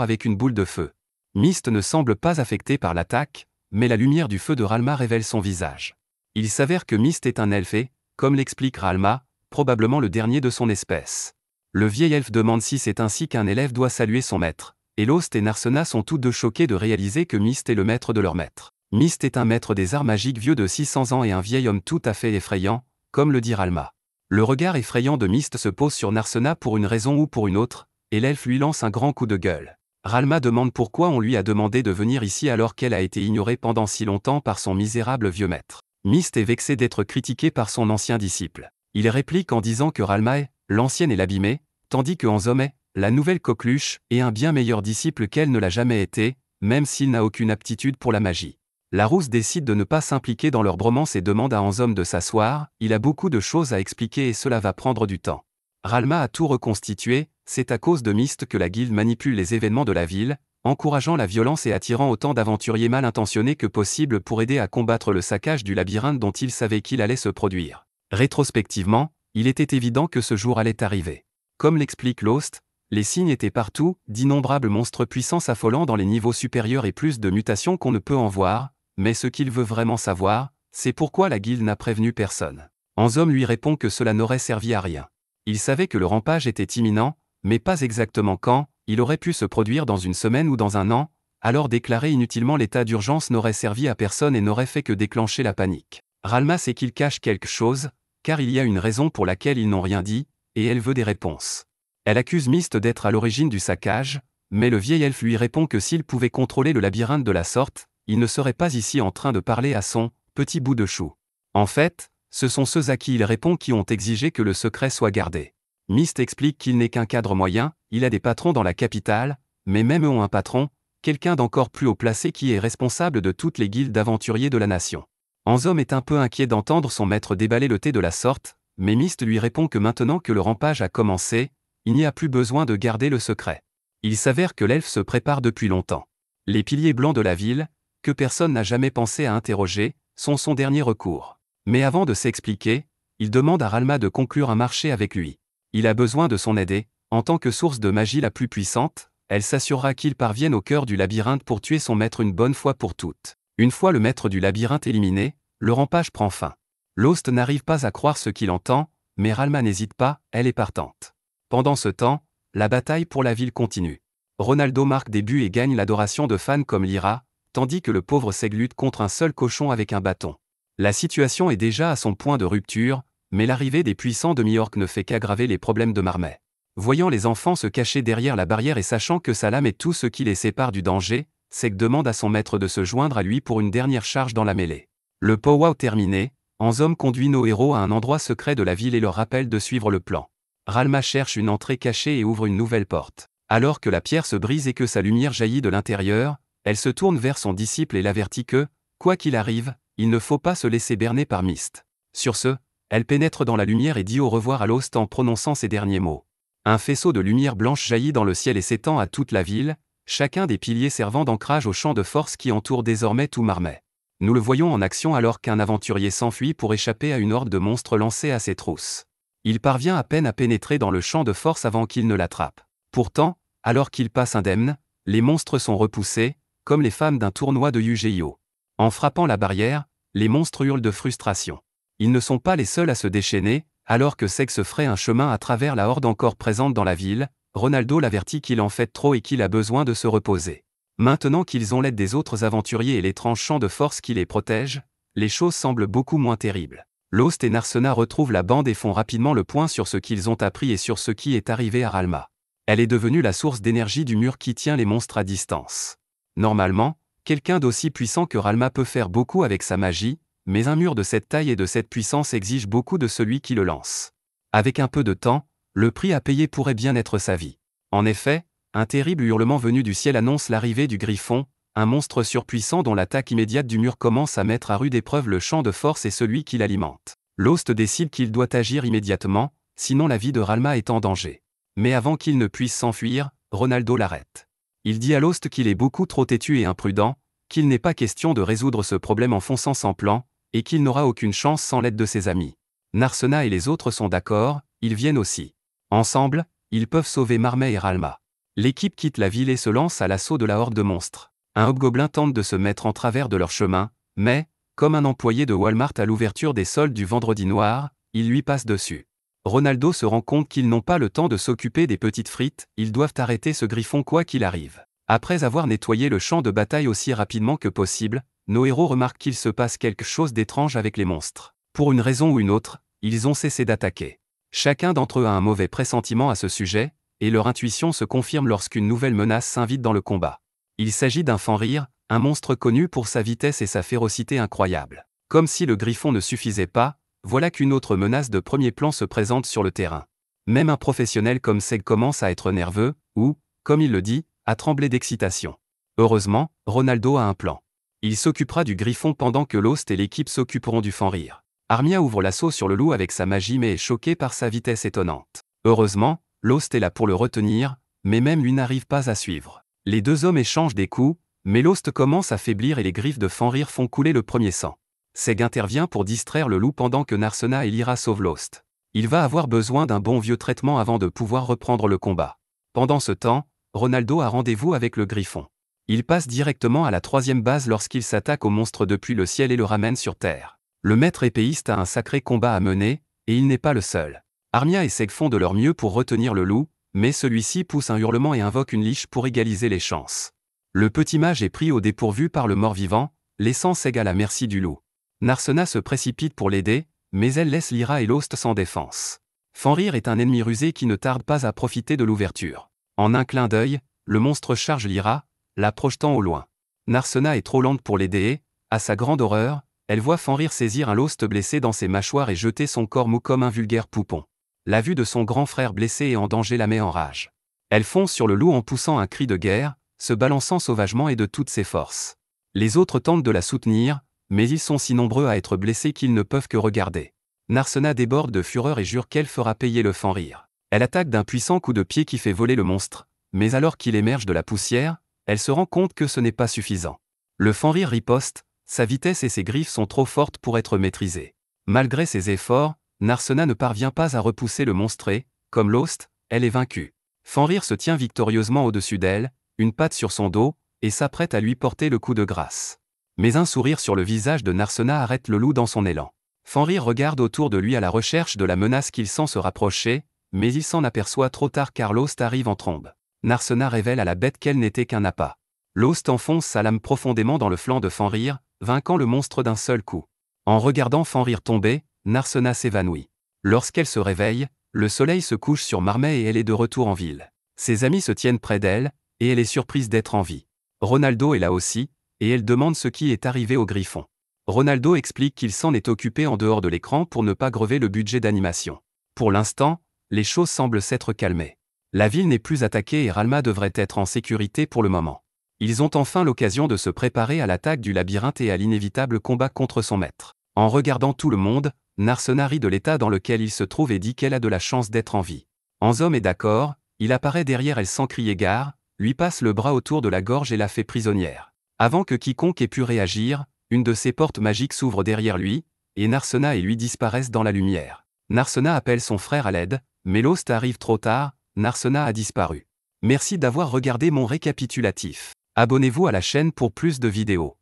avec une boule de feu. Myst ne semble pas affecté par l'attaque, mais la lumière du feu de Ralma révèle son visage. Il s'avère que Myst est un elfe et, comme l'explique Ralma, probablement le dernier de son espèce. Le vieil elfe demande si c'est ainsi qu'un élève doit saluer son maître, et Lost et Narsena sont tous deux choqués de réaliser que Myst est le maître de leur maître. Myst est un maître des arts magiques vieux de 600 ans et un vieil homme tout à fait effrayant, comme le dit Ralma. Le regard effrayant de Myst se pose sur Narsena pour une raison ou pour une autre, et l'elfe lui lance un grand coup de gueule. Ralma demande pourquoi on lui a demandé de venir ici alors qu'elle a été ignorée pendant si longtemps par son misérable vieux maître. Myst est vexé d'être critiqué par son ancien disciple. Il réplique en disant que Ralma est l'ancienne et l'abîmée, tandis que Anzom est la nouvelle coqueluche et un bien meilleur disciple qu'elle ne l'a jamais été, même s'il n'a aucune aptitude pour la magie. La rousse décide de ne pas s'impliquer dans leur bromance et demande à Anzom de s'asseoir, il a beaucoup de choses à expliquer et cela va prendre du temps. Ralma a tout reconstitué, c'est à cause de Myst que la guilde manipule les événements de la ville, encourageant la violence et attirant autant d'aventuriers mal intentionnés que possible pour aider à combattre le saccage du labyrinthe dont il savait qu'il allait se produire. Rétrospectivement, il était évident que ce jour allait arriver. Comme l'explique Lost, les signes étaient partout, d'innombrables monstres puissants s'affolant dans les niveaux supérieurs et plus de mutations qu'on ne peut en voir, mais ce qu'il veut vraiment savoir, c'est pourquoi la guilde n'a prévenu personne. Anzom lui répond que cela n'aurait servi à rien. Il savait que le rampage était imminent, mais pas exactement quand, il aurait pu se produire dans une semaine ou dans un an, alors déclarer inutilement l'état d'urgence n'aurait servi à personne et n'aurait fait que déclencher la panique. Ralma sait qu'il cache quelque chose, car il y a une raison pour laquelle ils n'ont rien dit, et elle veut des réponses. Elle accuse Myst d'être à l'origine du saccage, mais le vieil elfe lui répond que s'il pouvait contrôler le labyrinthe de la sorte, il ne serait pas ici en train de parler à son petit bout de chou. En fait, ce sont ceux à qui il répond qui ont exigé que le secret soit gardé. Myst explique qu'il n'est qu'un cadre moyen, il a des patrons dans la capitale, mais même eux ont un patron, quelqu'un d'encore plus haut placé qui est responsable de toutes les guildes d'aventuriers de la nation. Anzom est un peu inquiet d'entendre son maître déballer le thé de la sorte, mais Myst lui répond que maintenant que le rampage a commencé, il n'y a plus besoin de garder le secret. Il s'avère que l'elfe se prépare depuis longtemps. Les piliers blancs de la ville, que personne n'a jamais pensé à interroger, sont son dernier recours. Mais avant de s'expliquer, il demande à Ralma de conclure un marché avec lui. Il a besoin de son aide et, en tant que source de magie la plus puissante, elle s'assurera qu'il parvienne au cœur du labyrinthe pour tuer son maître une bonne fois pour toutes. Une fois le maître du labyrinthe éliminé, le rampage prend fin. Lost n'arrive pas à croire ce qu'il entend, mais Ralma n'hésite pas, elle est partante. Pendant ce temps, la bataille pour la ville continue. Ronaldo marque des buts et gagne l'adoration de fans comme Lyra, tandis que le pauvre Seg lutte contre un seul cochon avec un bâton. La situation est déjà à son point de rupture, mais l'arrivée des puissants demi-orques ne fait qu'aggraver les problèmes de Marmet. Voyant les enfants se cacher derrière la barrière et sachant que sa lame est tout ce qui les sépare du danger, Seg demande à son maître de se joindre à lui pour une dernière charge dans la mêlée. Le pow-wow terminé, Anzom conduit nos héros à un endroit secret de la ville et leur rappelle de suivre le plan. Ralma cherche une entrée cachée et ouvre une nouvelle porte. Alors que la pierre se brise et que sa lumière jaillit de l'intérieur, elle se tourne vers son disciple et l'avertit que, quoi qu'il arrive, il ne faut pas se laisser berner par Myst. Sur ce, elle pénètre dans la lumière et dit au revoir à Lost en prononçant ces derniers mots. Un faisceau de lumière blanche jaillit dans le ciel et s'étend à toute la ville, chacun des piliers servant d'ancrage au champ de force qui entoure désormais tout Marmet. Nous le voyons en action alors qu'un aventurier s'enfuit pour échapper à une horde de monstres lancés à ses trousses. Il parvient à peine à pénétrer dans le champ de force avant qu'il ne l'attrape. Pourtant, alors qu'il passe indemne, les monstres sont repoussés, comme les femmes d'un tournoi de Yu-Gi-Oh! En frappant la barrière, les monstres hurlent de frustration. Ils ne sont pas les seuls à se déchaîner, alors que Seg se fraye un chemin à travers la horde encore présente dans la ville. Ronaldo l'avertit qu'il en fait trop et qu'il a besoin de se reposer. Maintenant qu'ils ont l'aide des autres aventuriers et l'étrange champ de force qui les protège, les choses semblent beaucoup moins terribles. Lost et Narsena retrouvent la bande et font rapidement le point sur ce qu'ils ont appris et sur ce qui est arrivé à Ralma. Elle est devenue la source d'énergie du mur qui tient les monstres à distance. Normalement, quelqu'un d'aussi puissant que Ralma peut faire beaucoup avec sa magie, mais un mur de cette taille et de cette puissance exige beaucoup de celui qui le lance. Avec un peu de temps, le prix à payer pourrait bien être sa vie. En effet, un terrible hurlement venu du ciel annonce l'arrivée du Griffon, un monstre surpuissant dont l'attaque immédiate du mur commence à mettre à rude épreuve le champ de force et celui qui l'alimente. Lost décide qu'il doit agir immédiatement, sinon la vie de Ralma est en danger. Mais avant qu'il ne puisse s'enfuir, Ronaldo l'arrête. Il dit à Lost qu'il est beaucoup trop têtu et imprudent, qu'il n'est pas question de résoudre ce problème en fonçant sans plan, et qu'il n'aura aucune chance sans l'aide de ses amis. Narsena et les autres sont d'accord, ils viennent aussi. Ensemble, ils peuvent sauver Marmet et Ralma. L'équipe quitte la ville et se lance à l'assaut de la horde de monstres. Un hobgoblin tente de se mettre en travers de leur chemin, mais, comme un employé de Walmart à l'ouverture des soldes du Vendredi Noir, il lui passe dessus. Ronaldo se rend compte qu'ils n'ont pas le temps de s'occuper des petites frites, ils doivent arrêter ce griffon quoi qu'il arrive. Après avoir nettoyé le champ de bataille aussi rapidement que possible, nos héros remarquent qu'il se passe quelque chose d'étrange avec les monstres. Pour une raison ou une autre, ils ont cessé d'attaquer. Chacun d'entre eux a un mauvais pressentiment à ce sujet, et leur intuition se confirme lorsqu'une nouvelle menace s'invite dans le combat. Il s'agit d'un Fenrir, un monstre connu pour sa vitesse et sa férocité incroyable. Comme si le griffon ne suffisait pas, voilà qu'une autre menace de premier plan se présente sur le terrain. Même un professionnel comme Seg commence à être nerveux, ou, comme il le dit, à trembler d'excitation. Heureusement, Ronaldo a un plan. Il s'occupera du griffon pendant que Lost et l'équipe s'occuperont du Fenrir. Armia ouvre l'assaut sur le loup avec sa magie mais est choqué par sa vitesse étonnante. Heureusement, Lost est là pour le retenir, mais même lui n'arrive pas à suivre. Les deux hommes échangent des coups, mais Lost commence à faiblir et les griffes de Fenrir font couler le premier sang. Seg intervient pour distraire le loup pendant que Narsena et Lyra sauvent Lost. Il va avoir besoin d'un bon vieux traitement avant de pouvoir reprendre le combat. Pendant ce temps, Ronaldo a rendez-vous avec le griffon. Il passe directement à la troisième base lorsqu'il s'attaque au monstre depuis le ciel et le ramène sur terre. Le maître épéiste a un sacré combat à mener, et il n'est pas le seul. Armia et Seg font de leur mieux pour retenir le loup, mais celui-ci pousse un hurlement et invoque une liche pour égaliser les chances. Le petit mage est pris au dépourvu par le mort-vivant, laissant Seg à la merci du loup. Narsena se précipite pour l'aider, mais elle laisse Lyra et Lost sans défense. Fenrir est un ennemi rusé qui ne tarde pas à profiter de l'ouverture. En un clin d'œil, le monstre charge Lyra, la projetant au loin. Narsena est trop lente pour l'aider et, à sa grande horreur, elle voit Fenrir saisir un Lost blessé dans ses mâchoires et jeter son corps mou comme un vulgaire poupon. La vue de son grand frère blessé et en danger la met en rage. Elle fonce sur le loup en poussant un cri de guerre, se balançant sauvagement et de toutes ses forces. Les autres tentent de la soutenir, mais ils sont si nombreux à être blessés qu'ils ne peuvent que regarder. Narsena déborde de fureur et jure qu'elle fera payer le Fenrir. Elle attaque d'un puissant coup de pied qui fait voler le monstre, mais alors qu'il émerge de la poussière, elle se rend compte que ce n'est pas suffisant. Le Fenrir riposte, sa vitesse et ses griffes sont trop fortes pour être maîtrisées. Malgré ses efforts, Narsena ne parvient pas à repousser le monstre et, comme Lost, elle est vaincue. Fenrir se tient victorieusement au-dessus d'elle, une patte sur son dos, et s'apprête à lui porter le coup de grâce. Mais un sourire sur le visage de Narsena arrête le loup dans son élan. Fenrir regarde autour de lui à la recherche de la menace qu'il sent se rapprocher, mais il s'en aperçoit trop tard car Lost arrive en trombe. Narsena révèle à la bête qu'elle n'était qu'un appât. Lost enfonce sa lame profondément dans le flanc de Fenrir, vainquant le monstre d'un seul coup. En regardant Fenrir tomber, Narsena s'évanouit. Lorsqu'elle se réveille, le soleil se couche sur Marmet et elle est de retour en ville. Ses amis se tiennent près d'elle, et elle est surprise d'être en vie. Ronaldo est là aussi, et elle demande ce qui est arrivé au griffon. Ronaldo explique qu'il s'en est occupé en dehors de l'écran pour ne pas grever le budget d'animation. Pour l'instant, les choses semblent s'être calmées. La ville n'est plus attaquée et Ralma devrait être en sécurité pour le moment. Ils ont enfin l'occasion de se préparer à l'attaque du labyrinthe et à l'inévitable combat contre son maître. En regardant tout le monde, Narsena rit de l'état dans lequel il se trouve et dit qu'elle a de la chance d'être en vie. Anzom est d'accord, il apparaît derrière elle sans crier gare, lui passe le bras autour de la gorge et la fait prisonnière. Avant que quiconque ait pu réagir, une de ses portes magiques s'ouvre derrière lui, et Narsena et lui disparaissent dans la lumière. Narsena appelle son frère à l'aide, mais Lost arrive trop tard, Narsena a disparu. Merci d'avoir regardé mon récapitulatif. Abonnez-vous à la chaîne pour plus de vidéos.